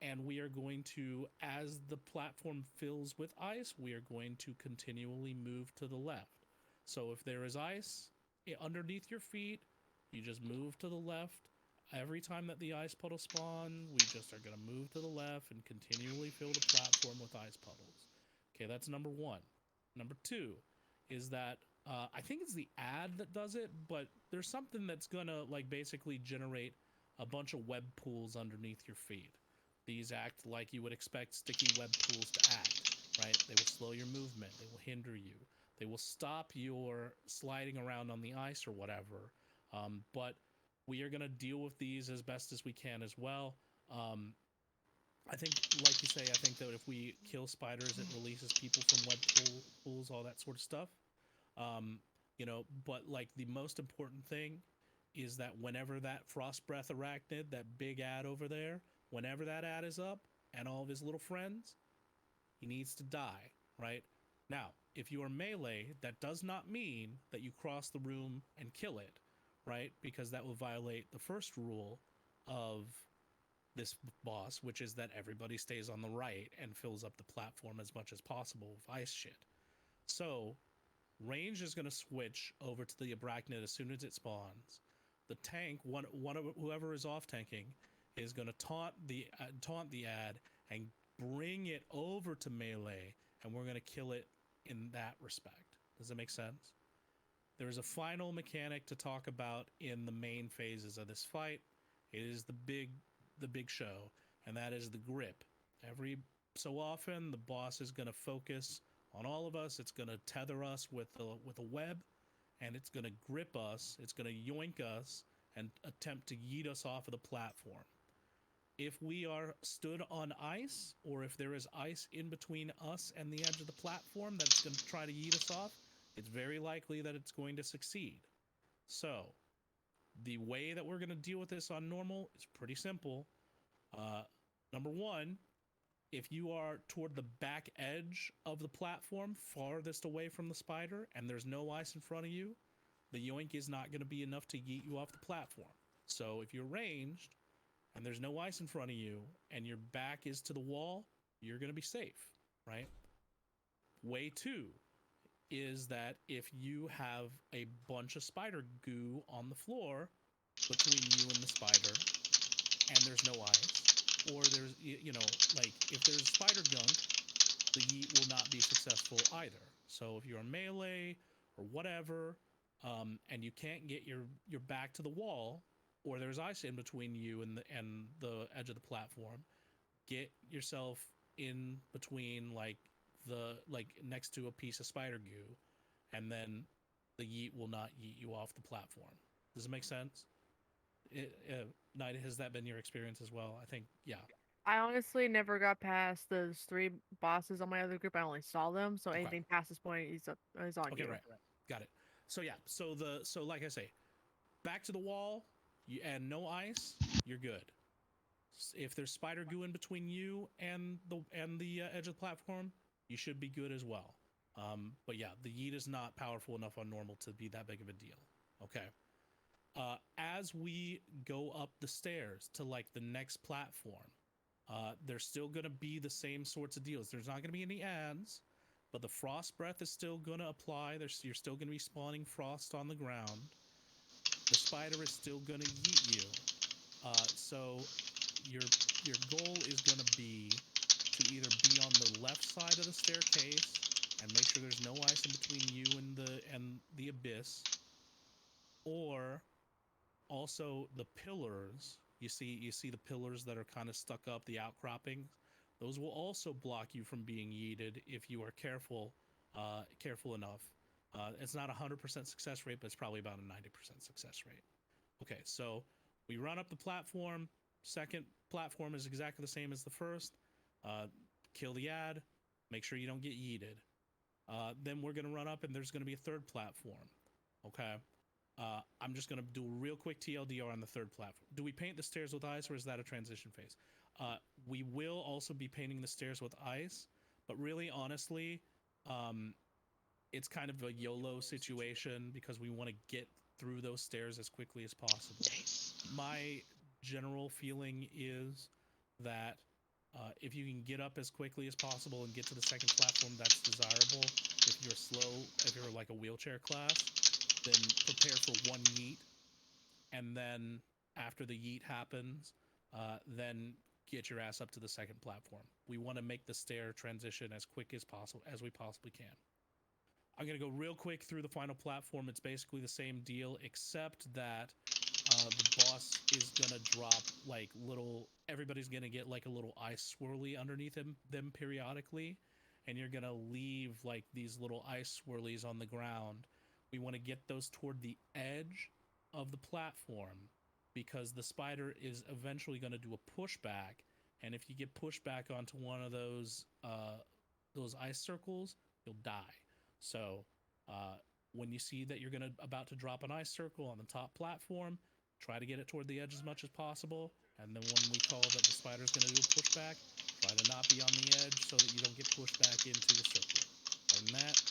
And we are going to, as the platform fills with ice, we are going to continually move to the left. So if there is ice underneath your feet, you just move to the left. Every time that the ice puddle spawn, we just are going to move to the left and continually fill the platform with ice puddles. Okay, that's number one. Number two is that I think it's the ad that does it, but there's something that's going to like basically generate a bunch of web pools underneath your feet. These act like you would expect sticky web pools to act, right? They will slow your movement. They will hinder you. They will stop your sliding around on the ice or whatever. But we are going to deal with these as best as we can as well. I think, like you say, I think that if we kill spiders, it releases people from web pools, all that sort of stuff. you know, but like the most important thing is that whenever that frost breath arachnid, that big ad over there, whenever that ad is up and all of his little friends, he needs to die, right? Now, if you are melee, that does not mean that you cross the room and kill it, right? Because that will violate the first rule of this boss, which is that everybody stays on the right and fills up the platform as much as possible with ice shit. So, range is going to switch over to the arachnid as soon as it spawns. The tank, whoever is off tanking, is going to taunt the ad and bring it over to melee, and we're going to kill it in that respect. Does that make sense? There is a final mechanic to talk about in the main phases of this fight. It is the big show, and that is the grip. Every so often, the boss is going to focus on all of us. It's going to tether us with a web, and it's going to grip us. It's going to yoink us and attempt to yeet us off of the platform. If we are stood on ice, or if there is ice in between us and the edge of the platform that's going to try to yeet us off, it's very likely that it's going to succeed. So, the way that we're going to deal with this on normal is pretty simple. Number one, if you are toward the back edge of the platform, farthest away from the spider, and there's no ice in front of you, the yoink is not going to be enough to yeet you off the platform. So if you're ranged, and there's no ice in front of you, and your back is to the wall, you're going to be safe, right? Way two is that if you have a bunch of spider goo on the floor between you and the spider, and there's no ice, or there's, you know, like, if there's spider gunk, the yeet will not be successful either. So if you're melee or whatever, and you can't get your back to the wall, or there's ice in between you and the edge of the platform, get yourself in between, like next to a piece of spider goo, and then the yeet will not yeet you off the platform. Does it make sense? Knight, has that been your experience as well? I think, yeah. I honestly never got past those 3 bosses on my other group. I only saw them, so Okay. anything past this point is on Okay, you. right. Got it. So yeah, so like I say, back to the wall, and no ice, you're good. If there's spider goo in between you and the edge of the platform, you should be good as well. But yeah, the yeet is not powerful enough on normal to be that big of a deal. Okay. As we go up the stairs to like the next platform, there's still going to be the same sorts of deals. There's not going to be any ads, but the frost breath is still going to apply. You're still going to be spawning frost on the ground. The spider is still going to yeet you. So your goal is going to be to either be on the left side of the staircase and make sure there's no ice in between you and the abyss, or also the pillars. You see the pillars that are kind of stuck up, the outcroppings. Those will also block you from being yeeted if you are careful enough. It's not a 100% success rate, but it's probably about a 90% success rate. Okay, so we run up the platform. Second platform is exactly the same as the first. Kill the ad. Make sure you don't get yeeted. Then we're going to run up, and there's going to be a third platform. Okay. I'm just going to do a real quick TLDR on the third platform. Do we paint the stairs with ice, or is that a transition phase? We will also be painting the stairs with ice, but really, honestly, it's kind of a YOLO situation because we want to get through those stairs as quickly as possible. My general feeling is that if you can get up as quickly as possible and get to the second platform, that's desirable. If you're slow, if you're like a wheelchair class, then prepare for one yeet, and then after the yeet happens, then get your ass up to the second platform. We want to make the stair transition as quick as possible, as we possibly can. I'm going to go real quick through the final platform. It's basically the same deal, except that the boss is going to drop like everybody's going to get like a little ice swirly underneath them periodically, and you're going to leave like these little ice swirlies on the ground. We want to get those toward the edge of the platform because the spider is eventually going to do a pushback, and if you get pushed back onto one of those ice circles, you'll die. So When you see that you're about to drop an ice circle on the top platform, try to get it toward the edge as much as possible. And then when we call that the spider's going to do a pushback, try to not be on the edge so that you don't get pushed back into the circle. Other than that,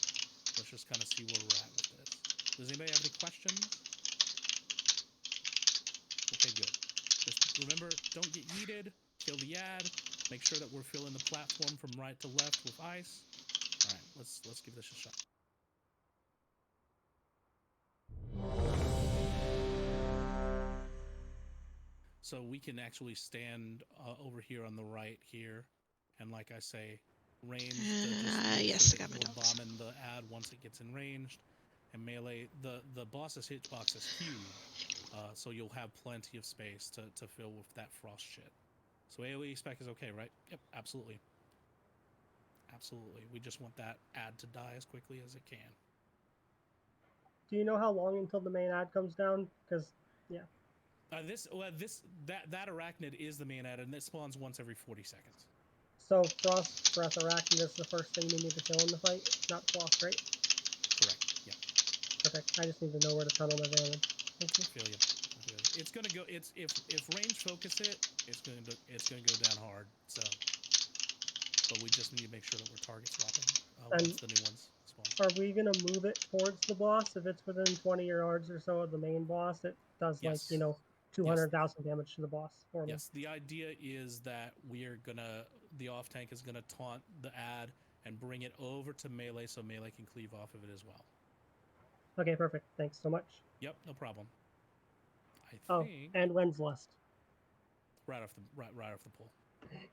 let's just kind of see where we're at with this. Does anybody have any questions? Okay, good. Just remember, don't get yeeted, kill the ad, make sure that we're filling the platform from right to left with ice. All right, let's give this a shot. So we can actually stand over here on the right here, and like I say, range. Yes, I got my we're notes. bombing the ad once it gets in ranged, and melee. The boss's hitbox is huge, so you'll have plenty of space to fill with that frost shit. So AoE spec is okay, right? Yep, absolutely. Absolutely. We just want that ad to die as quickly as it can. Do you know how long until the main ad comes down? Because, yeah. That arachnid is the main ad, and it spawns once every 40 seconds. So Frost Breath Arachnid is the first thing you need to kill in the fight, not Frost, right? Correct. Yeah. Perfect. I just need to know where to tunnel my damage. Thank you. Feel you. It's gonna go. If range focus it, it's gonna go down hard. So, but we just need to make sure that we're target swapping once the new ones spawn. Are we gonna move it towards the boss if it's within 20 yards or so of the main boss? It does Yes. like 200,000 damage to the boss for me. Yes. The idea is that the off tank is gonna taunt the ad and bring it over to melee so melee can cleave off of it as well. Okay, perfect. Thanks so much. Yep, no problem. I think. And when's Lust? Right off the pull.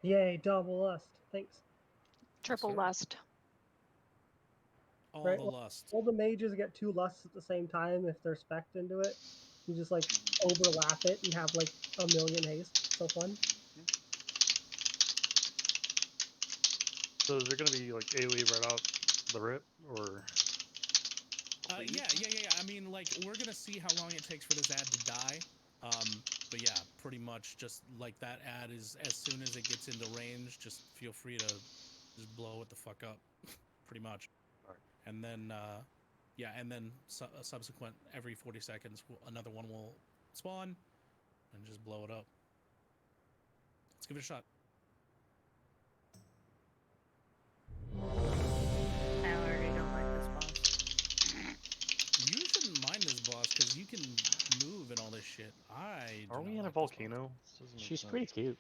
Yay, double Lust. Thanks. Triple Lust. All right, the lust. All the mages get 2 lusts at the same time if they're spec'd into it. You just like overlap it and have like 1,000,000 haste. So fun. So is there gonna be like AoE right out the rip, or? Yeah. I mean, like, we're gonna see how long it takes for this ad to die. But yeah, pretty much just like that ad is, as soon as it gets into range, just feel free to just blow it the fuck up, pretty much. Right. And then, subsequent every 40 seconds, another one will spawn and just blow it up. Let's give it a shot. I already don't like this boss. You shouldn't mind this boss because you can move and all this shit. Are we in a volcano? She's pretty cute.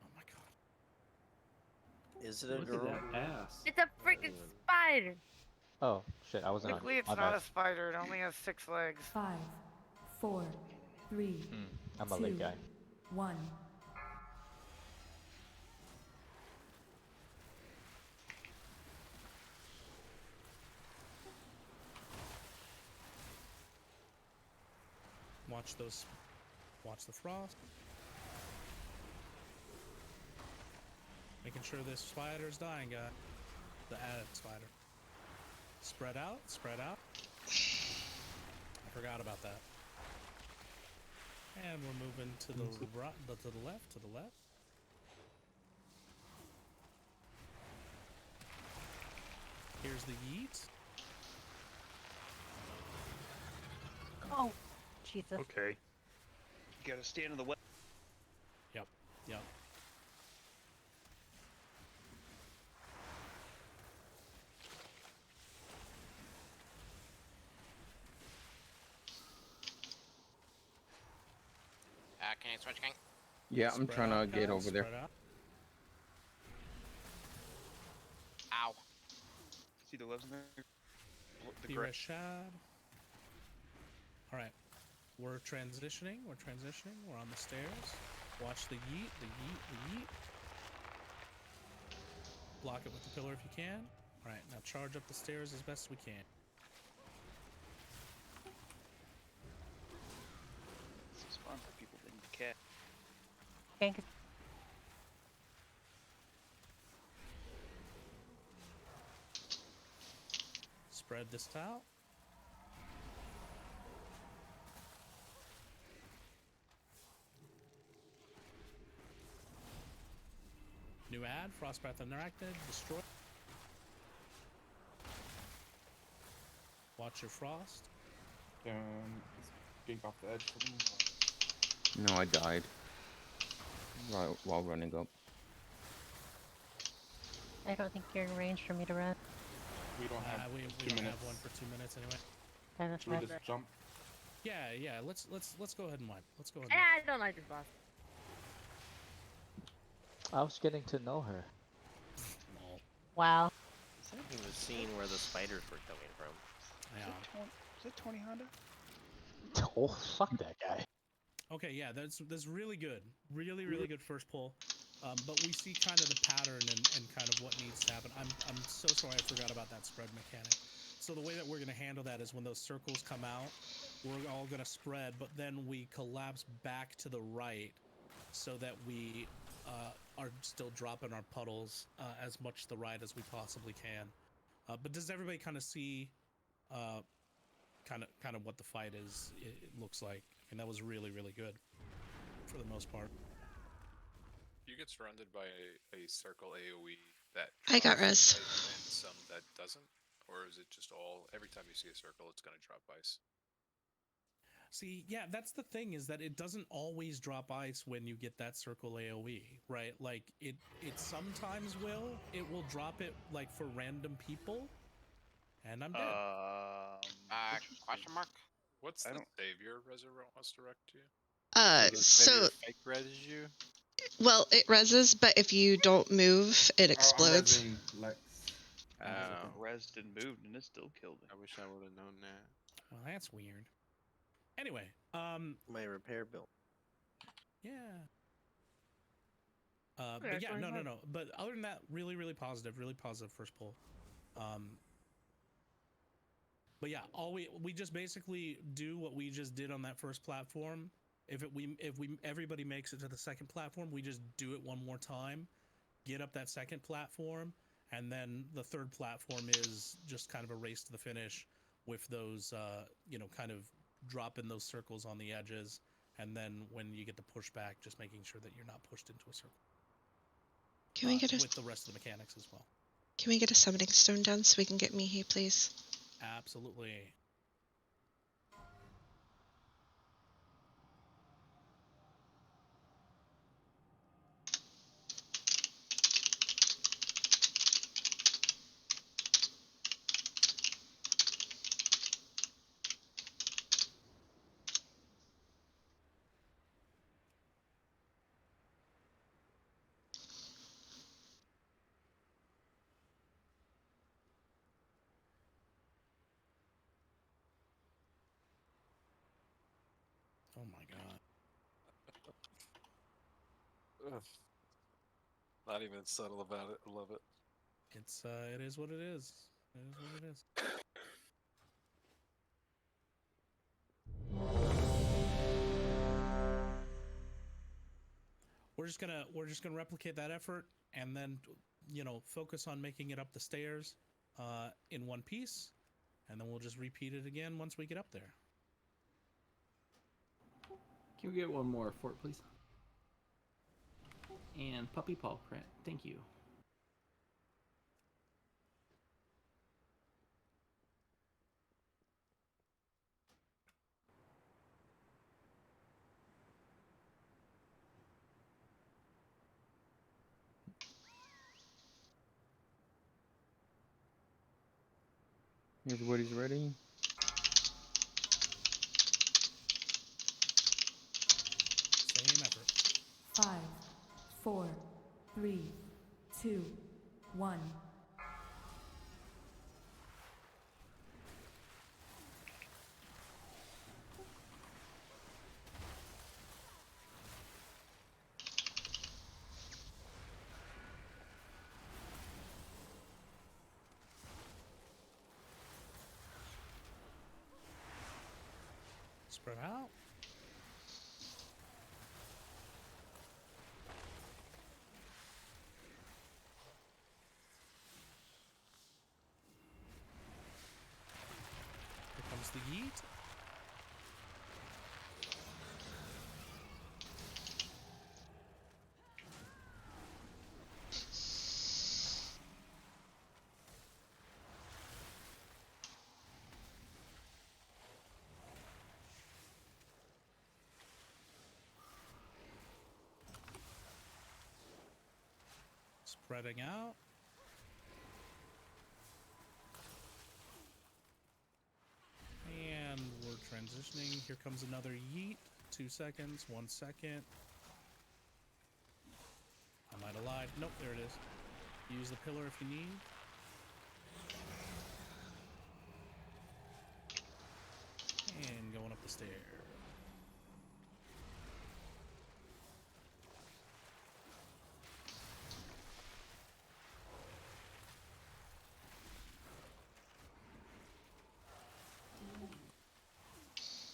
Oh my god. Is it a Look girl? at that ass. It's a freaking spider. Oh shit! I wasn't. Luckily, it's not a spider. It only has 6 legs. 5, 4, 3, I'm a late guy. 1. Watch the frost. Making sure this spider's dying, guy. The added spider. Spread out, spread out. I forgot about that. And we're moving to the left, to the left. Here's the yeet. Oh, Jesus. Okay. You gotta stand in the way. Yep. Can you switch, King? Yeah, I'm trying to get over there. Ow. See the webs in there? The Be Rashad. Alright. We're transitioning. We're on the stairs. Watch the yeet, the yeet, the yeet. Block it with the pillar if you can. Alright, now charge up the stairs as best we can. This is fun for people that need the cat. Gank. Spread this out. New ad, Frostbreath and Arachnid, destroy. watch your frost. Just gink off the edge for me. No, I died while running up. I don't think you're in range for me to run. We don't have we 2 don't minutes. have one for 2 minutes anyway. Okay, that's Should we fine. just jump? Yeah. Let's go ahead and wipe. Let's go ahead. I don't like this boss. I was getting to know her. Wow. It's not even seeing where the spiders were coming from. Yeah. Is it Tony Honda? Oh, fuck that guy. Okay, yeah, that's really good. Really good first pull. But we see kind of the pattern and kind of what needs to happen. I'm so sorry I forgot about that spread mechanic. So the way that we're going to handle that is when those circles come out, we're all going to spread, but then we collapse back to the right so that we are still dropping our puddles as much to the right as we possibly can. But does everybody kind of see kind of what the fight is? It looks like, and that was really good for the most part. You get surrounded by a circle AoE that I got drops res. ice and some that doesn't, or is it just all every time you see a circle, it's going to drop ice? See, yeah, that's the thing, is that it doesn't always drop ice when you get that circle AoE, right? Like it sometimes will. It will drop it like for random people, and I'm dead. Question mark? What's the savior resurrect you? So fake res you. well, it reses, but if you don't move, it explodes. Resed and moved, and it still killed me. I wish I would have known that. Well, that's weird. Anyway, my repair bill. Yeah. But yeah, no. But other than that, really positive first pull. But yeah, we just basically do what we just did on that first platform. If everybody makes it to the second platform, we just do it one more time, get up that second platform, and then the third platform is just kind of a race to the finish with those, kind of dropping those circles on the edges, and then when you get the pushback, just making sure that you're not pushed into a circle. Can we get with the rest of the mechanics as well? Can we get a summoning stone down so we can get Mihi, please? Absolutely. Oh my god. Ugh. Not even subtle about it. I love it. It is what it is. It is what it is. We're just gonna replicate that effort, and then focus on making it up the stairs in one piece, and then we'll just repeat it again once we get up there. Can we get one more fort, please? And puppy paw print. Thank you. Everybody's ready? Same effort. 5, 4, 3, 2, 1. Spread out. Here comes the yeet. Spreading out. And we're transitioning. Here comes another yeet. 2 seconds. 1 second. Am I alive? Nope, there it is. Use the pillar if you need. And going up the stairs.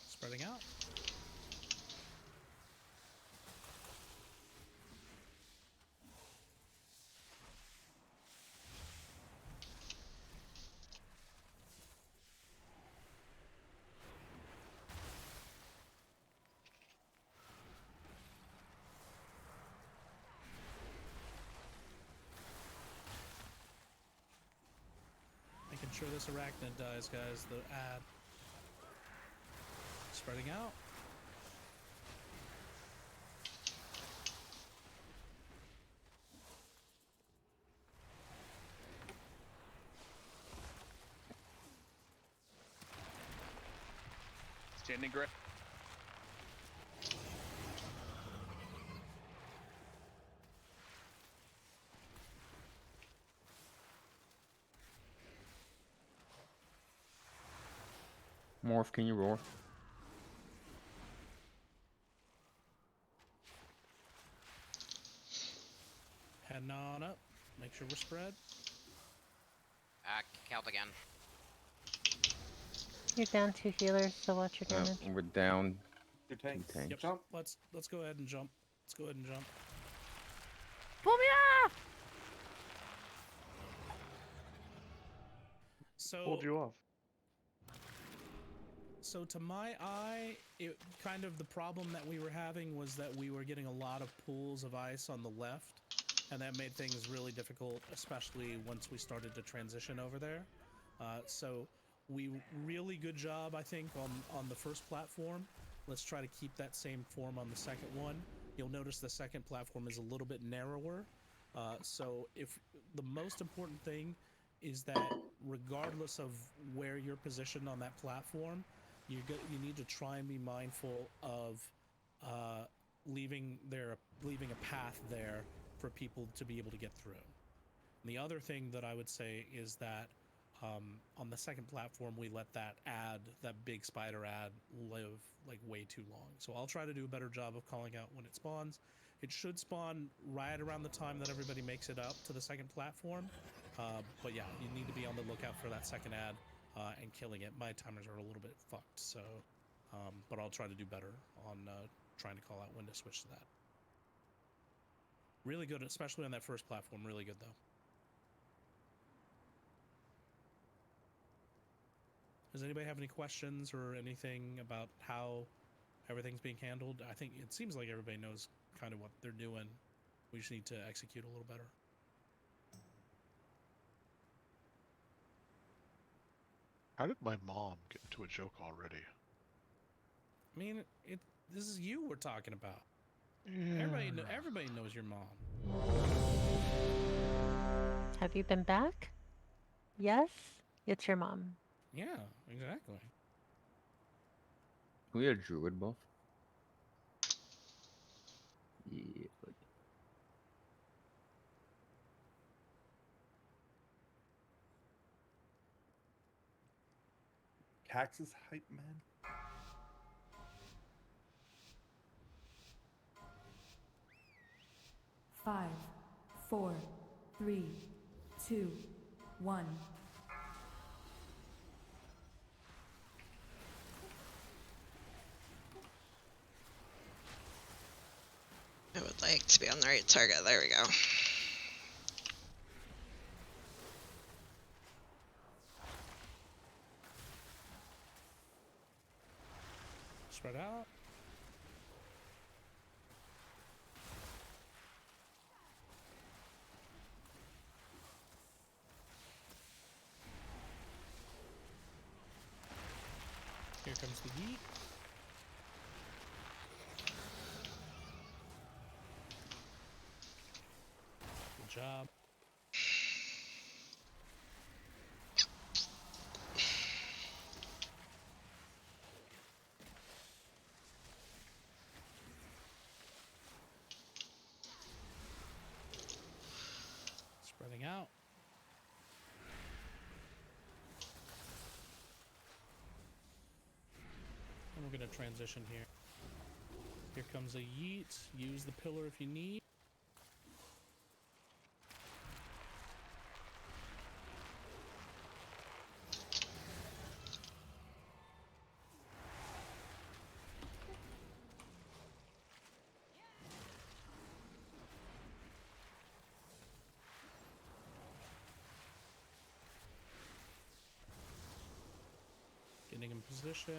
Spreading out. Making sure this arachnid dies, guys. The ad. Spreading out. Standing grab. Morph, can you roar? Heading on up. Make sure we're spread. Killed again. You're down 2 healers, so watch your damage. We're down Two 2 tanks. tanks. Yep. Jump. Let's go ahead and jump. Let's go ahead and jump. Pull me off! So Pulled you off. So to my eye, it kind of the problem that we were having was that we were getting a lot of pools of ice on the left, and that made things really difficult, especially once we started to transition over there. So we really good job, I think, on the first platform. Let's try to keep that same form on the second one. You'll notice the second platform is a little bit narrower. So if the most important thing is that regardless of where you're positioned on that platform, you need to try and be mindful of leaving a path there for people to be able to get through. And the other thing that I would say is that on the second platform, we let that big spider ad live like way too long. So I'll try to do a better job of calling out when it spawns. It should spawn right around the time that everybody makes it up to the second platform. But yeah, you need to be on the lookout for that second ad and killing it. My timers are a little bit fucked, so but I'll try to do better on trying to call out when to switch to that. Really good, especially on that first platform. Really good, though. Does anybody have any questions or anything about how everything's being handled? I think it seems like everybody knows kind of what they're doing. We just need to execute a little better. How did my mom get into a joke already? I mean, this is you we're talking about. Yeah. Everybody knows your mom. Have you been back? Yes, it's your mom. Yeah, exactly. Can we get a druid buff? Yeah. Cax's hype man. Five, 4, 3, 2, 1. I would like to be on the right target. There we go. Spread out. Here comes the yeet. Good job. Spreading out. And we're going to transition here. Here comes a yeet. Use the pillar if you need. Getting in position.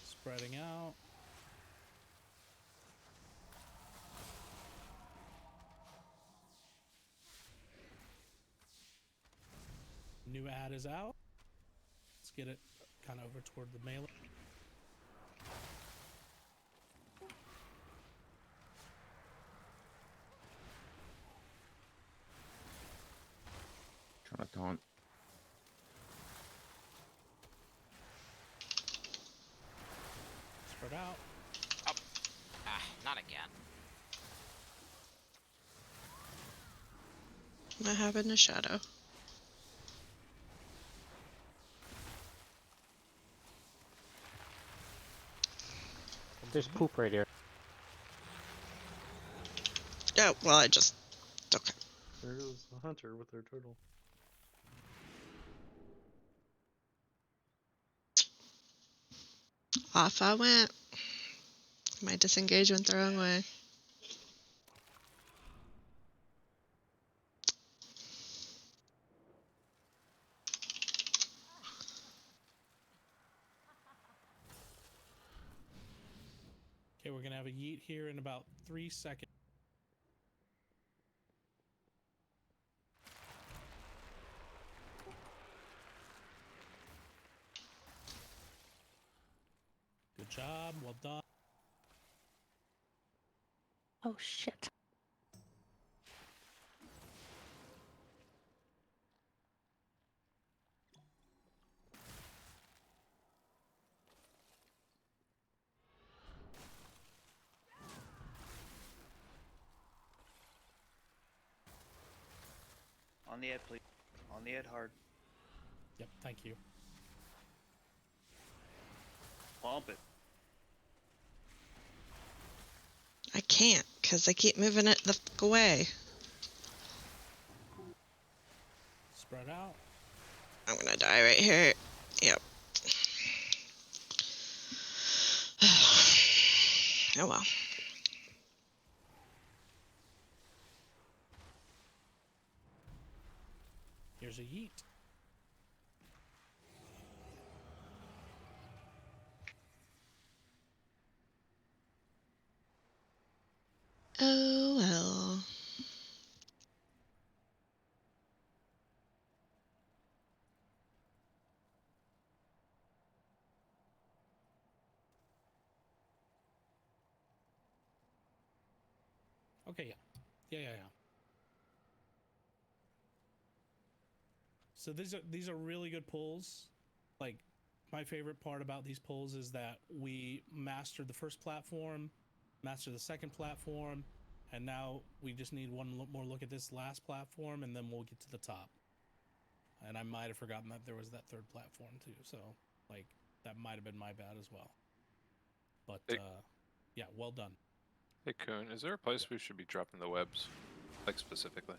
Spreading out. New ad is out. Let's get it kind of over toward the melee. Trying to taunt. Spread out. Oh. Not again. What happened to Shadow? There's poop right here. Oh, well, I just... Okay. There goes the hunter with their turtle. Off I went. My disengage went the wrong way. Okay, we're going to have a yeet here in about 3 seconds. Good job. Well done. Oh shit. On the head, please. On the head hard. Yep, thank you. Pump it. I can't, because I keep moving it the fuck away. Spread out. I'm gonna die right here. Yep. Oh well. Here's a yeet. Oh well. Okay, yeah. Yeah. So these are really good pulls. Like, my favorite part about these pulls is that we mastered the first platform, mastered the second platform, and now we just need one more look at this last platform, and then we'll get to the top. And I might have forgotten that there was that third platform too. So, like, that might have been my bad as well. But yeah, well done. Hey Kuhn, is there a place we should be dropping the webs, like specifically?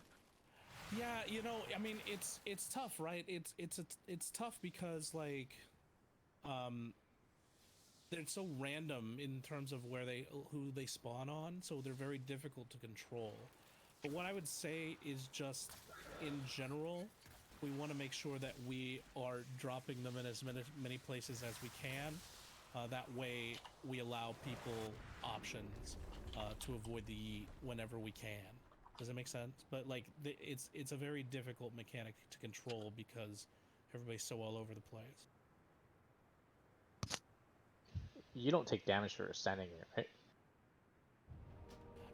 Yeah, you know, I mean, it's tough, right? It's tough because, like, they're so random in terms of who they spawn on, so they're very difficult to control. But what I would say is, just in general, we want to make sure that we are dropping them in as many places as we can. That way, we allow people options to avoid the yeet whenever we can. Does that make sense? But, like, it's a very difficult mechanic to control because everybody's so all over the place. You don't take damage for standing here, right?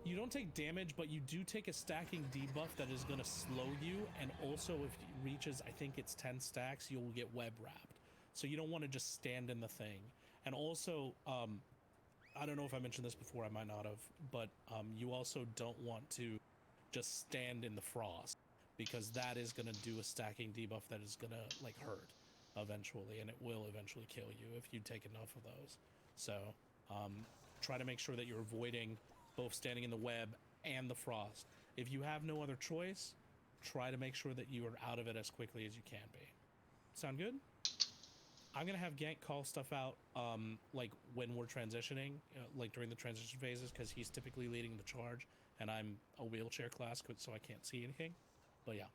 You don't take damage, but you do take a stacking debuff that is going to slow you, and also if it reaches, I think it's 10 stacks, you'll get web wrapped. So you don't want to just stand in the thing. And also, I don't know if I mentioned this before, I might not have, but you also don't want to just stand in the frost, because that is going to do a stacking debuff that is going to like hurt eventually, and it will eventually kill you if you take enough of those. So try to make sure that you're avoiding both standing in the web and the frost. If you have no other choice, try to make sure that you are out of it as quickly as you can be. Sound good? I'm gonna have Gank call stuff out like when we're transitioning, like during the transition phases, because he's typically leading the charge and I'm a wheelchair class, so I can't see anything. But yeah,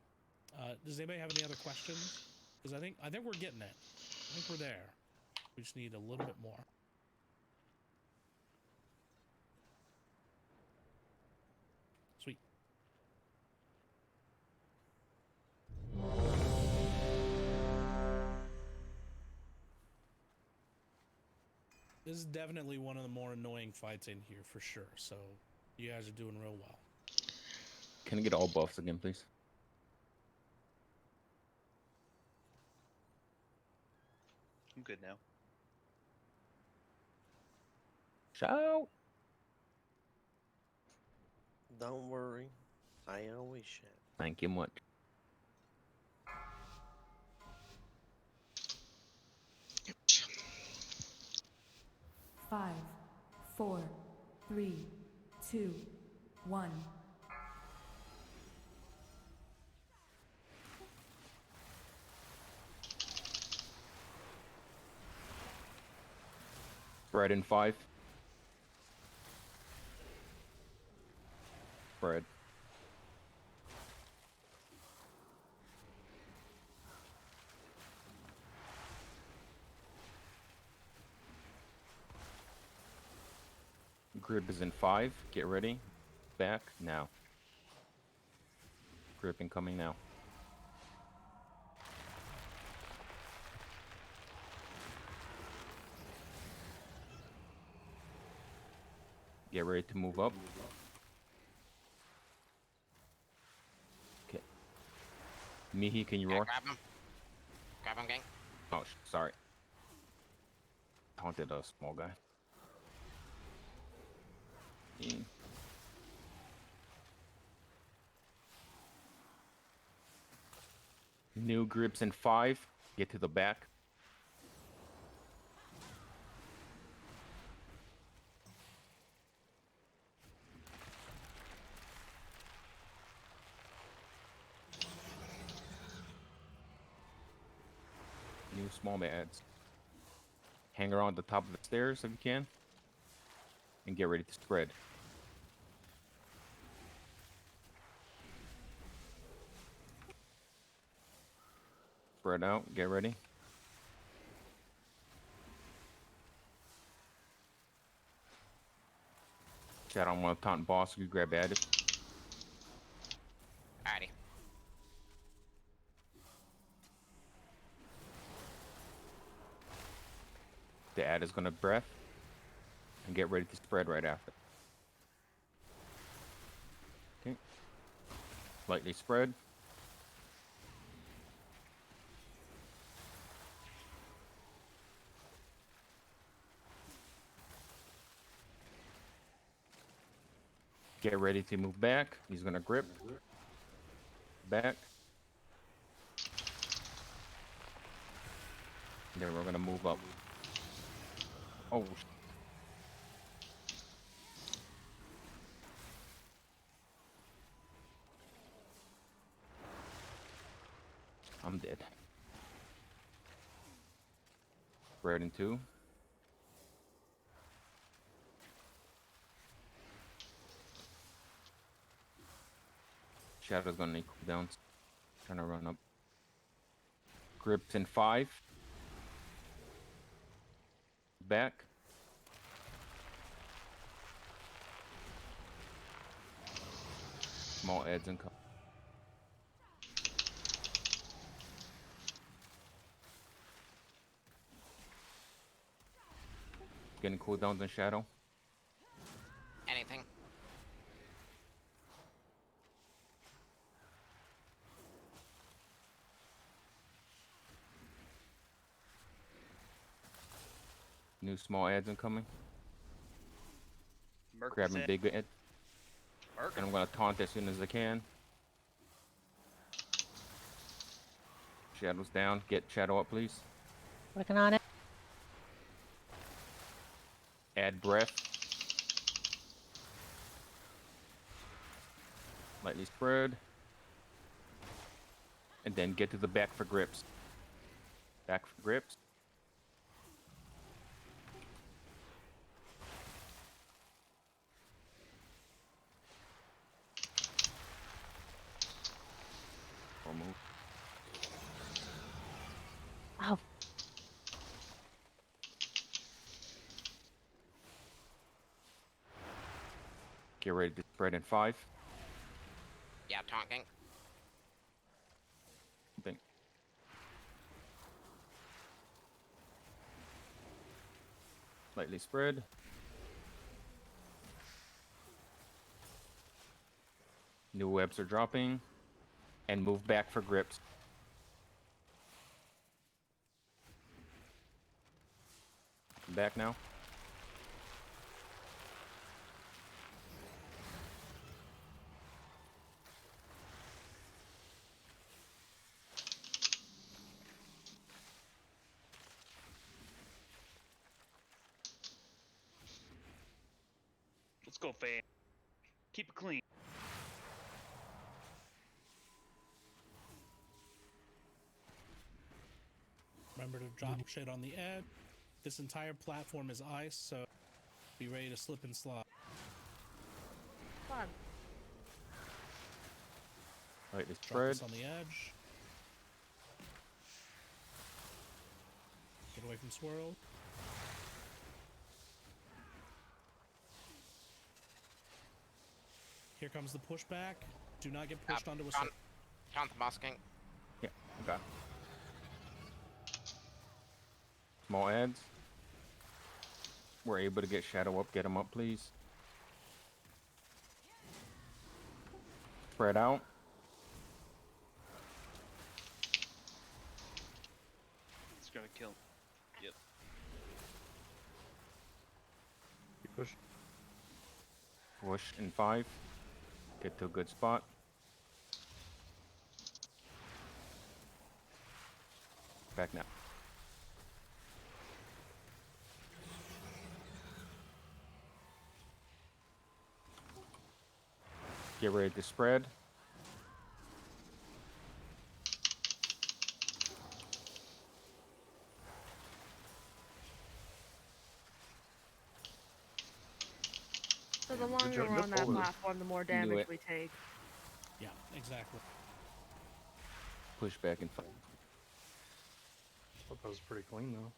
does anybody have any other questions? Because I think we're getting it. I think we're there. We just need a little bit more. Sweet. This is definitely one of the more annoying fights in here for sure. So you guys are doing real well. Can I get all buffs again, please? I'm good now. Shout. Don't worry, I always shout. Thank you much. Five, 4, 3, 2, 1. Spread in 5. Spread. Grip is in 5. Get ready. Back now. Grip incoming now. Get ready to move up. Okay. Mihi, can you roar? Grab him. Grab him, gang. Oh, sorry. Taunted a small guy. New grips in 5. Get to the back. New small ads. Hang around the top of the stairs if you can. And get ready to spread. Spread out, get ready. Chat on one taunt boss, you grab added. Alrighty. The ad is gonna breath. And get ready to spread right after. Okay. Lightly spread. Get ready to move back. He's gonna grip. Back. Then we're gonna move up. Oh. I'm dead. Spread in 2. Shadow's gonna need cooldowns. Trying to run up. Grips in 5. Back. Small ads and come. Getting cooldowns in Shadow. Anything. New small ads incoming. Merc Grabbing is big ad. And I'm gonna taunt as soon as I can. Shadows down. Get Shadow up, please. Working on it. Add breath. Lightly spread. And then get to the back for grips. Back for grips. Or move. Oh. Get ready to spread in 5. Yeah, talking. Think. Lightly spread. New webs are dropping. And move back for grips. Back now. Let's go, fan. Keep it clean. Remember to drop shit on the edge. This entire platform is ice, so be ready to slip and slide. Fun. Lightly Drop spread. this on the edge. Get away from swirl. Here comes the pushback. Do not get pushed onto a sword. Count the masking. Yeah, okay. Small ads. We're able to get Shadow up. Get him up, please. Spread out. It's gonna kill. Yep. You push. Push in 5. Get to a good spot. Back now. Get ready to spread. So the longer we're on that platform, the more damage we take. Yeah, exactly. Push back in 5. I thought that was pretty clean though.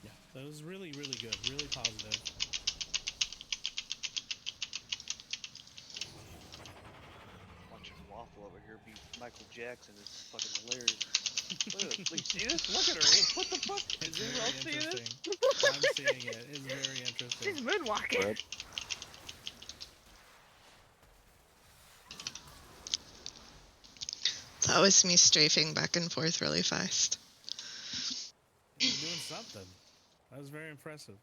Yeah, that was really, really good. Really positive. Watching Waffle over here be Michael Jackson is fucking hilarious. Look at this. See this? Look at her. What the fuck? It's Is anyone else very seeing interesting. this? I'm seeing it. It's very interesting. She's moonwalking. Spread. That was me strafing back and forth really fast. You're doing something. That was very impressive.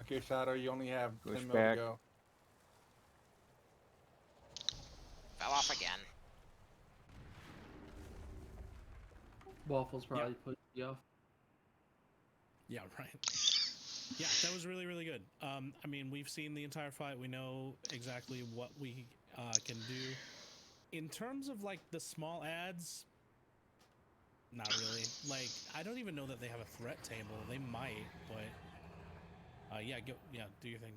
Okay, Shadow, you only have Push 10 mil back. to go. Fell off again. Waffles probably put you off. Yeah, right. Yeah, that was really, really good. I mean, we've seen the entire fight. We know exactly what we can do. In terms of, like, the small ads, not really. Like, I don't even know that they have a threat table. They might, but... yeah, do your thing,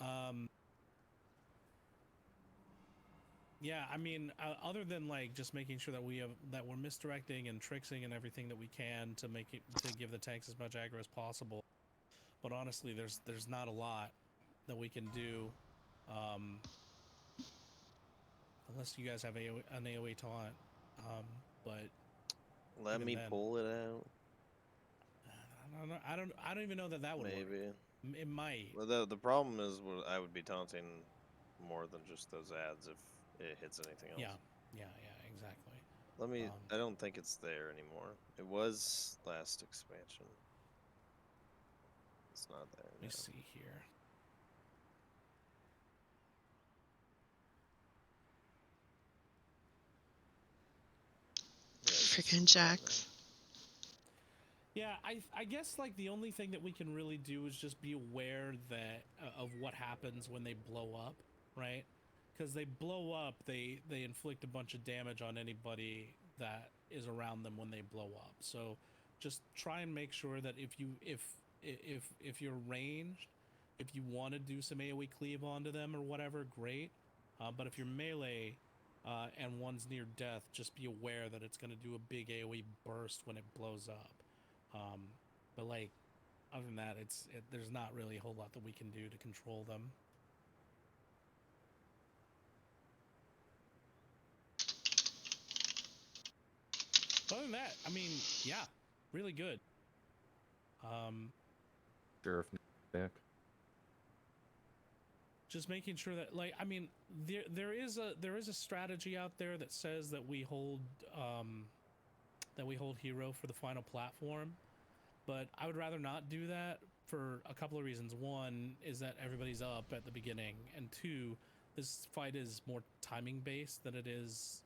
Nori. Yeah, I mean, other than, like, just making sure that we're misdirecting and tricksing and everything that we can to give the tanks as much aggro as possible. But honestly, there's not a lot that we can do, unless you guys have an AOE taunt. But Let me pull it out. I don't even know that would work. Maybe it might. Well, the problem is I would be taunting more than just those ads if it hits anything else. Yeah, exactly. Let me. I don't think it's there anymore. It was last expansion. It's not there. Let me see here. Freaking Jax. Yeah, I guess like the only thing that we can really do is just be aware that of what happens when they blow up, right? Because they blow up, they inflict a bunch of damage on anybody that is around them when they blow up. So just try and make sure that if you're ranged, if you want to do some AoE cleave onto them or whatever, great. But if you're melee and one's near death, just be aware that it's going to do a big AoE burst when it blows up. But like, other than that, there's not really a whole lot that we can do to control them. Other than that, I mean, yeah, really good. Sheriff back. Just making sure that, like, I mean, there is a strategy out there that says that we hold hero for the final platform, but I would rather not do that for a couple of reasons. One is that everybody's up at the beginning, and two, this fight is more timing based than it is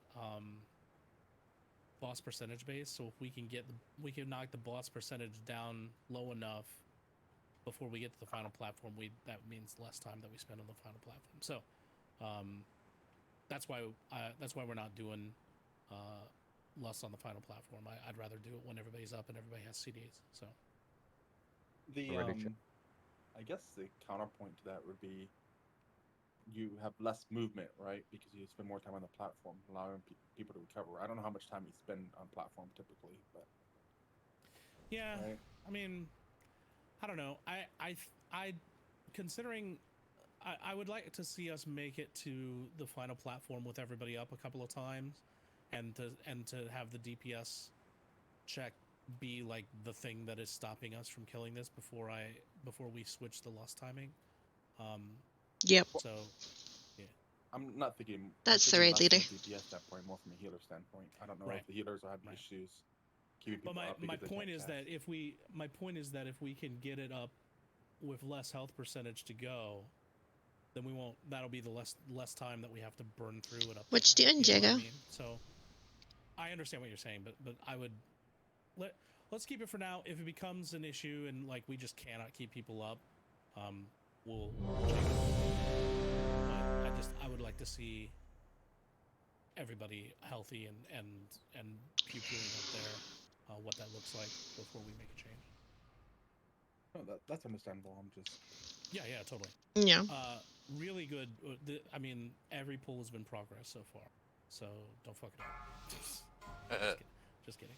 boss percentage based. So if we can knock the boss percentage down low enough before we get to the final platform, that means less time that we spend on the final platform. So that's why we're not doing less on the final platform. I'd rather do it when everybody's up and everybody has CDs. So I guess the counterpoint to that would be you have less movement, right? Because you spend more time on the platform, allowing people to recover. I don't know how much time you spend on platform typically, but yeah, right? I mean, I don't know. I considering I would like to see us make it to the final platform with everybody up a couple of times, and to have the DPS check be like the thing that is stopping us from killing this before we switch the loss timing. Yep. So, yeah. I'm not thinking. That's the thinking right less from leader. a DPS standpoint, more from a healer standpoint. I don't know Right. if the healers will have issues keeping people But up. my because they point can't is cast. that if we can get it up with less health percentage to go, then that'll be the less time that we have to burn through it up. What you doing, know what I Jago? mean? So I understand what you're saying, but I would let's keep it for now. If it becomes an issue and like we just cannot keep people up, we'll change it. But I would like to see everybody healthy and pew-pewing up there, what that looks like before we make a change. No, that's understandable. I'm just. Yeah, totally. Yeah. Really good. I mean, every pull has been progress so far, so don't fuck it up. Just kidding.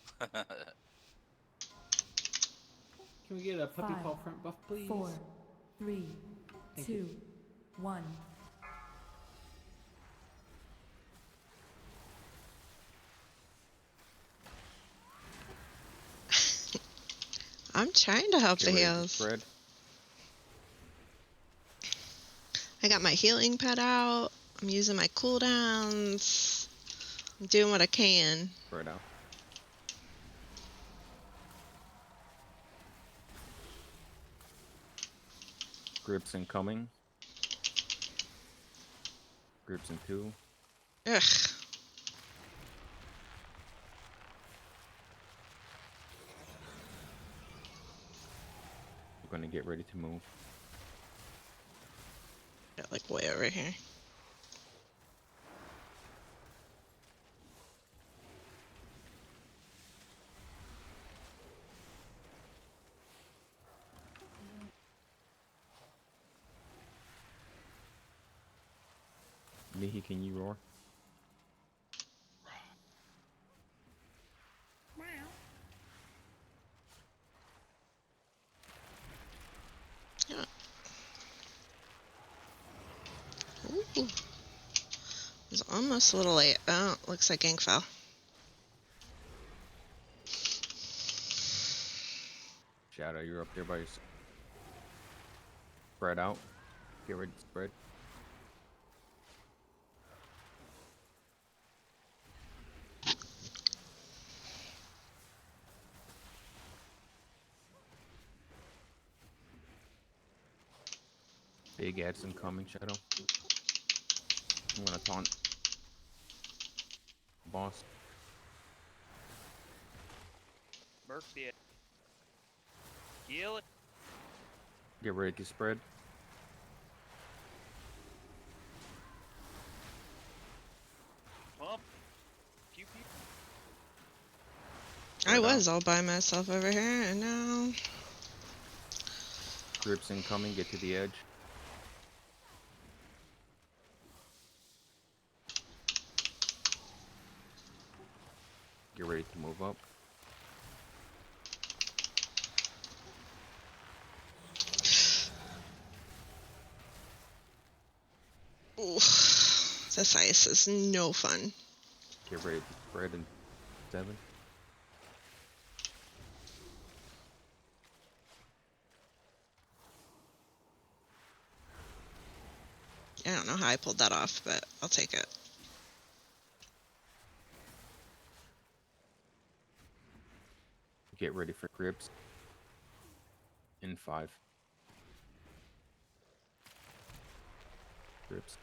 Can we get a puppy 5, paw print buff, please? 4, 3, Thank 2, you. 1. I'm trying to help Get the ready to heals. spread. I got my healing pad out. I'm using my cooldowns. I'm doing what I can. Spread out. Grips incoming. Grips in 2. Ugh. We're gonna get ready to move. Got like way over here. Mihi, can you roar? Yeah. Ooh. It was almost a little late. Oh, looks like Gank fell. Shadow, you're up there by yourself. Spread out. Get ready to spread. Big ads incoming, Shadow. I'm gonna taunt. Boss. Merc the edge. Kill it. Get ready to spread. Pump. Pew pew. I was all by myself over here, and now Grips incoming. Get to the edge. Get ready to move up. ooh, this ice is no fun. Get ready to spread in 7. I don't know how I pulled that off, but I'll take it. Get ready for grips in 5. Grips.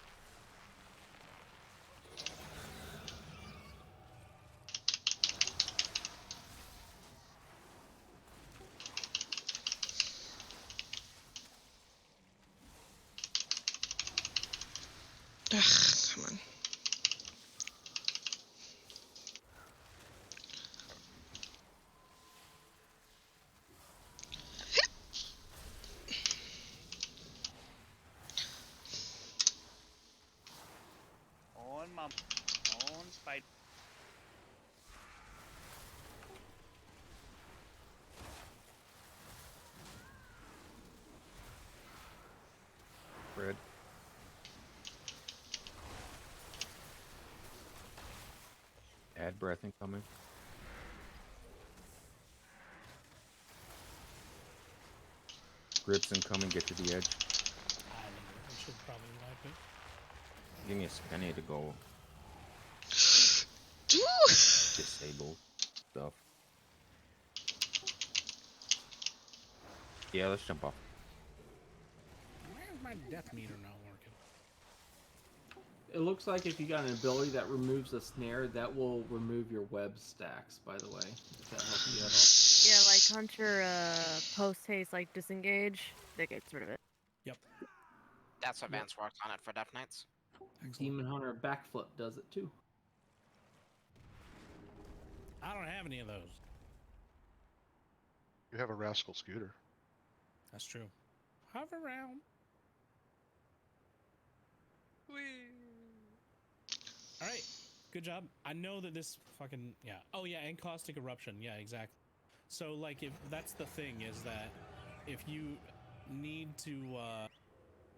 Ugh, come on. On mom. On spider. Spread. Add breath incoming. Grips incoming. Get to the edge. I should probably wipe it. Give me a spenny to go. Disable stuff. Yeah, let's jump off. Why is my death meter not working? It looks like if you got an ability that removes a snare, that will remove your web stacks, by the way. If that helps you at all. Yeah, like Hunter post haste, like disengage, that gets rid of it. Yep. That's what Vance works on it for Death Knights. Demon Hunter backflip does it too. I don't have any of those. You have a rascal scooter. That's true. Hover around. All right, good job. I know that this fucking Oh yeah, and caustic eruption. Yeah, exactly. So like, if that's the thing is that if you need to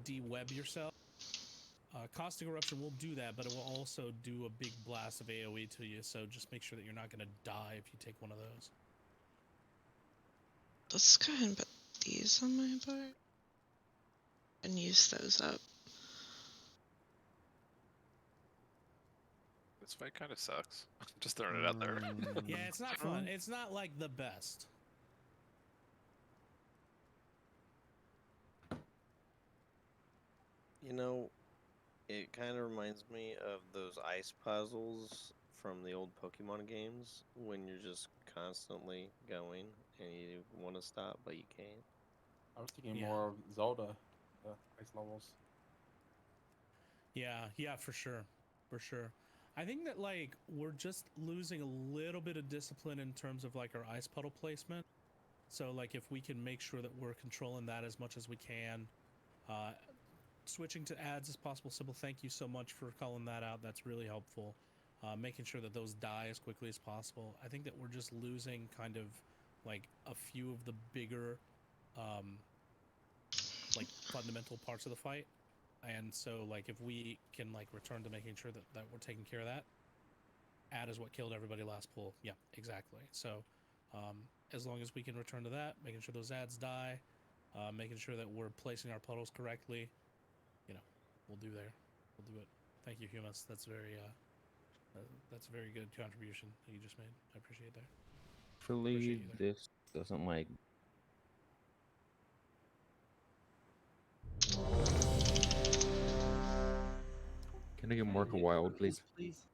de-web yourself, caustic eruption will do that, but it will also do a big blast of AOE to you. So just make sure that you're not gonna die if you take one of those. Let's go ahead and put these on my board and use those up. This fight kind of sucks. I'm just throwing it out there. Yeah, it's not fun. It's not like the best. You know, it kind of reminds me of those ice puzzles from the old Pokemon games when you're just constantly going and you want to stop but you can't. I was thinking more of Zelda, the ice levels. Yeah, for sure. For sure. I think that like we're just losing a little bit of discipline in terms of like our ice puddle placement. So like if we can make sure that we're controlling that as much as we can, switching to ads as possible. Sybil, thank you so much for calling that out. That's really helpful. Making sure that those die as quickly as possible. I think that we're just losing kind of like a few of the bigger like fundamental parts of the fight. And so like if we can like return to making sure that we're taking care of that, ad is what killed everybody last pool. Yeah, exactly. So as long as we can return to that, making sure those ads die, making sure that we're placing our puddles correctly, we'll do it. Thank you, Humus. That's a very good contribution that you just made. I appreciate that. Hopefully this doesn't like. Can I get Mark a wild, please? Please.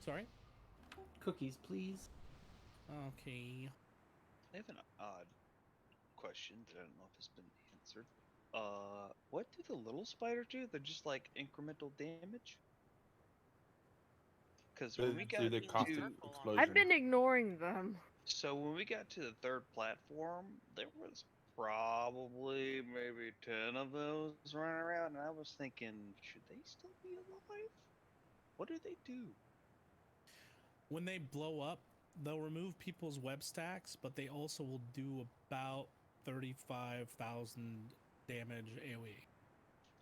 Sorry? Cookies, please. Okay. I have an odd question that I don't know if it's been answered. What do the little spiders do? They're just like incremental damage. Because when we got the constant to, explosion. I've been ignoring them. so when we got to the third platform, there was probably maybe 10 of those running around, and I was thinking, should they still be alive? What do they do? When they blow up, they'll remove people's web stacks, but they also will do about 35,000 damage AoE.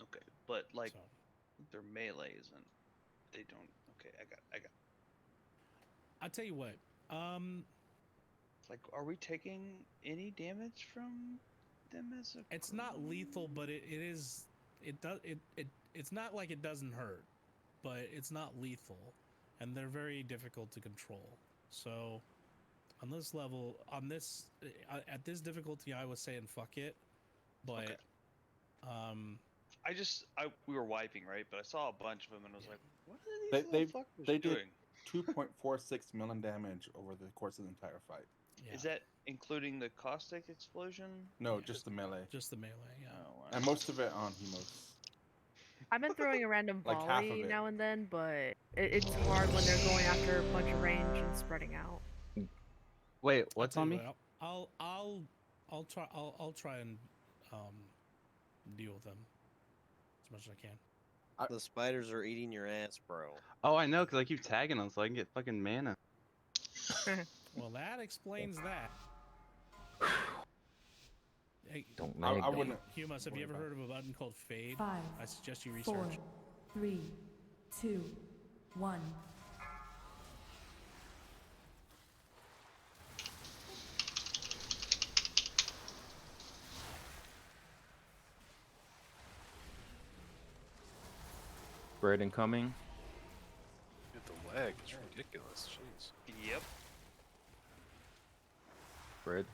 Okay, but like So. they're melees and they don't. Okay, I got. I'll tell you what. Like, are we taking any damage from them as a? It's not lethal, but it is. It does. It's not like it doesn't hurt, but it's not lethal, and they're very difficult to control. So, on this level, at this difficulty, I was saying fuck it, but we were wiping, right? But I saw a bunch of them and I was like, what are these little fuckers they doing? did 2.46 million damage over the course of the entire fight. Yeah. Is that including the caustic explosion? No, just the melee. Just the melee, yeah. Oh, wow. And most of it on Hemos. I've been throwing a random Like half of volley it. now and then, but it's hard when they're going after a bunch of range and spreading out. Wait, what's on me? I'll try and deal with them as much as I can. The spiders are eating your ass, bro. Oh, I know, because I keep tagging them so I can get fucking mana. Well, that explains that. Hey, Don't lag. I wouldn't. Humus, have you ever heard of a button called Fade? 5, I suggest you 4, research. 3, 2, 1. Spread incoming. Dude, the lag is ridiculous. Jeez. Yep. Spread.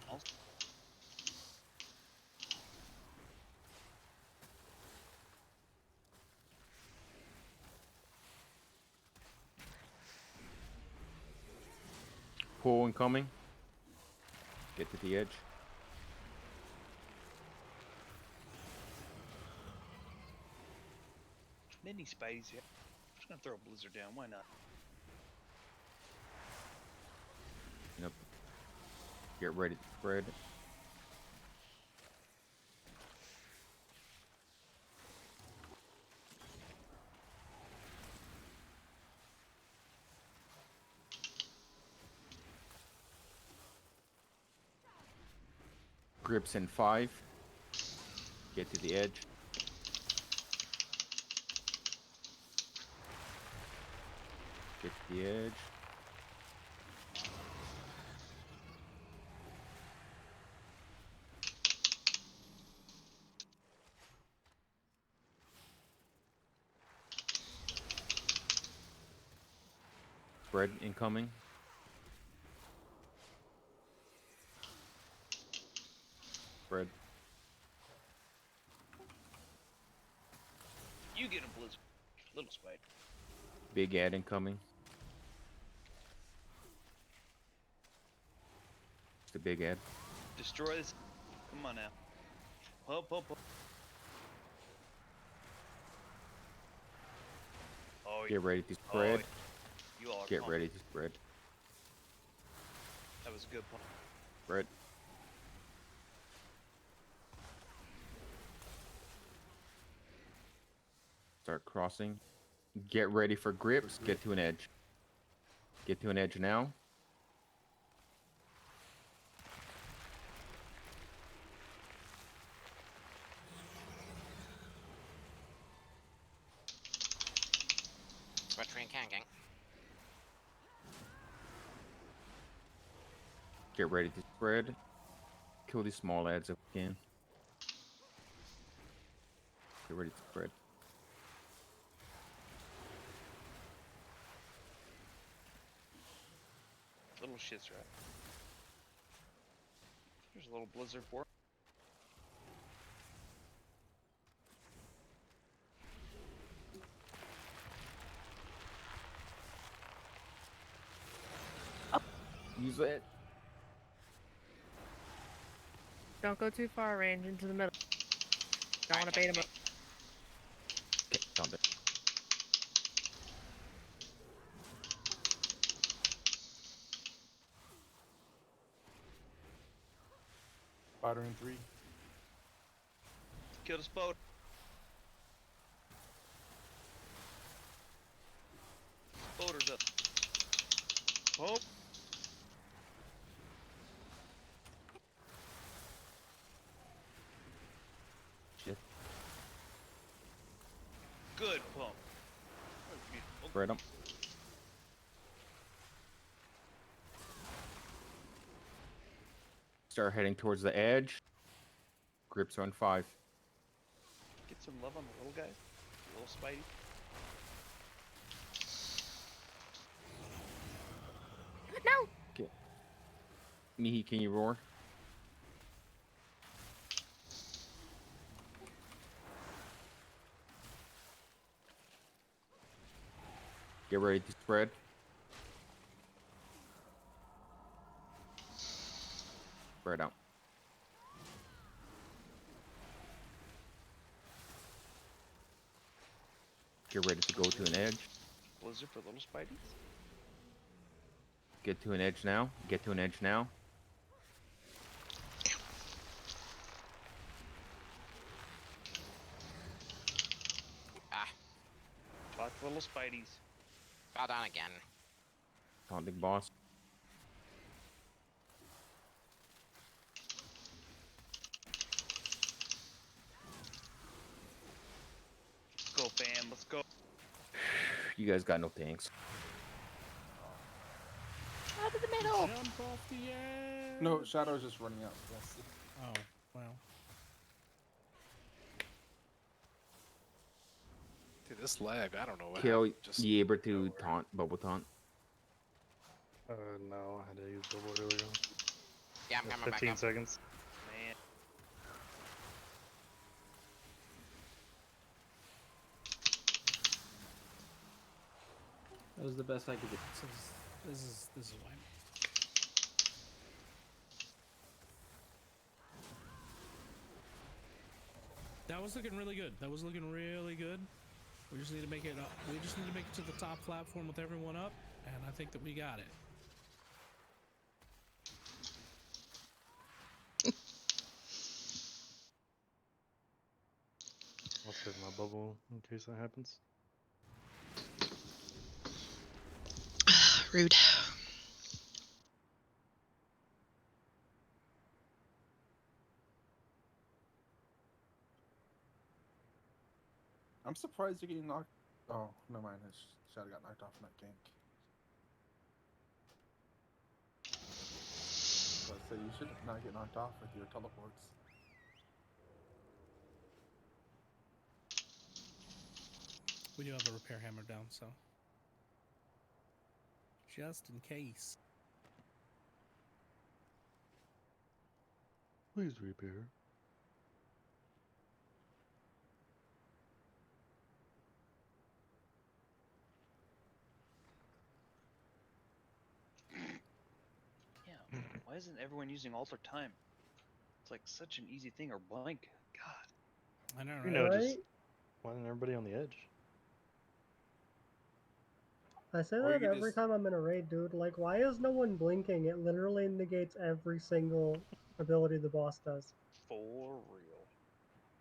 Pull incoming. Get to the edge. Mini spideys here. I'm just gonna throw a blizzard down. Why not? Yep. Get ready to spread. Grips in 5. Get to the edge. Get to the edge. Spread incoming. Spread. You get a blizzard, little spike. Big ad incoming. It's the big ad. Destroy this. Come on now. Hop, hop, hop. Oh, Get ready to spread. you all are Get pumped. ready to spread. That was a good point. Spread. Start crossing. Get ready for grips. Get to an edge. Get to an edge now. Switch between canking. Get ready to spread. Kill these small ads if we can. Get ready to spread. Little shit's right. There's a little blizzard for. Use it. Don't go too far range into the middle. Don't want to bait him up. Okay, found it. Spider in 3. Kill the spoder. Spoder's up. Oh. Shit. Good pump. Spread them. Start heading towards the edge. Grips on 5. Get some love on the little guys. Little Spidey. No! Okay. Mihi, can you roar? Get ready to spread. Spread out. Get ready to go to an edge. Blizzard for little Spideys. Get to an edge now. Get to an edge now. Ah, Talk little Spideys. fell down again. Taunting boss. Let's go, fam. Let's go. You guys got no tanks. Out of the middle. Jump off the edge. No, Shadow's just running out. Yes. Oh, well. Dude, this lag, I don't know what Kill happened. Just Yeber to taunt, bubble taunt. No, I had to use bubble earlier. Yeah, I'm coming back 15 up. seconds. Man. That was the best I could do. So this is why. That was looking really good. That was looking really good. We just need to make it up. We just need to make it to the top platform with everyone up, and I think that we got it. I'll save my bubble in case that happens. Rude. I'm surprised you're getting knocked. Oh, never mind. His Shadow got knocked off in that gank. So I say you should not get knocked off with your teleports. We do have a repair hammer down, so just in case. Please repair. Yeah. Why isn't everyone using alter time? It's like such an easy thing. Or blank. God. I know, right? You know, Right? just why isn't everybody on the edge? I say Or you that could every just- time I'm in a raid, dude. Like, why is no one blinking? It literally negates every single ability the boss does. For real.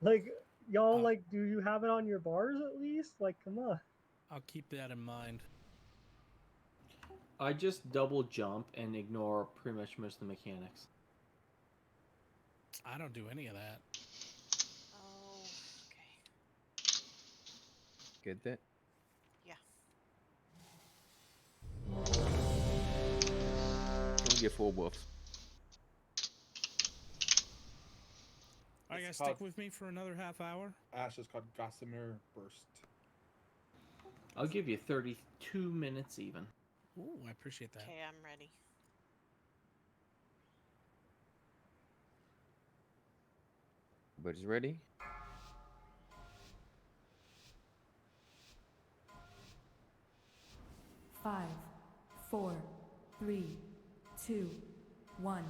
Like, y'all, like, do you have it on your bars at least? Like, come on. I'll keep that in mind. I just double jump and ignore pretty much most of the mechanics. I don't do any of that. Oh, okay. Get that? Yeah. Don't get full buffs. All right, guys, It's stick called- with me for another half hour. Ash is called Gossamer Burst. I'll give you 32 minutes even. Ooh, I appreciate that. Okay, I'm ready. Everybody's ready? Five, 4, 3, 2, 1.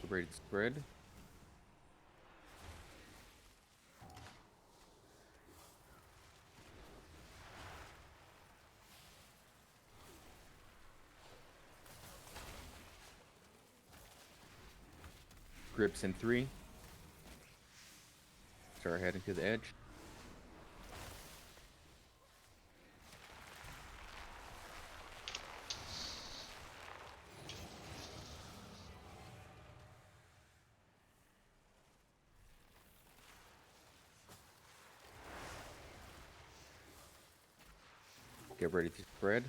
Ready to spread. Grips in 3. Start heading to the edge. Get ready to spread.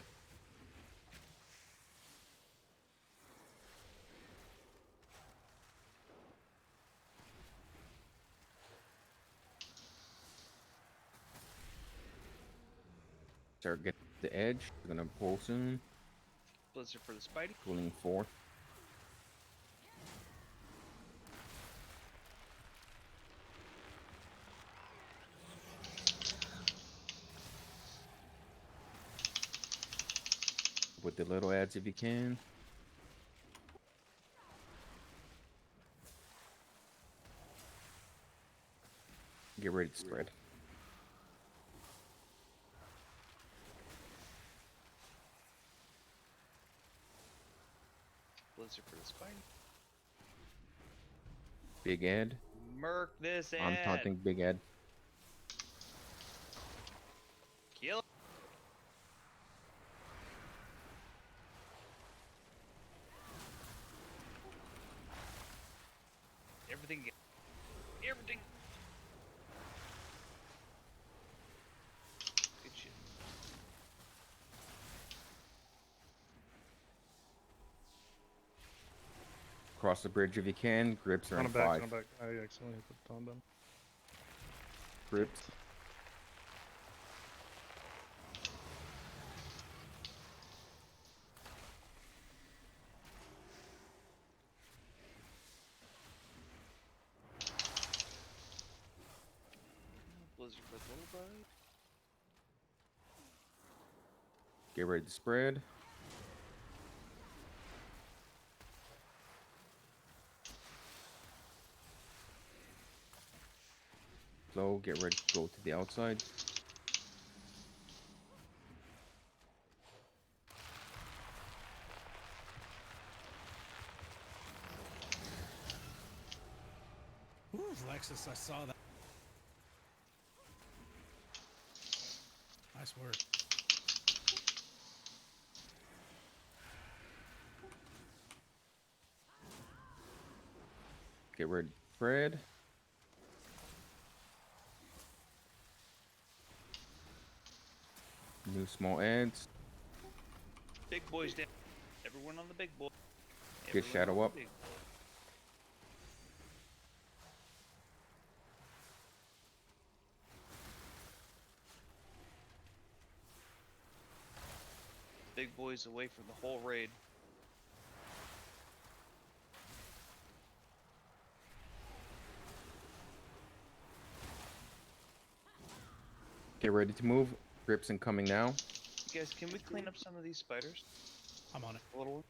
Start getting to the edge. We're gonna pull soon. Blizzard for the Spidey. Pulling 4. With the little ads if you can. Get ready to spread. Blizzard for the Spidey. Big ad. Murk this ad. I'm taunting big ad. Kill. Everything. Everything. Good shit. Cross the bridge if you can. Grips are in 5. On back. I accidentally hit the taunt down. Grips. Blizzard for the little bite. Get ready to spread. Slow, get ready to go to the outside. Ooh, Lexus, I saw that. Nice work. Get ready to spread. New small ads. Big boys down. Everyone on the big boy. Get shadow up. Big boys away from the whole raid. Get ready to move. Grips incoming now. You guys, can we clean up some of these spiders? I'm on it. A little.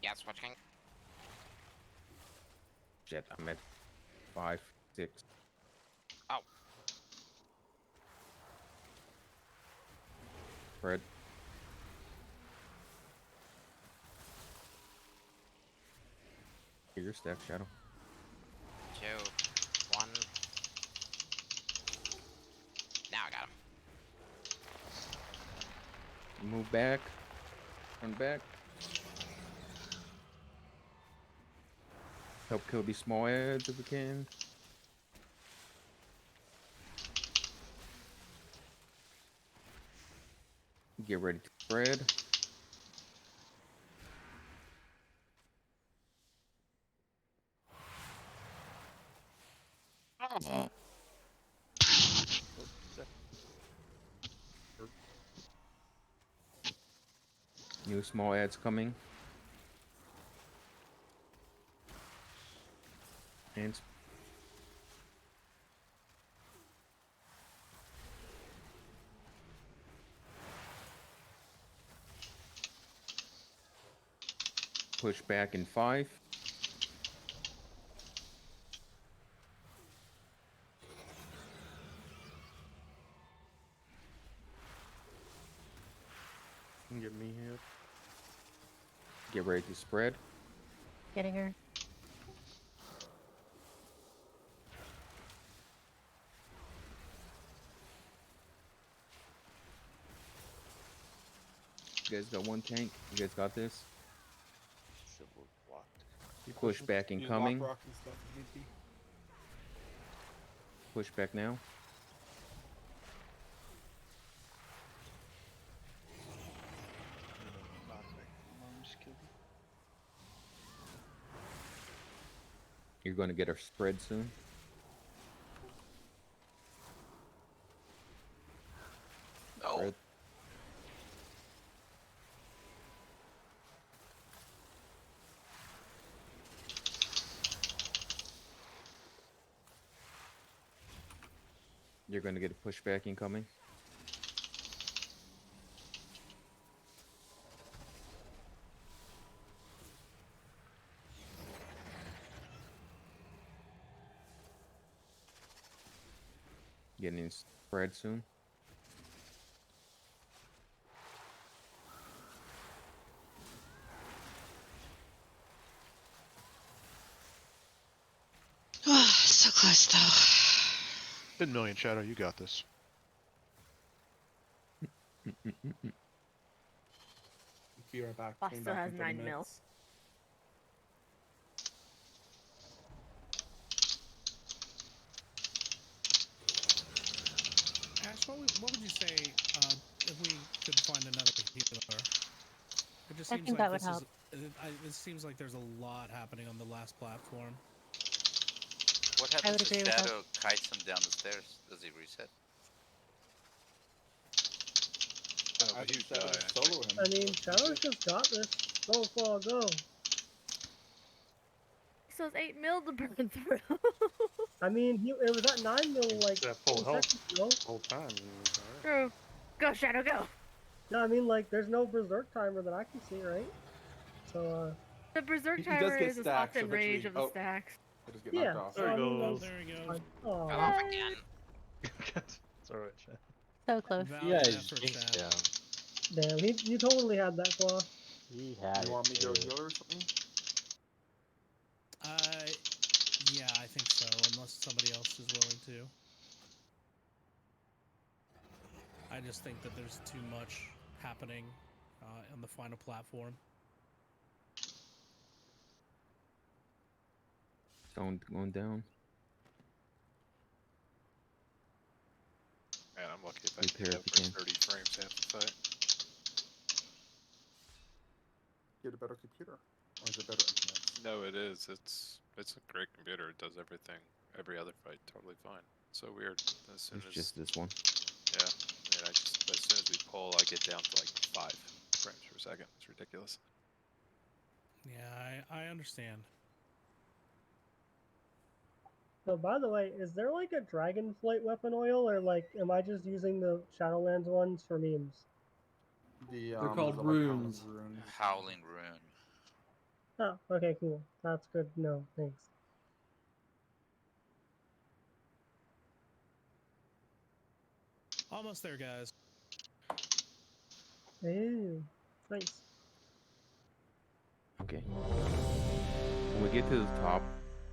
Yeah, switching. Shit, I'm at 5, 6. Oh. Spread. Get your stack, Shadow. 2, 1. Now I got him. Move back. Turn back. Help kill these small ads if we can. Get ready to spread. New small ads coming. And push back in 5. You can get me here. Get ready to spread. Getting her. You guys got 1 tank. You guys got this. Civil blocked. Push back incoming. Rock and stuff if need be. Push back now. You're going to get our spread soon. No. Spread. You're going to get a pushback incoming. Getting spread soon. Oh, so close though. 10 million, Shadow. You got this. Be right back. Boss Came still back has in 30 9 mil. minutes. Ash, what would you say if we could find another healer? It just I seems think like that would this help. it seems like there's a lot happening on the last platform. What I happens would if agree with that. Shadow kites him down the stairs? Does he reset? I but think you Shadow die, I solo him. I mean, Shadow's just got this. Go, fall, go. So it's 8 mil to burn through. I mean, it was at 9 mil like That full 20 health seconds ago. the whole time. It was alright. True. Go, Shadow, go. No, I mean, like, there's no berserk timer that I can see, right? So, The berserk He does timer get is a stacks soft in range eventually. of the Oh. stacks. I just get yeah. knocked off. So, There I he mean, goes. There he goes. fine. Fell Aw. off again. It's alright, Chad. So close. Yeah, Valiant effort, jinxed Chad. him. Damn, you totally had that claw. He had You it. want me to go too. healer or something? Yeah, I think so, unless somebody else is willing to. I just think that there's too much happening on the final platform. Going down. Man, I'm lucky if I Repair can if get you over can. 30 frames half the fight. Get a better computer. Or is it better internet? No, it is. It's a great computer. It does everything, every other fight, totally fine. So weird. As soon It's as just this one. yeah, I mean, as soon as we pull, I get down to like 5 frames per second. It's ridiculous. Yeah, I understand. So, by the way, is there like a Dragonflight weapon oil, or like, am I just using the Shadowlands ones for memes? The, They're called there's, like, runes. runes. Howling Rune. Oh, okay, cool. That's good to know. Thanks. Almost there, guys. Ooh, nice. Okay. When we get to the top,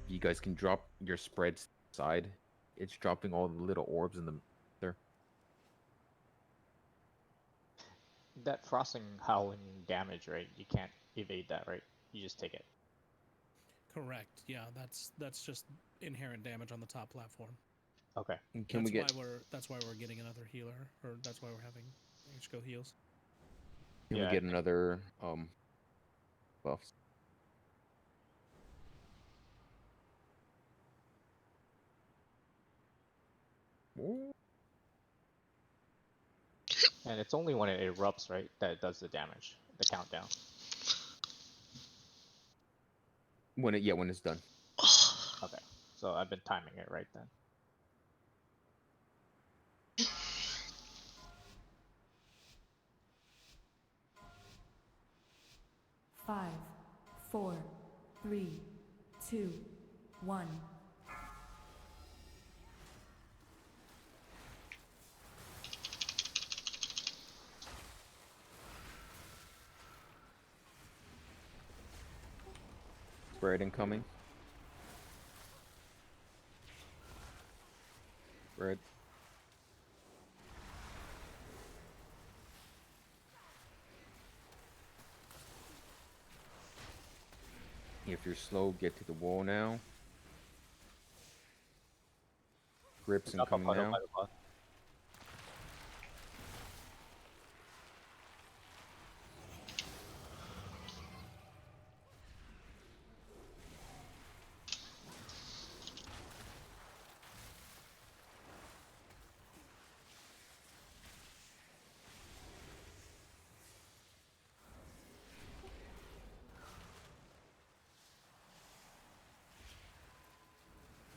you guys can drop your spread side. It's dropping all the little orbs in the there. That frosting howling damage, right? You can't evade that, right? You just take it. Correct. Yeah, that's just inherent damage on the top platform. Okay. And can we get? That's why we're getting another healer, or that's why we're having HGO heals. Can Yeah, we get another buffs? And it's only when it erupts, right, that it does the damage, the countdown. When it's done. Okay. so I've been timing it right then. Five, 4, 3, 2, 1. Spread incoming. Spread. If you're slow, get to the wall now. Grips incoming now.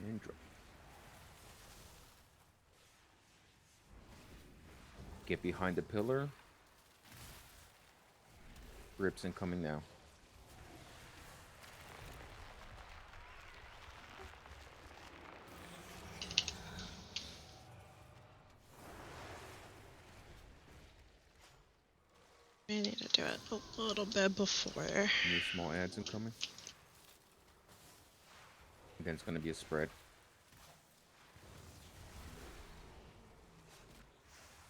And drop. Get behind the pillar. Grips incoming now. We need to do it a little bit before. New small ads incoming. Then it's going to be a spread.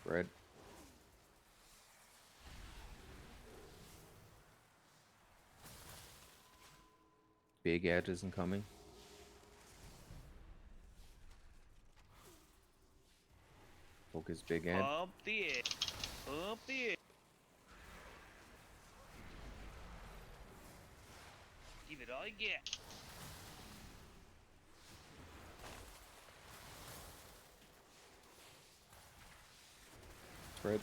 Spread. Big ad isn't coming. Focus big ad. Pump the edge. Pump the edge. Give it all you get. Spread.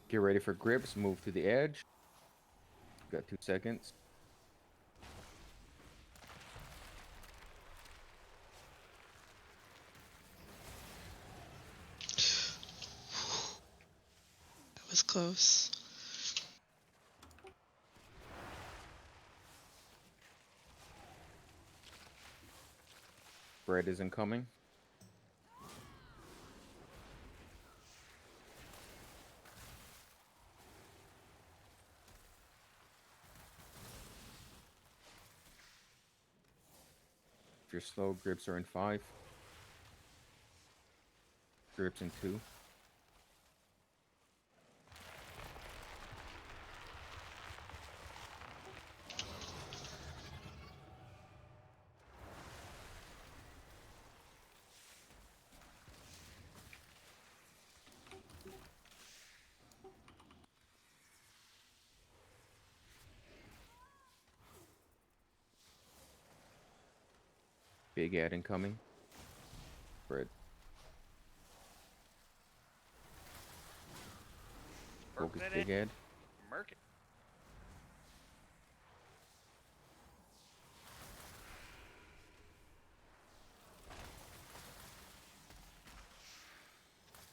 Get ready for grips. Move to the edge. Got 2 seconds. That was close. Spread isn't coming. If you're slow, grips are in 5. Grips in 2. Big ad incoming. Spread. Focus big ad. Merc it.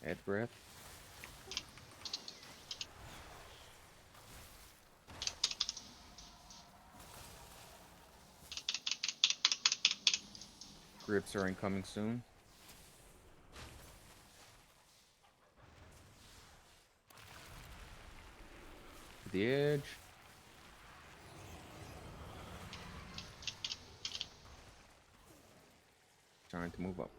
Add breath. Grips are incoming soon. To the edge. Trying to move up.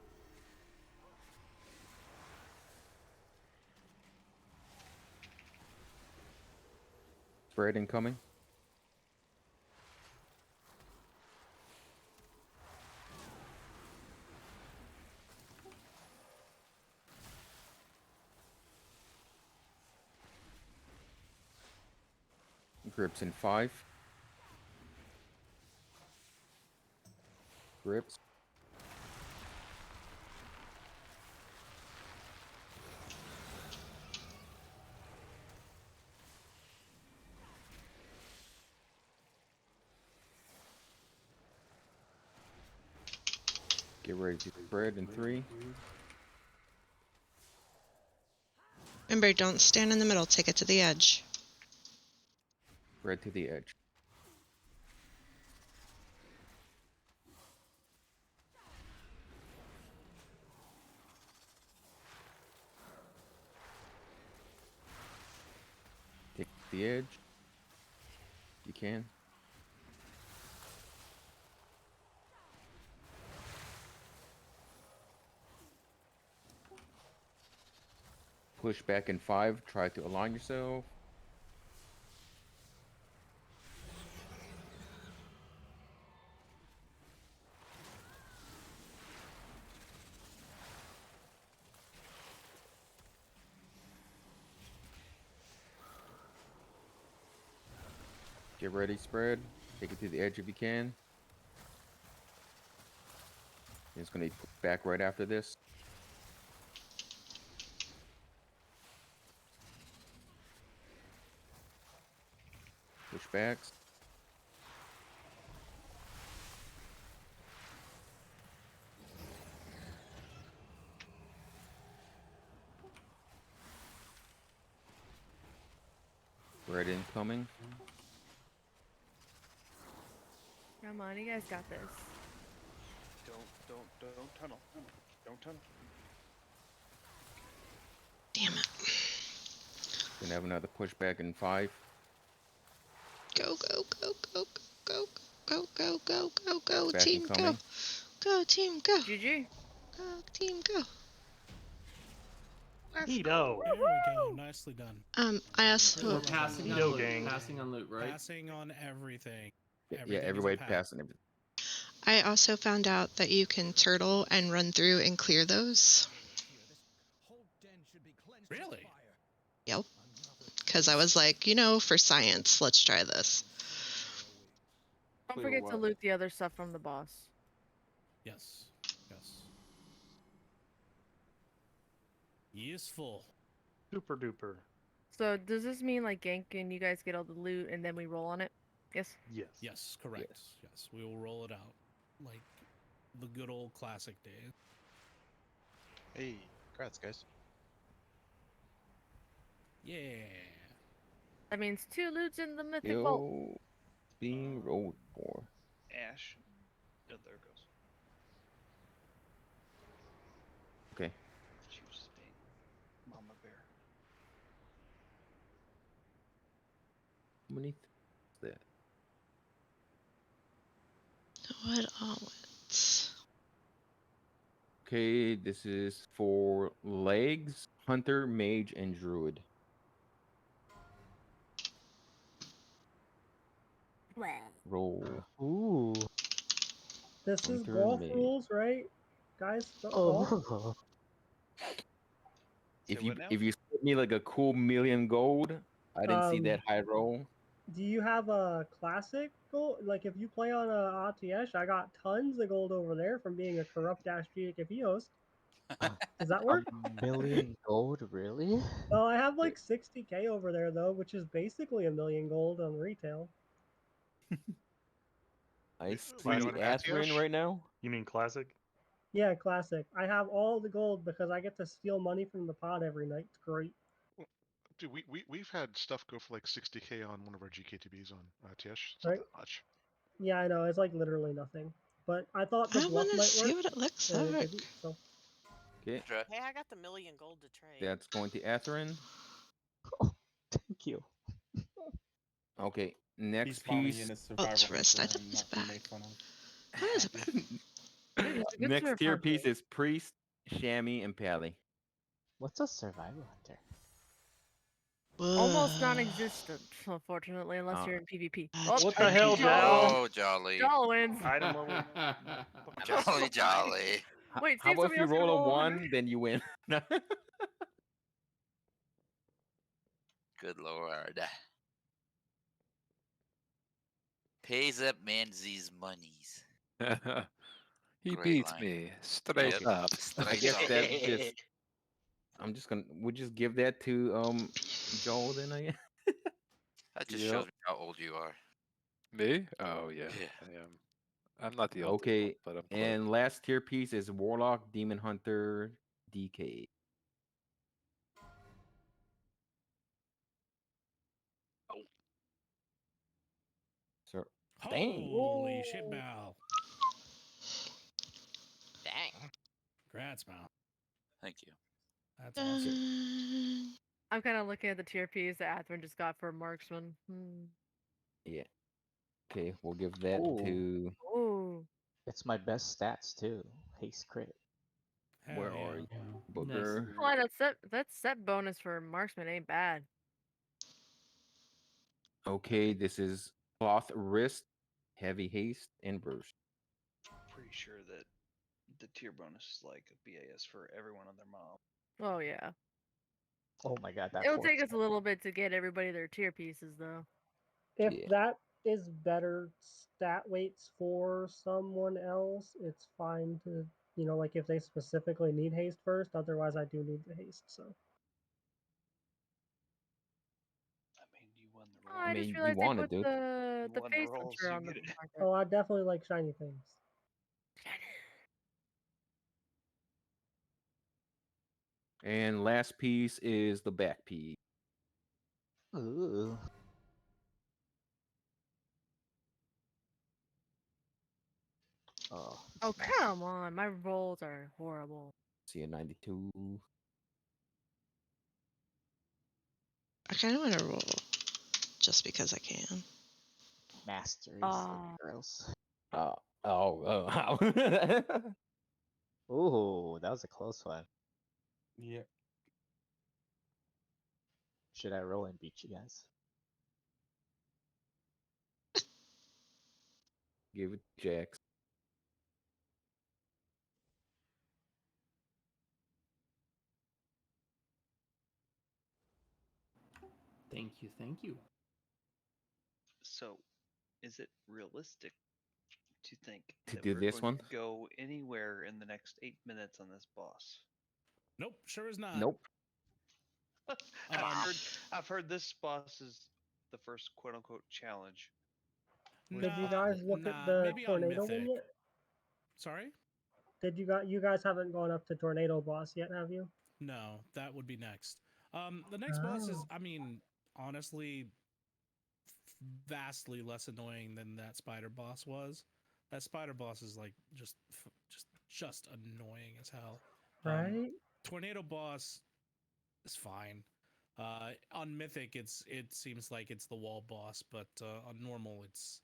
Spread incoming. Grips in 5. Grips. Get ready to spread in 3. Remember, don't stand in the middle. Take it to the edge. Spread to the edge. Take it to the edge. You can. Push back in 5. Try to align yourself. Get ready, spread. Take it to the edge if you can. It's going to be back right after this. Push backs. Spread incoming. Come on, you guys got this. Don't tunnel. Don't tunnel. Damn it. Gonna have another pushback in 5. Go, go, go, go, go, go, go, go, go, go, Back team, go. incoming. Go, team, go. GG. Go, team, go. Neato. There we go. Nicely done. I also... We're passing on Neato loot. gang. Passing on loot, right? Passing on everything. Yeah, Everything is a everybody pass. passing everything. I also found out that you can turtle and run through and clear those. Really? Yep. Because I was like, for science, let's try this. Don't Clear forget to what? loot the other stuff from the boss. Yes. Yes. Useful. Super duper. So does this mean like Gank and you guys get all the loot and then we roll on it? Yes? Yes. Yes, correct. Yes, we will roll it out. Like the good old classic days. Hey, congrats, guys. Yeah. That means 2 loots in the mythic vault. Still being rolled for. Ash. Oh, there it goes. Okay. She was just being Mama Bear. How many is that? What all it? Okay, this is for legs, hunter, mage, and druid. Roll. Ooh. This is Hunter, golf mage. rules, right? Guys, golf? Oh. If you split me like a cool million gold, I didn't see that high roll. Do you have a classic gold? Like, if you play on a ATS, I got tons of gold over there from being a corrupt GKP host. Does that work? $1 million gold, really? Well, I have like 60k over there though, which is basically $1 million gold on retail. I Wait, see on Atherin Atios? right now. You mean classic? Yeah, classic. I have all the gold because I get to steal money from the pod every night. It's great. Dude, we've had stuff go for like 60k on one of our GKTBs on TS. It's Right? not that much. Yeah, I know. It's like literally nothing. But I thought the I bluff want to might see work. what it looks and it like. didn't, so. Okay, Hey, I got the $1 million gold to trade. that's going to Atherin. Thank you. Okay, He's next spawning piece. in his survival it's wrist. I hunter thought and it was not to back. make fun of. What is it back? Dude, he's a good Next surf tier hunter. piece is priest, chamois, and pally. What's a survival hunter? Almost non-existent, unfortunately, unless you're in PvP. Oh, What I the hell, think Oh, jolly. Jal wins. Item level. Jolly, jolly. Wait, How Steve, about if somebody you else can roll a roll 100? 1, then you win? Good lord. Pays up Manzi's monies. He Great beats line. me straight Yep, up. I straight guess up. that's just. I'm just gonna. We'll just give that to Joel then. I guess. That just Yep. shows me how old you are. Me? Oh yeah, Yeah. I am. I'm not the ultimate, Okay, but I'm close. and last tier piece is Warlock, Demon Hunter, DK. So, dang. Holy shit, Mal. Dang. Congrats, Mal. Thank you. That's awesome. I'm kind of looking at the tier piece that Atherin just got for Marksman. Yeah. Okay, we'll give that Ooh. to. Ooh. It's my best stats too. Haste crit. Where are you, Booger? Oh, that set bonus for Marksman ain't bad. Okay, this is Cloth Wrist, Heavy Haste, and Burst. Pretty sure that the tier bonus is like a BAS for everyone on their mob. Oh yeah. Oh my god, that It'll fourth take us a little bit to get everybody their tier pieces though. If that is better stat weights for someone else, it's fine to, like if they specifically need haste first. Otherwise, I do need the haste. So. I mean, you won the Oh, roll. I just realized they put the You won the face rolls, hunter you on the get it. market. Oh, I definitely like shiny things. And last piece is the back piece. Ooh. Oh come on, my rolls are horrible. See a 92. I kind of want to roll just because I can. Masteries. Oh. Gross. Wow. Ooh, that was a close one. Yeah. Should I roll and beat you guys? Give it Jax. Thank you, thank you. So, is it realistic to think To that do we're this going one? to go anywhere in the next 8 minutes on this boss? Nope, sure is not. Nope. I've heard this boss is the first quote unquote challenge. Did you guys look at the maybe on tornado one Mythic. yet? Sorry? Did you guys haven't gone up to tornado boss yet, have you? No, that would be next. The next boss is, I mean, honestly, vastly less annoying than that spider boss was. That spider boss is like just annoying as hell. Right? Tornado boss is fine. On Mythic, it seems like it's the wall boss, but on normal, it's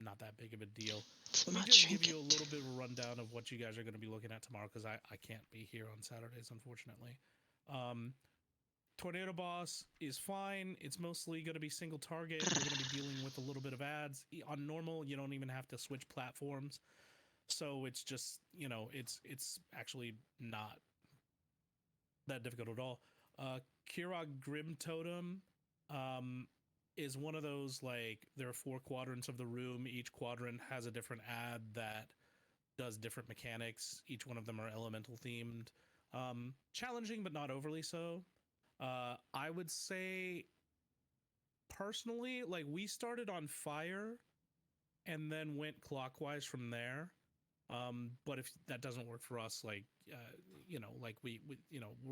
not that big of a deal. Let me just give you a little bit of a rundown of what you guys are going to be looking at tomorrow, because I can't be here on Saturdays, unfortunately. Tornado boss is fine. It's mostly going to be single target. You're going to be dealing with a little bit of ads. On normal, you don't even have to switch platforms. So it's just, it's actually not that difficult at all. Kirog Grim Totem is one of those, like, there are 4 quadrants of the room. Each quadrant has a different ad that does different mechanics. Each one of them are elemental themed. Challenging, but not overly so. I would say, personally, like, we started on fire and then went clockwise from there. But if that doesn't work for us, like, like we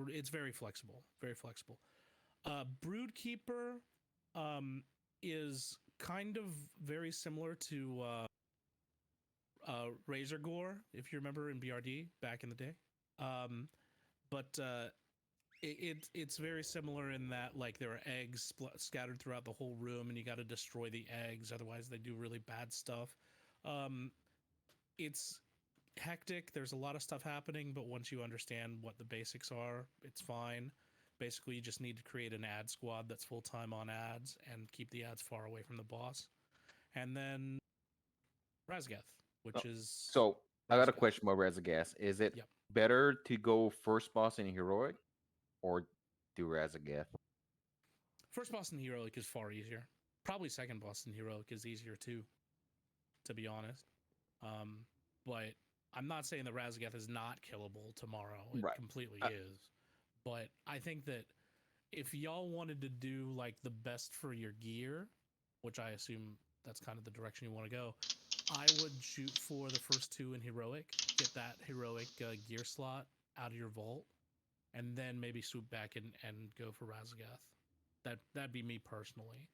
it's very flexible, very flexible. Broodkeeper is kind of very similar to Razor Gore, if you remember in BRD back in the day. But it's very similar in that, like, there are eggs scattered throughout the whole room, and you got to destroy the eggs, otherwise they do really bad stuff. It's hectic. There's a lot of stuff happening, but once you understand what the basics are, it's fine. Basically, you just need to create an ad squad that's full-time on ads and keep the ads far away from the boss. And then Razgath, which is... So, I got a question about Razagast. Is it better to go first boss in Heroic or do Razagath? First boss in Heroic is far easier. Probably second boss in Heroic is easier too, to be honest. But I'm not saying the Razagath is not killable tomorrow. It completely is. But I think that if y'all wanted to do, like, the best for your gear, which I assume that's kind of the direction you want to go, I would shoot for the first 2 in heroic, get that heroic gear slot out of your vault, and then maybe swoop back and go for Razagath. That'd be me personally.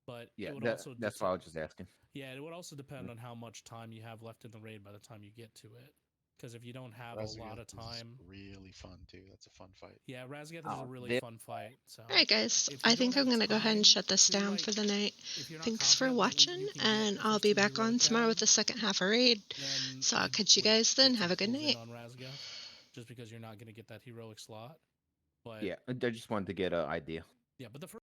But Yeah, it would also that's why I was just asking. Yeah, it would also depend on how much time you have left in the raid by the time you get to it. Because if you don't have a lot of time, really fun too. That's a fun fight. Yeah, Razagath is a really they- fun fight. So. All right, guys. If you I don't think I'm have going to go ahead and time shut this to, down like, for the night. if you're not Thanks for confident that watching, you can get and the I'll first be 2 back on heroic tomorrow down, with the second half of raid. then So I'll I catch you would guys then. get Have some a good pulls in night. on Razagath, just because you're not going to get that heroic slot. But Yeah, I just wanted to get an idea. yeah, but the first